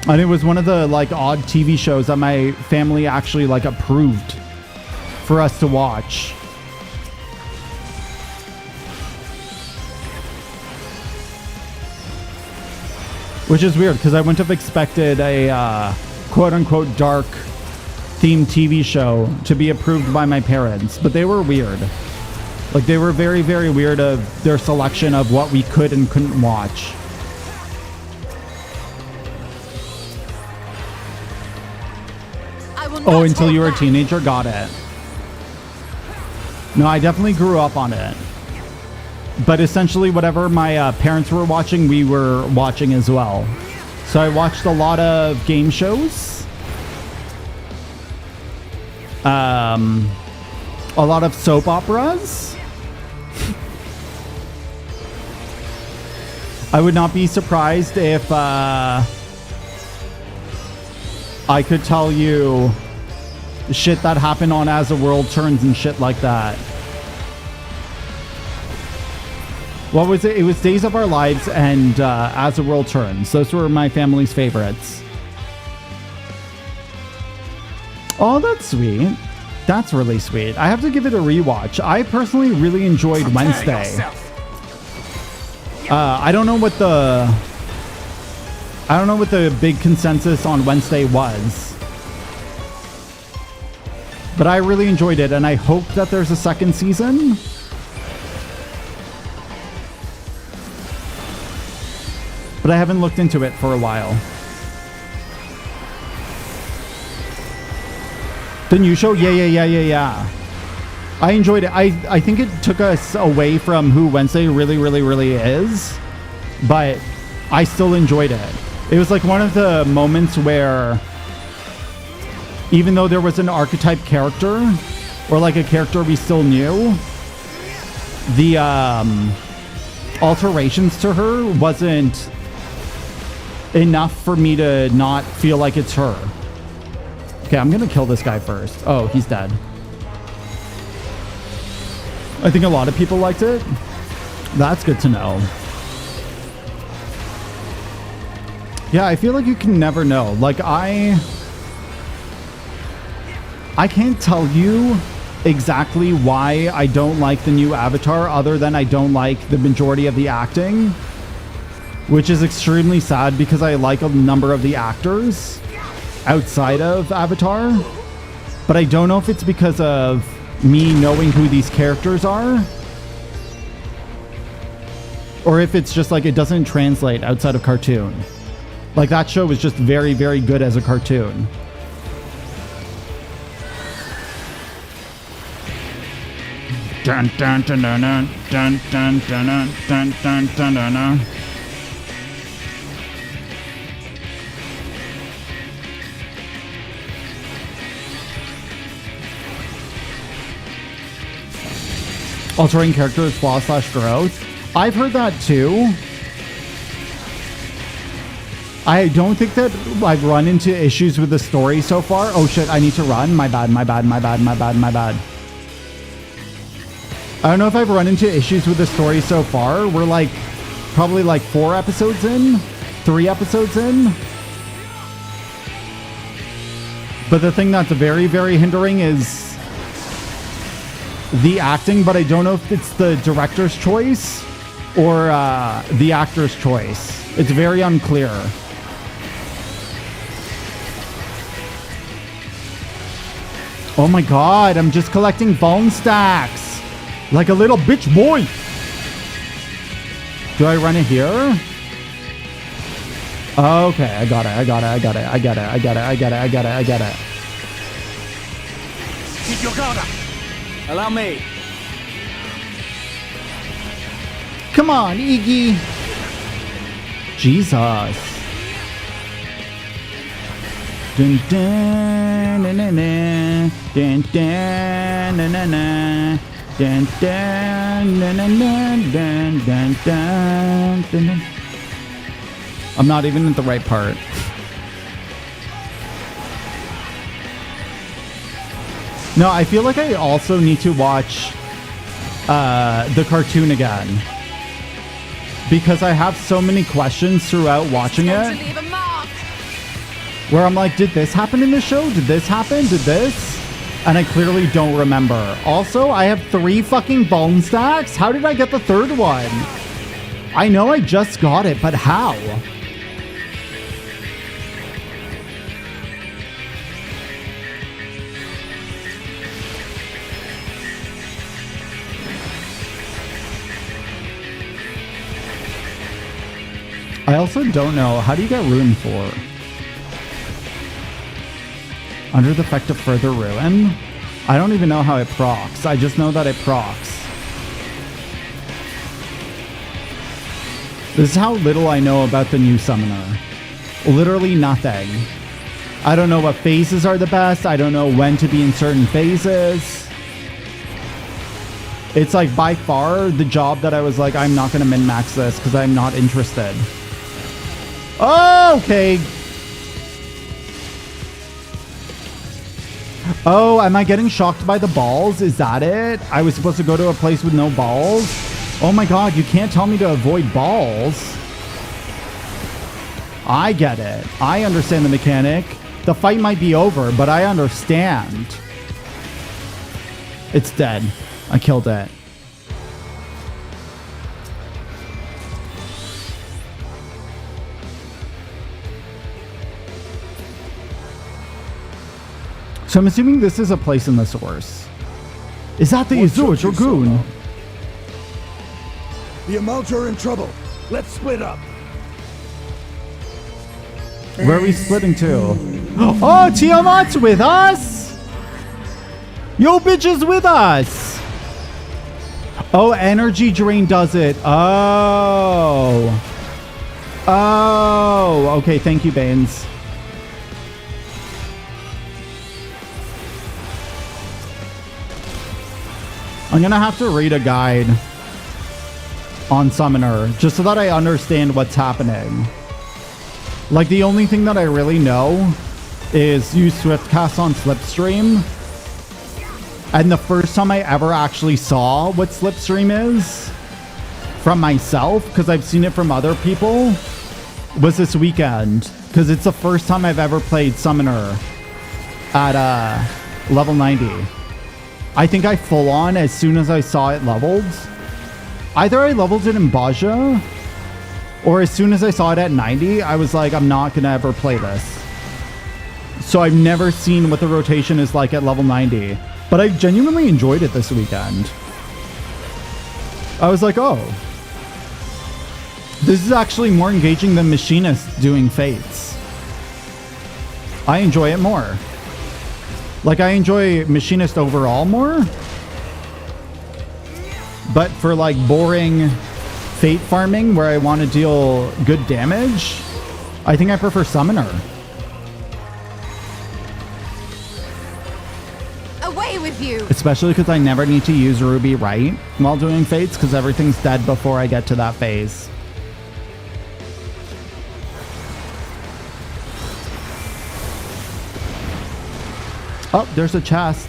And it was one of the like odd TV shows that my family actually like approved for us to watch. Which is weird because I wouldn't have expected a quote-unquote dark themed TV show to be approved by my parents, but they were weird. Like they were very, very weird of their selection of what we could and couldn't watch. Oh, until you were a teenager? Got it. No, I definitely grew up on it. But essentially whatever my parents were watching, we were watching as well. So I watched a lot of game shows. A lot of soap operas. I would not be surprised if I could tell you shit that happened on As the World Turns and shit like that. What was it? It was Days of Our Lives and As the World Turns. Those were my family's favorites. Oh, that's sweet. That's really sweet. I have to give it a rewatch. I personally really enjoyed Wednesday. I don't know what the big consensus on Wednesday was. But I really enjoyed it, and I hope that there's a second season. But I haven't looked into it for a while. The new show? Yeah. I enjoyed it. I think it took us away from who Wednesday really is. But I still enjoyed it. It was like one of the moments where, even though there was an archetype character, or like a character we still knew, the alterations to her wasn't enough for me to not feel like it's her. Okay, I'm gonna kill this guy first. Oh, he's dead. I think a lot of people liked it. That's good to know. Yeah, I feel like you can never know. Like, I can't tell you exactly why I don't like the new Avatar, other than I don't like the majority of the acting, which is extremely sad because I like a number of the actors outside of Avatar. But I don't know if it's because of me knowing who these characters are, or if it's just like it doesn't translate outside of cartoon. Like, that show was just very, very good as a cartoon. Dun dun dun dun dun dun dun dun dun dun dun dun. Altering characters flaw / growth. I've heard that too. I don't think that I've run into issues with the story so far. Oh shit, I need to run. My bad. I don't know if I've run into issues with the story so far. We're like probably like 4 episodes in, 3 episodes in. But the thing that's very, very hindering is the acting, but I don't know if it's the director's choice or the actor's choice. It's very unclear. Oh my god, I'm just collecting bone stacks like a little bitch boy. Do I run it here? Okay, I got it. Keep your guard up. Allow me. Come on, Iggy. Jesus. Dun dun na na na. Dun dun na na na. Dun dun na na na. Dun dun dun dun. I'm not even at the right part. No, I feel like I also need to watch the cartoon again, because I have so many questions throughout watching it. where I'm like, did this happen in the show? Did this happen? Did this? And I clearly don't remember. Also, I have 3 fucking bone stacks. How did I get the 3rd one? I know I just got it, but how? I also don't know, how do you get Ruin 4? Under the effect of further ruin? I don't even know how it procs. I just know that it procs. This is how little I know about the new summoner. Literally nothing. I don't know what phases are the best. I don't know when to be in certain phases. It's like by far the job that I was like, I'm not going to min-max this because I'm not interested. Oh, okay. Oh, am I getting shocked by the balls? Is that it? I was supposed to go to a place with no balls? Oh my god, you can't tell me to avoid balls. I get it. I understand the mechanic. The fight might be over, but I understand. It's dead. I killed it. So I'm assuming this is a place in the source. Is that the Azure Dragoon? The Amalti are in trouble. Let's split up. Where are we splitting to? Oh, Tiamat's with us! Yo, bitch is with us! Oh, energy drain does it. Oh. Oh, okay, thank you, Baines. I'm gonna have to read a guide on Summoner just so that I understand what's happening. Like, the only thing that I really know is use Swiftcast on Slipstream. And the first time I ever actually saw what Slipstream is from myself, because I've seen it from other people, was this weekend. Because it's the first time I've ever played Summoner at level 90. I think I full on as soon as I saw it leveled. Either I leveled it in Baja, or as soon as I saw it at 90, I was like, I'm not going to ever play this. So I've never seen what the rotation is like at level 90. But I genuinely enjoyed it this weekend. I was like, oh. This is actually more engaging than Machinist doing Fates. I enjoy it more. Like, I enjoy Machinist overall more. But for, like, boring Fate farming where I want to deal good damage, I think I prefer Summoner. Away with you! Especially because I never need to use Ruby right while doing Fates, because everything's dead before I get to that phase. Oh, there's a chest.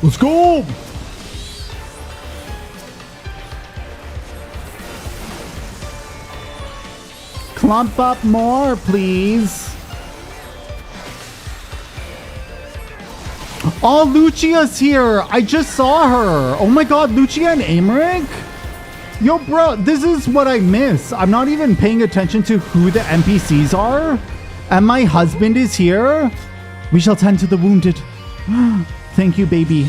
Let's go! Clump up more, please. Oh, Lucia's here. I just saw her. Oh my god, Lucia and Aymeric? Yo, bro, this is what I miss. I'm not even paying attention to who the NPCs are. And my husband is here. We shall tend to the wounded. Thank you, baby.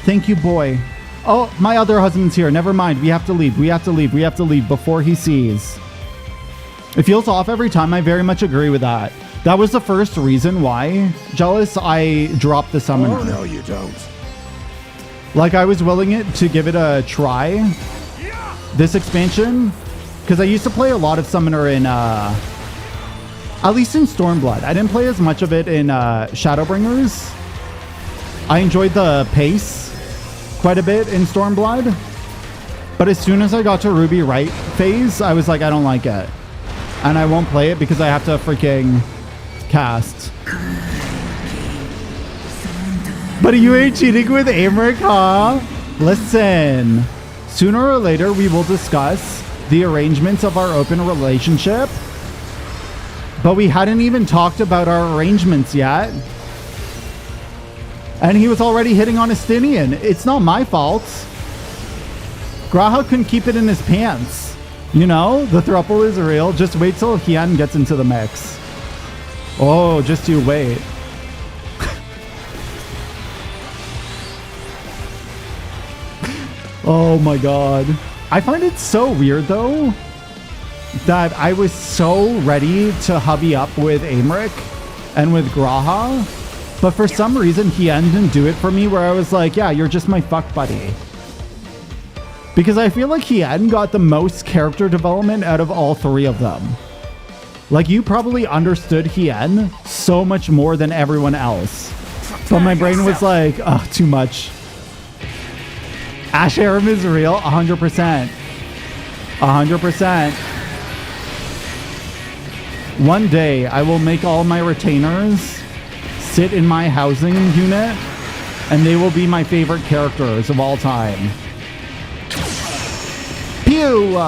Thank you, boy. Oh, my other husband's here. Never mind. We have to leave. We have to leave. We have to leave before he sees. It feels off every time. I very much agree with that. That was the first reason why, Jealous, I dropped the Summoner. Oh, no, you don't. Like, I was willing to give it a try. this expansion, because I used to play a lot of Summoner in, at least in Stormblood. I didn't play as much of it in Shadowbringers. I enjoyed the pace quite a bit in Stormblood. But as soon as I got to Ruby Right phase, I was like, I don't like it. And I won't play it because I have to freaking cast. But you ain't cheating with Aymeric, huh? Listen, sooner or later we will discuss the arrangements of our open relationship. But we hadn't even talked about our arrangements yet. And he was already hitting on Estinian. It's not my fault. G'raha couldn't keep it in his pants. You know, the throuple is real. Just wait till Hien gets into the mix. Oh, just you wait. Oh my god. I find it so weird though that I was so ready to hubby up with Aymeric and with G'raha, but for some reason Hien didn't do it for me, where I was like, yeah, you're just my fuck buddy. Because I feel like Hien got the most character development out of all three of them. Like, you probably understood Hien so much more than everyone else. But my brain was like, oh, too much. Ash Harem is real, 100%. 100%. One day, I will make all my retainers sit in my housing unit, and they will be my favorite characters of all time. Pew!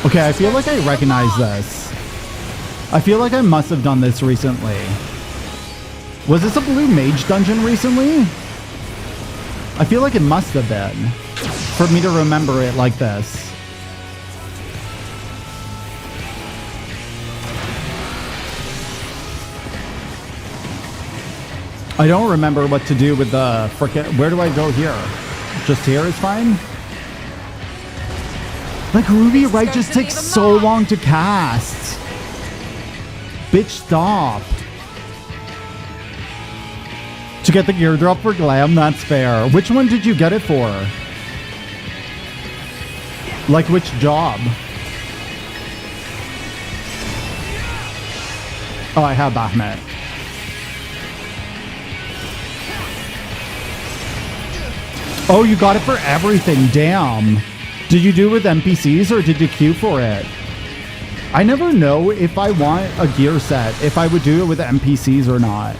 Okay, I feel like I recognize this. I feel like I must have done this recently. Was this a blue mage dungeon recently? I feel like it must have been, for me to remember it like this. I don't remember what to do with the frickin'... Where do I go here? Just here is fine? Like, Ruby Right just takes so long to cast. Bitch, stop. To get the gear drop for Glam, that's fair. Which one did you get it for? Like, which job? Oh, I have Bahamut. Oh, you got it for everything. Damn. Did you do it with NPCs or did you queue for it? I never know if I want a gear set, if I would do it with NPCs or not.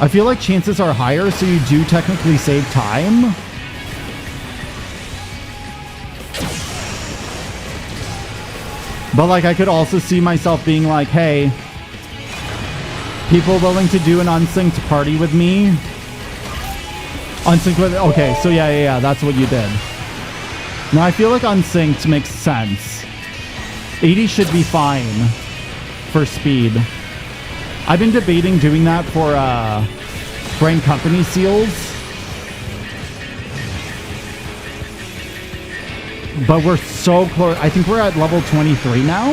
I feel like chances are higher, so you do technically save time. But like, I could also see myself being like, hey, people willing to do an unsynced party with me? Unsynced with... Okay, so yeah, that's what you did. Now, I feel like unsynced makes sense. 80 should be fine for speed. I've been debating doing that for Brain Company seals. But we're so close. I think we're at level 23 now.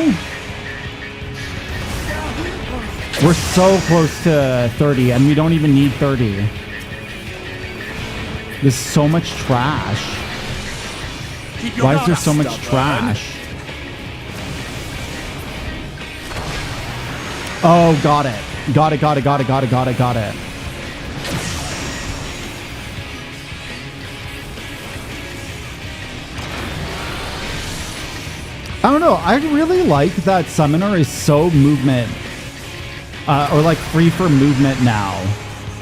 We're so close to 30, and we don't even need 30. There's so much trash. Why is there so much trash? Oh, got it. Got it. I don't know. I really like that Summoner is so movement, or like free for movement now.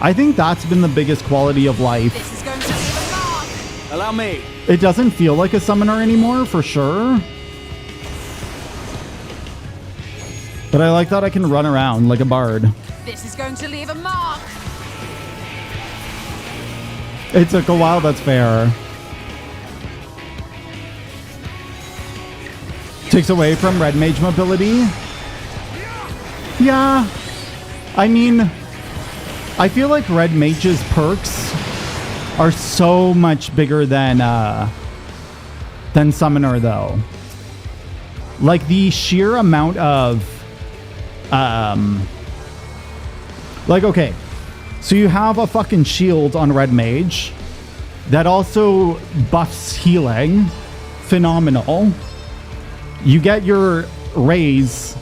I think that's been the biggest quality of life. This is going to leave a mark. Allow me. It doesn't feel like a Summoner anymore, for sure. But I like that I can run around like a bard. This is going to leave a mark. It took a while, that's fair. Takes away from red mage mobility. Yeah. I mean, I feel like red mage's perks are so much bigger than Summoner, though. Like, the sheer amount of... like, okay. So you have a fucking shield on Red Mage that also buffs healing. Phenomenal. You get your raise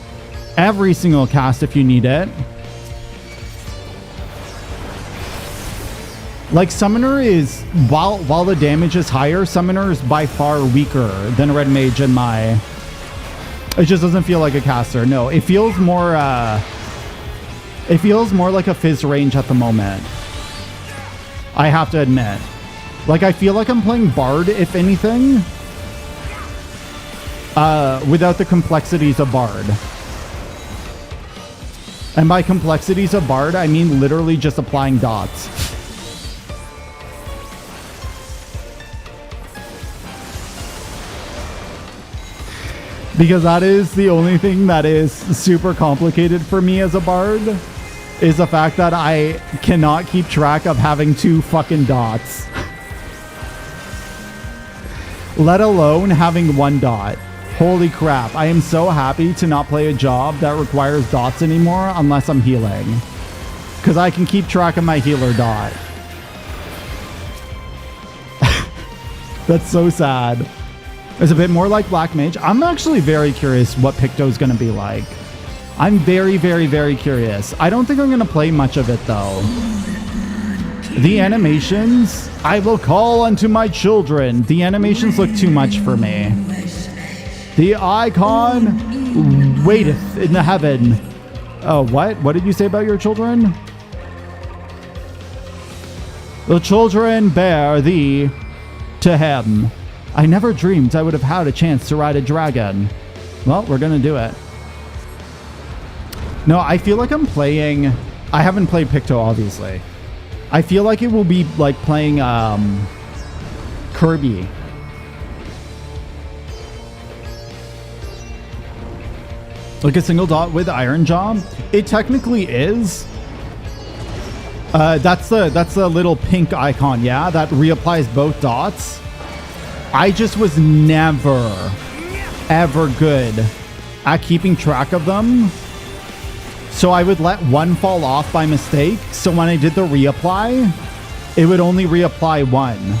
every single cast if you need it. Like, Summoner is, while the damage is higher, Summoner is by far weaker than Red Mage in my... It just doesn't feel like a caster. No, it feels more like a Fizz range at the moment. I have to admit. Like, I feel like I'm playing Bard, if anything. Without the complexities of Bard. And by complexities of Bard, I mean literally just applying dots. Because that is the only thing that is super complicated for me as a Bard, is the fact that I cannot keep track of having 2 fucking dots. Let alone having 1 dot. Holy crap, I am so happy to not play a job that requires dots anymore unless I'm healing. Because I can keep track of my healer dot. That's so sad. It's a bit more like Black Mage. I'm actually very curious what Picto's going to be like. I'm very, very, very curious. I don't think I'm going to play much of it, though. The animations, I will call unto my children. The animations look too much for me. The icon waiteth in the heaven. Oh, what? What did you say about your children? The children bear thee to him. I never dreamed I would have had a chance to ride a dragon. Well, we're gonna do it. No, I feel like I'm playing... I haven't played Picto, obviously. I feel like it will be like playing Kirby. Like a single dot with Iron Jaw. It technically is. That's the little pink icon, yeah? That reapplies both dots. I just was never, ever good at keeping track of them. So I would let one fall off by mistake. So when I did the reapply, it would only reapply 1.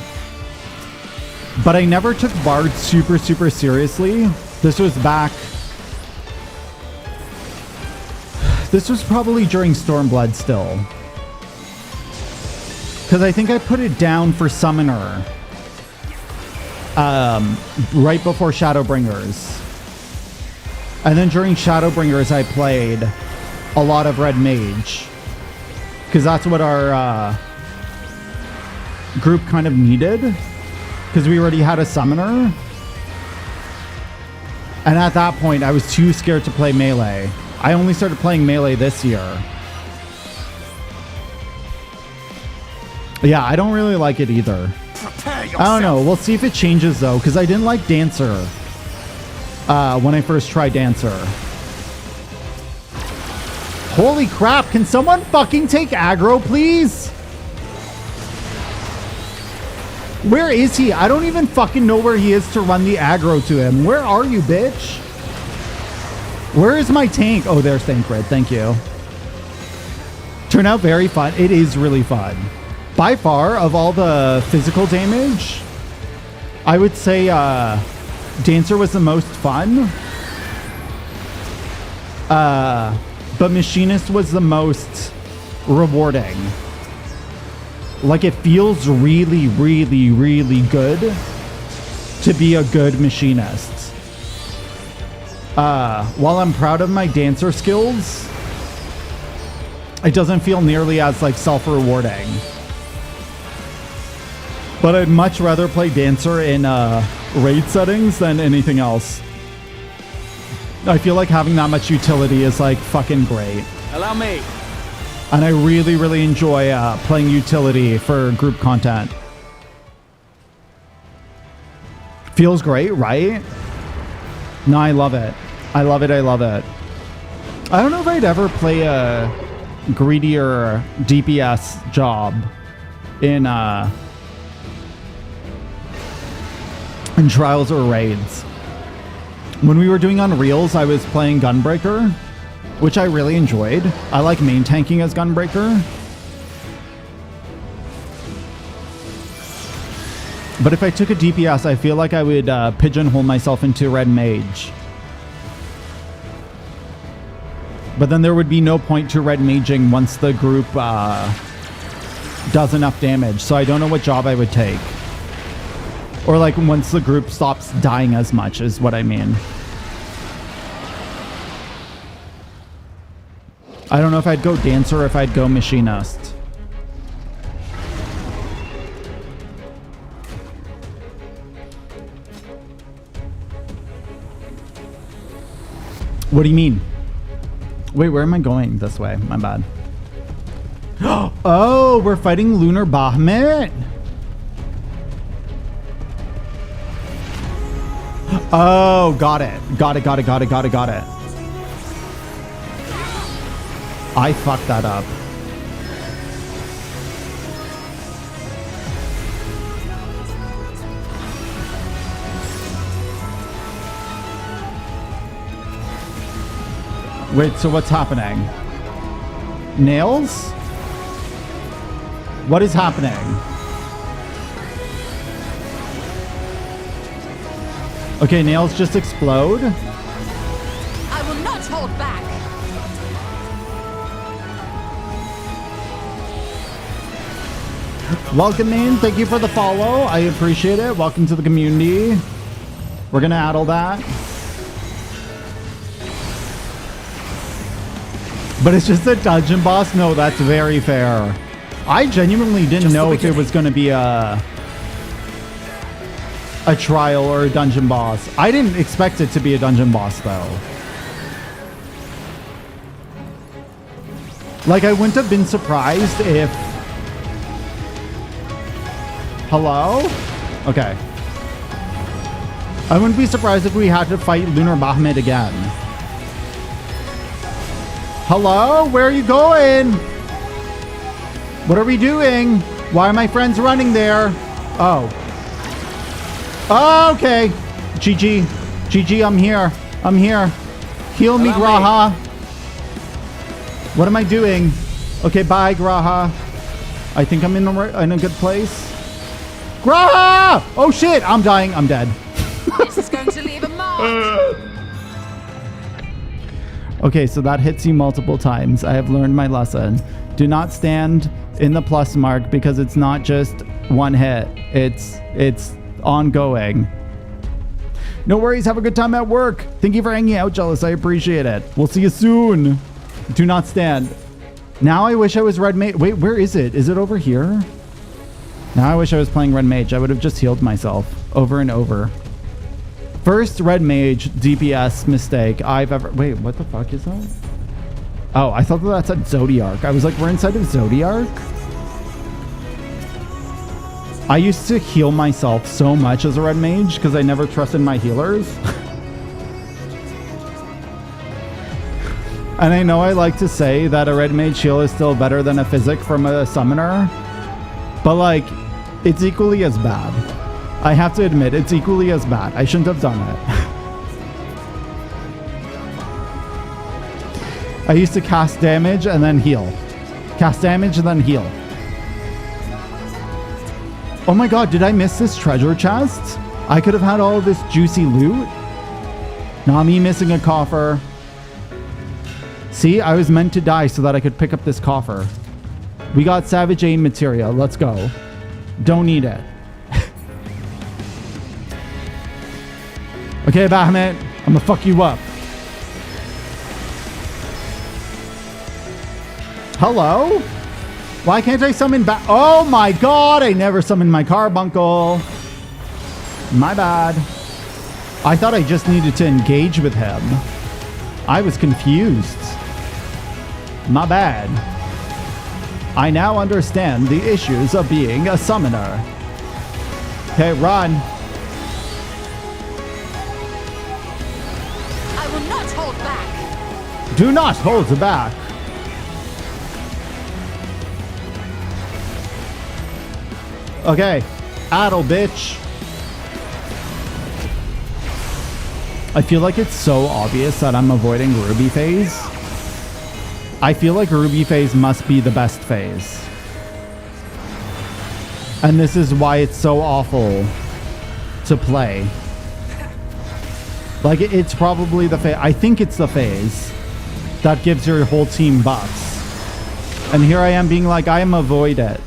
But I never took Bard super, super seriously. This was back... This was probably during Stormblood still. Because I think I put it down for Summoner. Right before Shadowbringers. And then during Shadowbringers I played a lot of Red Mage. Because that's what our group kind of needed. Because we already had a Summoner. And at that point I was too scared to play Melee. I only started playing Melee this year. Yeah, I don't really like it either. I don't know. We'll see if it changes, though, because I didn't like Dancer when I first tried Dancer. Holy crap. Can someone fucking take aggro, please? Where is he? I don't even fucking know where he is to run the aggro to him. Where are you, bitch? Where is my tank? Oh, there's Thancred. Thank you. Turned out very fun. It is really fun. By far, of all the physical damage, I would say Dancer was the most fun. But Machinist was the most rewarding. Like, it feels really, really, really good to be a good Machinist. While I'm proud of my Dancer skills, it doesn't feel nearly as, like, self-rewarding. But I'd much rather play Dancer in raid settings than anything else. I feel like having that much utility is like fucking great. Allow me. And I really, really enjoy playing utility for group content. Feels great, right? No, I love it. I love it. I love it. I don't know if I'd ever play a greedier DPS job in trials or raids. When we were doing Unreals, I was playing Gunbreaker, which I really enjoyed. I like main tanking as Gunbreaker. But if I took a DPS, I feel like I would pigeonhole myself into red mage. But then there would be no point to red maging once the group does enough damage. So I don't know what job I would take. Or like once the group stops dying as much is what I mean. I don't know if I'd go dancer or if I'd go machinist. What do you mean? Wait, where am I going? This way. My bad. Oh, we're fighting Lunar Bahamut. Oh, got it. Got it. I fucked that up. Wait, so what's happening? Nails? What is happening? Okay, nails just explode. I will not hold back. Welcome in. Thank you for the follow. I appreciate it. Welcome to the community. We're gonna add all that. But it's just a dungeon boss? No, that's very fair. I genuinely didn't know if it was going to be a trial or a dungeon boss. I didn't expect it to be a dungeon boss, though. Like, I wouldn't have been surprised if... Hello? Okay. I wouldn't be surprised if we had to fight Lunar Bahamut again. Hello? Where are you going? What are we doing? Why are my friends running there? Oh. Oh, okay. GG. GG, I'm here. I'm here. Heal me, G'raha. What am I doing? Okay, bye, G'raha. I think I'm in a good place. G'raha! Oh, shit. I'm dying. I'm dead. This is going to leave a mark. Okay, so that hits you multiple times. I have learned my lesson. Do not stand in the plus mark because it's not just one hit. It's ongoing. No worries. Have a good time at work. Thank you for hanging out, Jealous. I appreciate it. We'll see you soon. Do not stand. Now I wish I was red mage. Wait, where is it? Is it over here? Now I wish I was playing red mage. I would have just healed myself over and over. First red mage DPS mistake I've ever... Wait, what the fuck is that? Oh, I thought that said Zodiark. I was like, we're inside of Zodiark? I used to heal myself so much as a red mage because I never trusted my healers. And I know I like to say that a red mage heal is still better than a physic from a summoner. But like, it's equally as bad. I have to admit, it's equally as bad. I shouldn't have done it. I used to cast damage and then heal. Cast damage and then heal. Oh my god, did I miss this treasure chest? I could have had all of this juicy loot. Not me missing a coffer. See, I was meant to die so that I could pick up this coffer. We got Savage Aim materia. Let's go. Don't need it. Okay, Bahamut, I'm gonna fuck you up. Hello? Why can't I summon back? Oh my god, I never summoned my carbuncle. My bad. I thought I just needed to engage with him. I was confused. My bad. I now understand the issues of being a summoner. Okay, run. Do not hold back. Okay, addle bitch. I feel like it's so obvious that I'm avoiding Ruby phase. I feel like Ruby phase must be the best phase. And this is why it's so awful to play. Like, it's probably the phase. I think it's the phase that gives your whole team buffs. And here I am being like, I am avoid it.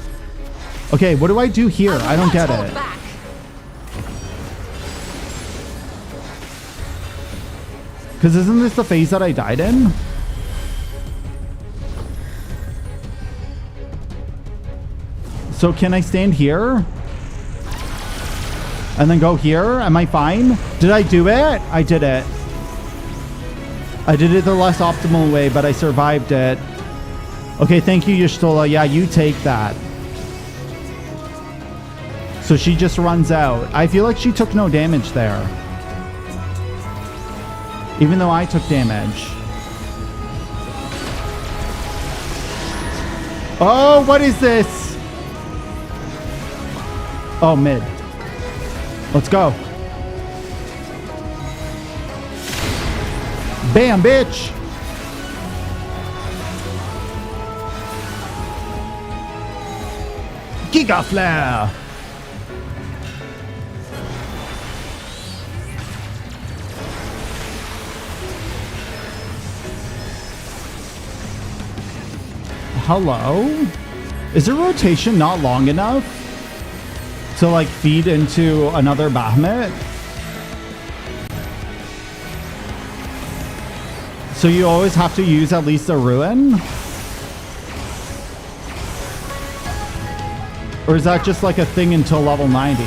Okay, what do I do here? I don't get it. Because isn't this the phase that I died in? So can I stand here? And then go here? Am I fine? Did I do it? I did it. I did it the less optimal way, but I survived it. Okay, thank you, Y'shtola. Yeah, you take that. So she just runs out. I feel like she took no damage there. Even though I took damage. Oh, what is this? Oh, mid. Let's go. Bam, bitch. Giga Flare. Hello? Is the rotation not long enough to like feed into another Bahamut? So you always have to use at least a ruin? Or is that just like a thing until level 90?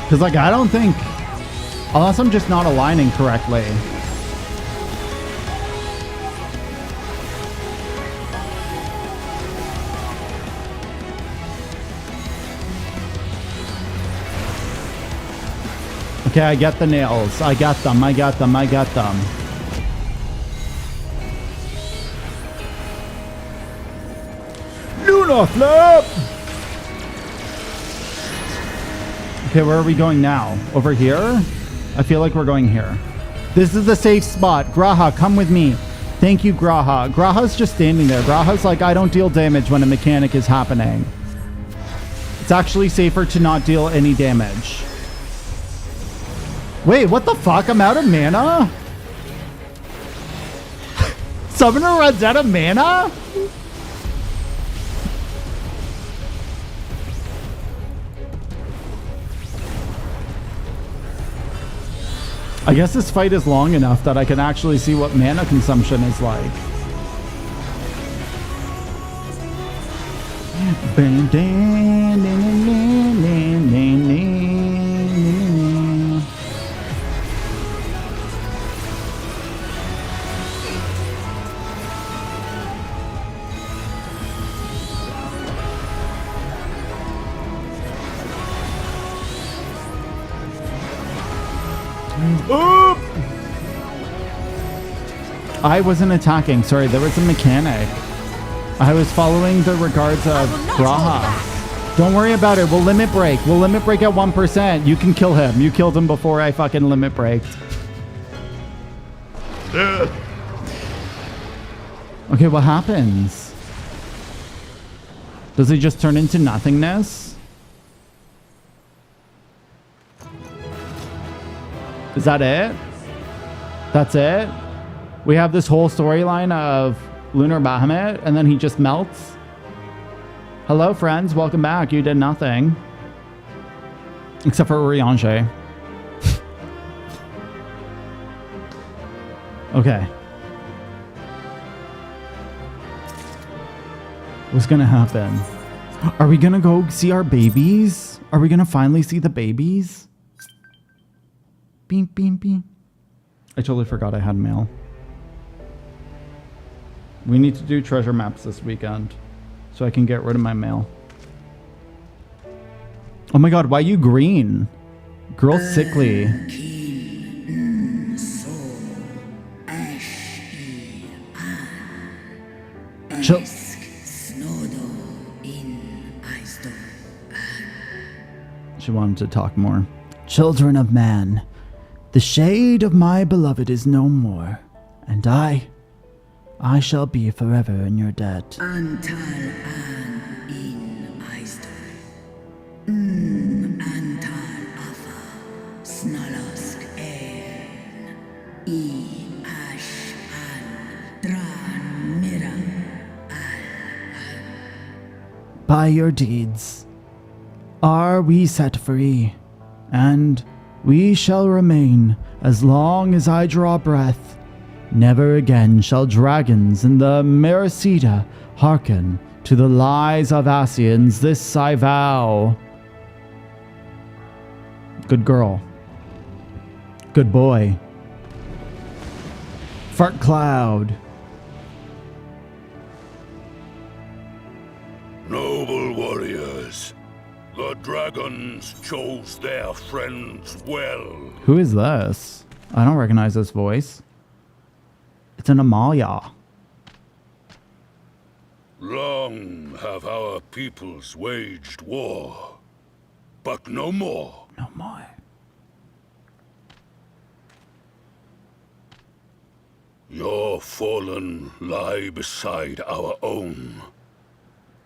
Because like I don't think, unless I'm just not aligning correctly. Okay, I get the nails. I got them. I got them. I got them. Luna flip! Okay, where are we going now? Over here? I feel like we're going here. This is the safe spot. G'raha, come with me. Thank you, G'raha. G'raha's just standing there. G'raha's like, I don't deal damage when a mechanic is happening. It's actually safer to not deal any damage. Wait, what the fuck? I'm out of mana? Summoner runs out of mana? I guess this fight is long enough that I can actually see what mana consumption is like. Oop! I wasn't attacking. Sorry, there was a mechanic. I was following the regards of G'raha. Don't worry about it. We'll limit break. We'll limit break at 1%. You can kill him. You killed him before I fucking limit braked. Okay, what happens? Does he just turn into nothingness? Is that it? That's it? We have this whole storyline of Lunar Bahamut, and then he just melts? Hello, friends. Welcome back. You did nothing. Except for Urianger. Okay. What's gonna happen? Are we gonna go see our babies? Are we gonna finally see the babies? Beep, beep, beep. I totally forgot I had mail. We need to do treasure maps this weekend so I can get rid of my mail. Oh my god, why are you green? Girl sickly. Chill. She wanted to talk more. Children of man, the shade of my beloved is no more, and I I shall be forever in your debt. Antal an in Eisdor. Antal afa. Snalask en. I ash an. Dran mira. By your deeds are we set free, and we shall remain as long as I draw breath. Never again shall dragons in the Mercida hearken to the lies of Asians, this I vow. Good girl. Good boy. Fart cloud. Noble warriors, the dragons chose their friends well. Who is this? I don't recognize this voice. It's an Amalia. Long have our peoples waged war, but no more. No more. Your fallen lie beside our own.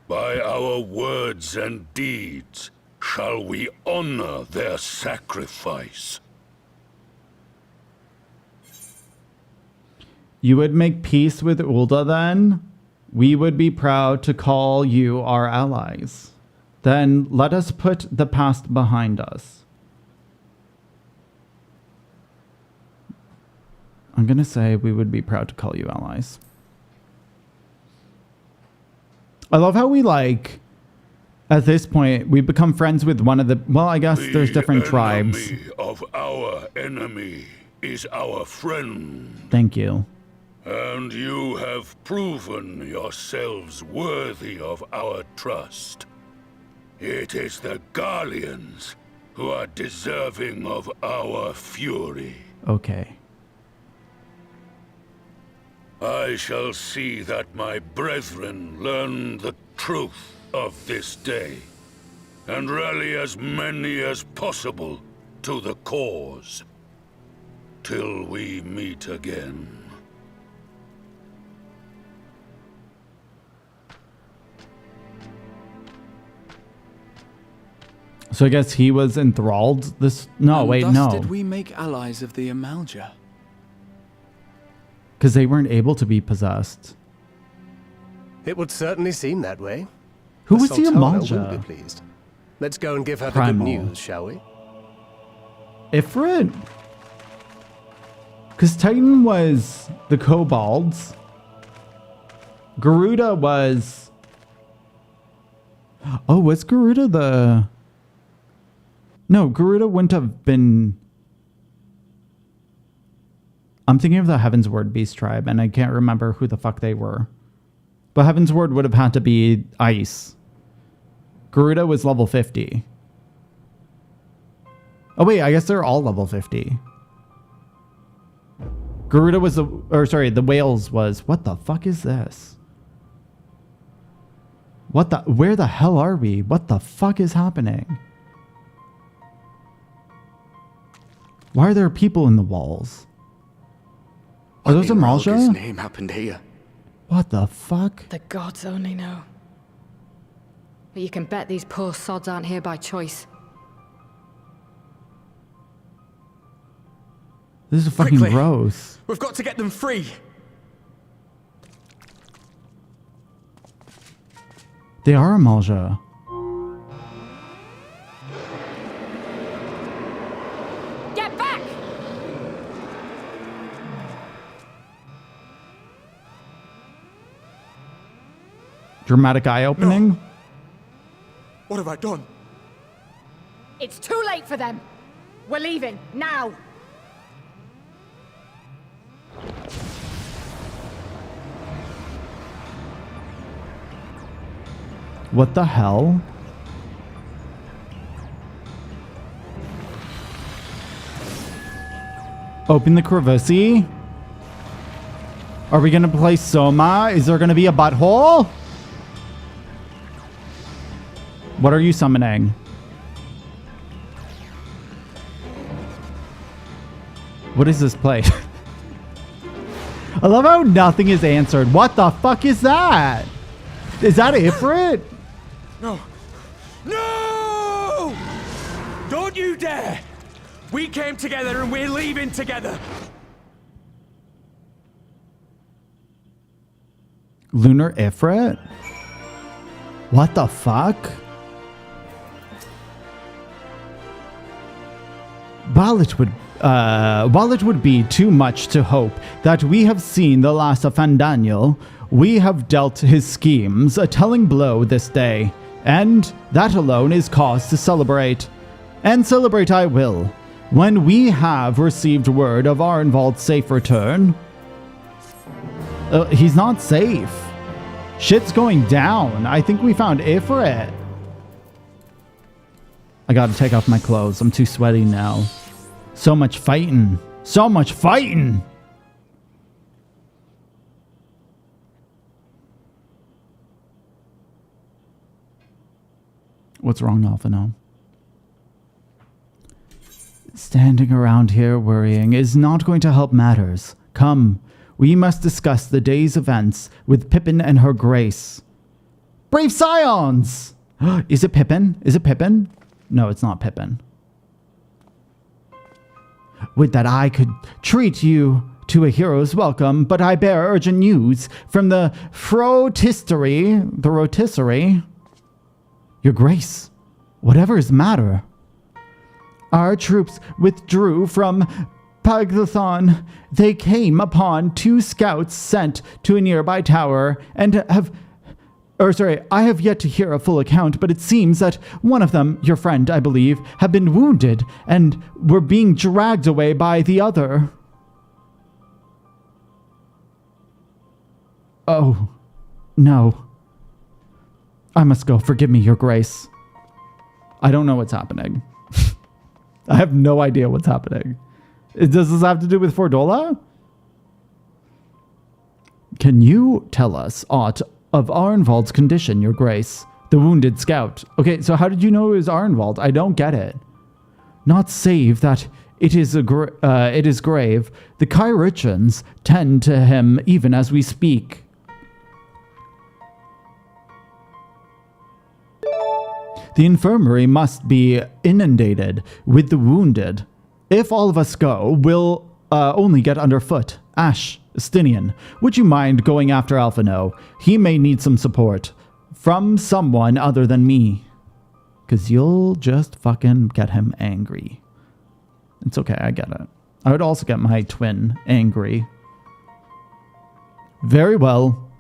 By our words and deeds shall we honor their sacrifice. You would make peace with Ulda then? We would be proud to call you our allies. Then let us put the past behind us. I'm gonna say we would be proud to call you allies. I love how we at this point, we become friends with one of the, well, I guess there's different tribes. The enemy of our enemy is our friend. Thank you. And you have proven yourselves worthy of our trust. It is the Garleans who are deserving of our fury. Okay. I shall see that my brethren learn the truth of this day, and rally as many as possible to the cause, till we meet again. So I guess he was enthralled. No, wait, thus no. Did we make allies of the Amalja? Because they weren't able to be possessed. It would certainly seem that way. Who was the Sultana Amalja? will be pleased. Let's go and give her the Primal. good news, shall we? Ifrit? Because Titan was the Kobolds. Garuda was... Oh, was Garuda the... No, Garuda wouldn't have been... I'm thinking of the Heavensward Beast Tribe, and I can't remember who the fuck they were. But Heavensward would have had to be Ice. Garuda was level 50. Oh wait, I guess they're all level 50. Garuda was the... Or sorry, the Whales was... What the fuck is this? What the... Where the hell are we? What the fuck is happening? Why are there people in the walls? Are those Amalja? His name happened here. What the fuck? The gods only know. But you can bet these poor sods aren't here by choice. This is fucking gross. We've got to get them free. They are Amalja. Get back! Dramatic eye opening. No. What have I done? It's too late for them. We're leaving now. What the hell? Open the crevice. Are we gonna play Soma? Is there gonna be a butthole? What are you summoning? What is this place? I love how nothing is answered. What the fuck is that? Is that Ifrit? No. No! Don't you dare! We came together and we're leaving together. Lunar Ifrit? What the fuck? While it would be too much to hope that we have seen the last of Fandaniel, we have dealt his schemes a telling blow this day, and that alone is cause to celebrate. And celebrate I will, when we have received word of Arenvald's safe return. He's not safe. Shit's going down. I think we found Ifrit. I gotta take off my clothes. I'm too sweaty now. So much fighting. So much fighting! What's wrong, Alphino? Standing around here worrying is not going to help matters. Come, we must discuss the day's events with Pippin and her grace. Brave Scions! Is it Pippin? Is it Pippin? No, it's not Pippin. Would that I could treat you to a hero's welcome, but I bear urgent news from the rotisserie. Your grace, whatever is the matter? Our troops withdrew from Paglathon. They came upon 2 scouts sent to a nearby tower and I have yet to hear a full account, but it seems that one of them, your friend, I believe, have been wounded and were being dragged away by the other. Oh, no. I must go. Forgive me, your grace. I don't know what's happening. I have no idea what's happening. Does this have to do with Fordola? Can you tell us aught of Arenvald's condition, your grace? The wounded scout. Okay, so how did you know it was Arenvald? I don't get it. Not save that it is grave. The Kyrichans tend to him even as we speak. The infirmary must be inundated with the wounded. If all of us go, we'll only get underfoot. Ash, Stinian, would you mind going after Alphino? He may need some support from someone other than me. Because you'll just fucking get him angry. It's okay, I get it. I would also get my twin angry. Very well.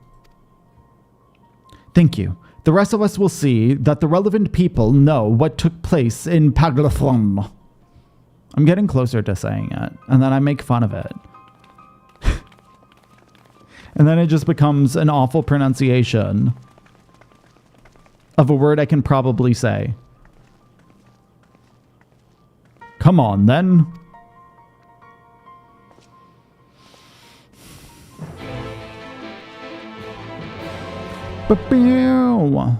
Thank you. The rest of us will see that the relevant people know what took place in Paglathon. I'm getting closer to saying it, and then I make fun of it. And then it just becomes an awful pronunciation of a word I can probably say. Come on, then. Ba-pew!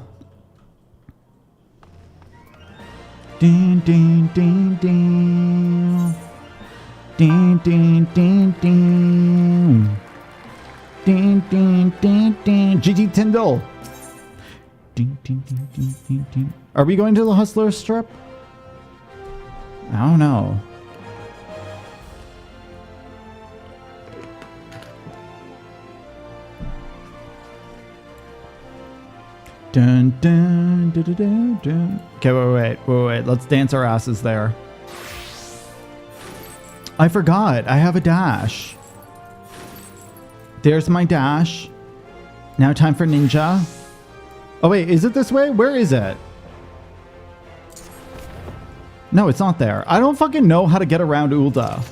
Ding, ding, ding, ding. Ding, ding, ding, ding. Ding, ding, ding, ding. GT Tyndall. Ding, ding, ding, ding, ding, ding. Are we going to the Hustler Strip? I don't know. Dun, dun, dun, dun, dun, dun. Okay, wait. Let's dance our asses there. I forgot. I have a dash. There's my dash. Now time for ninja. Oh wait, is it this way? Where is it? No, it's not there. I don't fucking know how to get around Ul'dah.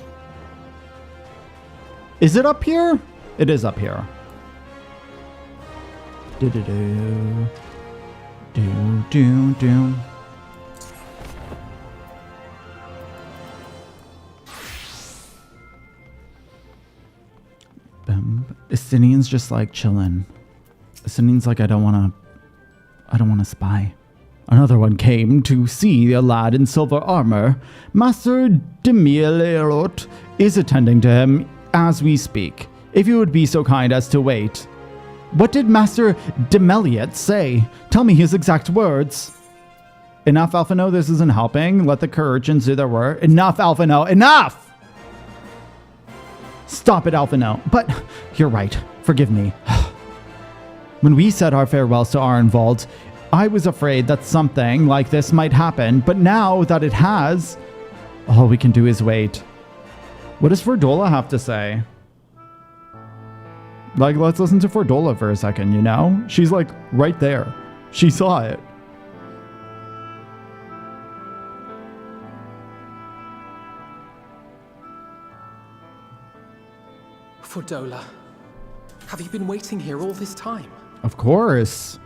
Is it up here? It is up here. Do-do-do. Do-do-do. Estinian's just like chilling. Estinian's like, I don't want to spy. Another one came to see a lad in silver armor. Master Demilerot is attending to him as we speak. If you would be so kind as to wait. What did Master Demeliot say? Tell me his exact words. Enough, Alphino. This isn't helping. Let the urchins do their work. Enough, Alphino. Enough! Stop it, Alphino. But you're right. Forgive me. When we said our farewells to Arenvald, I was afraid that something like this might happen. But now that it has, all we can do is wait. What does Fordola have to say? Like, let's listen to Fordola for a second, you know? She's like right there. She saw it. Fordola, have you been waiting here all this time? Of course.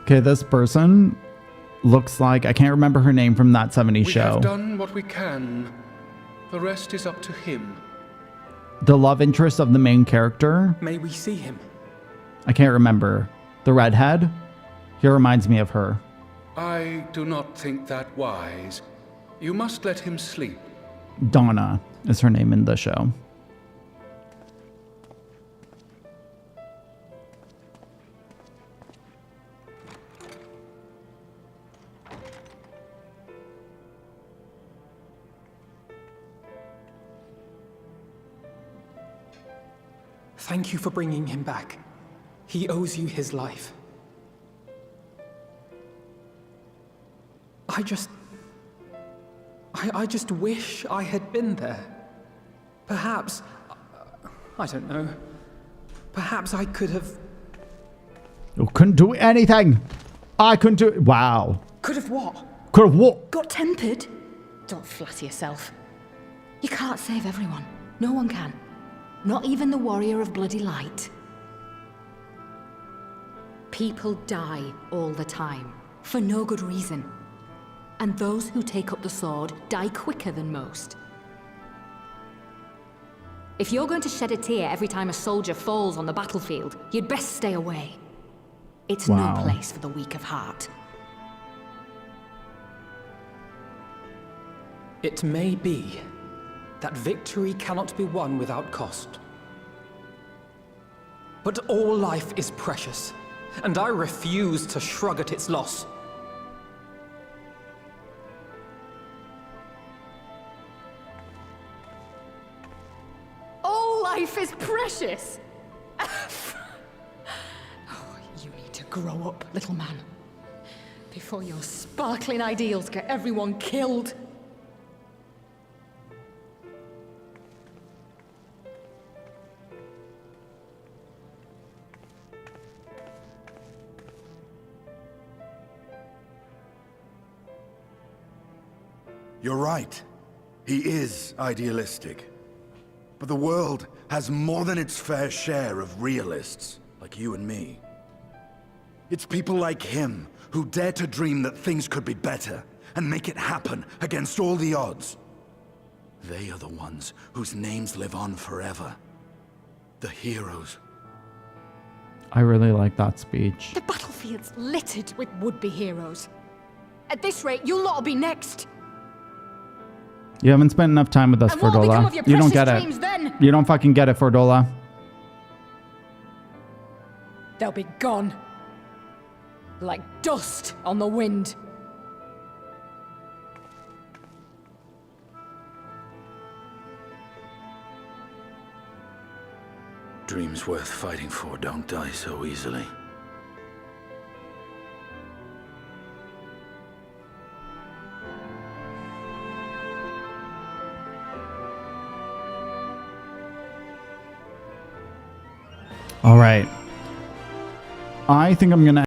Okay, this person looks like, I can't remember her name from that 70s show. We have done what we can. The rest is up to him. The love interest of the main character. May we see him? I can't remember. The redhead. He reminds me of her. I do not think that wise. You must let him sleep. Donna is her name in the show. Thank you for bringing him back. He owes you his life. I just wish I had been there. Perhaps, I don't know. Perhaps I could have... You couldn't do anything. I couldn't do it. Wow. Could have what? Could have what? Got tempered? Don't flatter yourself. You can't save everyone. No one can. Not even the warrior of bloody light. People die all the time, for no good reason. And those who take up the sword die quicker than most. If you're going to shed a tear every time a soldier falls on the battlefield, you'd best stay away. It's no place for the weak of heart. It may be that victory cannot be won without cost. But all life is precious, and I refuse to shrug at its loss. All life is precious! You need to grow up, little man. Before your sparkling ideals get everyone killed. You're right. He is idealistic. But the world has more than its fair share of realists, like you and me. It's people like him who dare to dream that things could be better and make it happen against all the odds. They are the ones whose names live on forever. The heroes. I really like that speech. The battlefield's littered with would-be heroes. At this rate, you'll lot'll be next. You haven't spent enough time with us, And what'll become Fordola. of your You don't precious get dreams it. then? You don't fucking get it, Fordola. They'll be gone. Like dust on the wind. Dreams worth fighting for don't die so easily. All right. I think I'm going to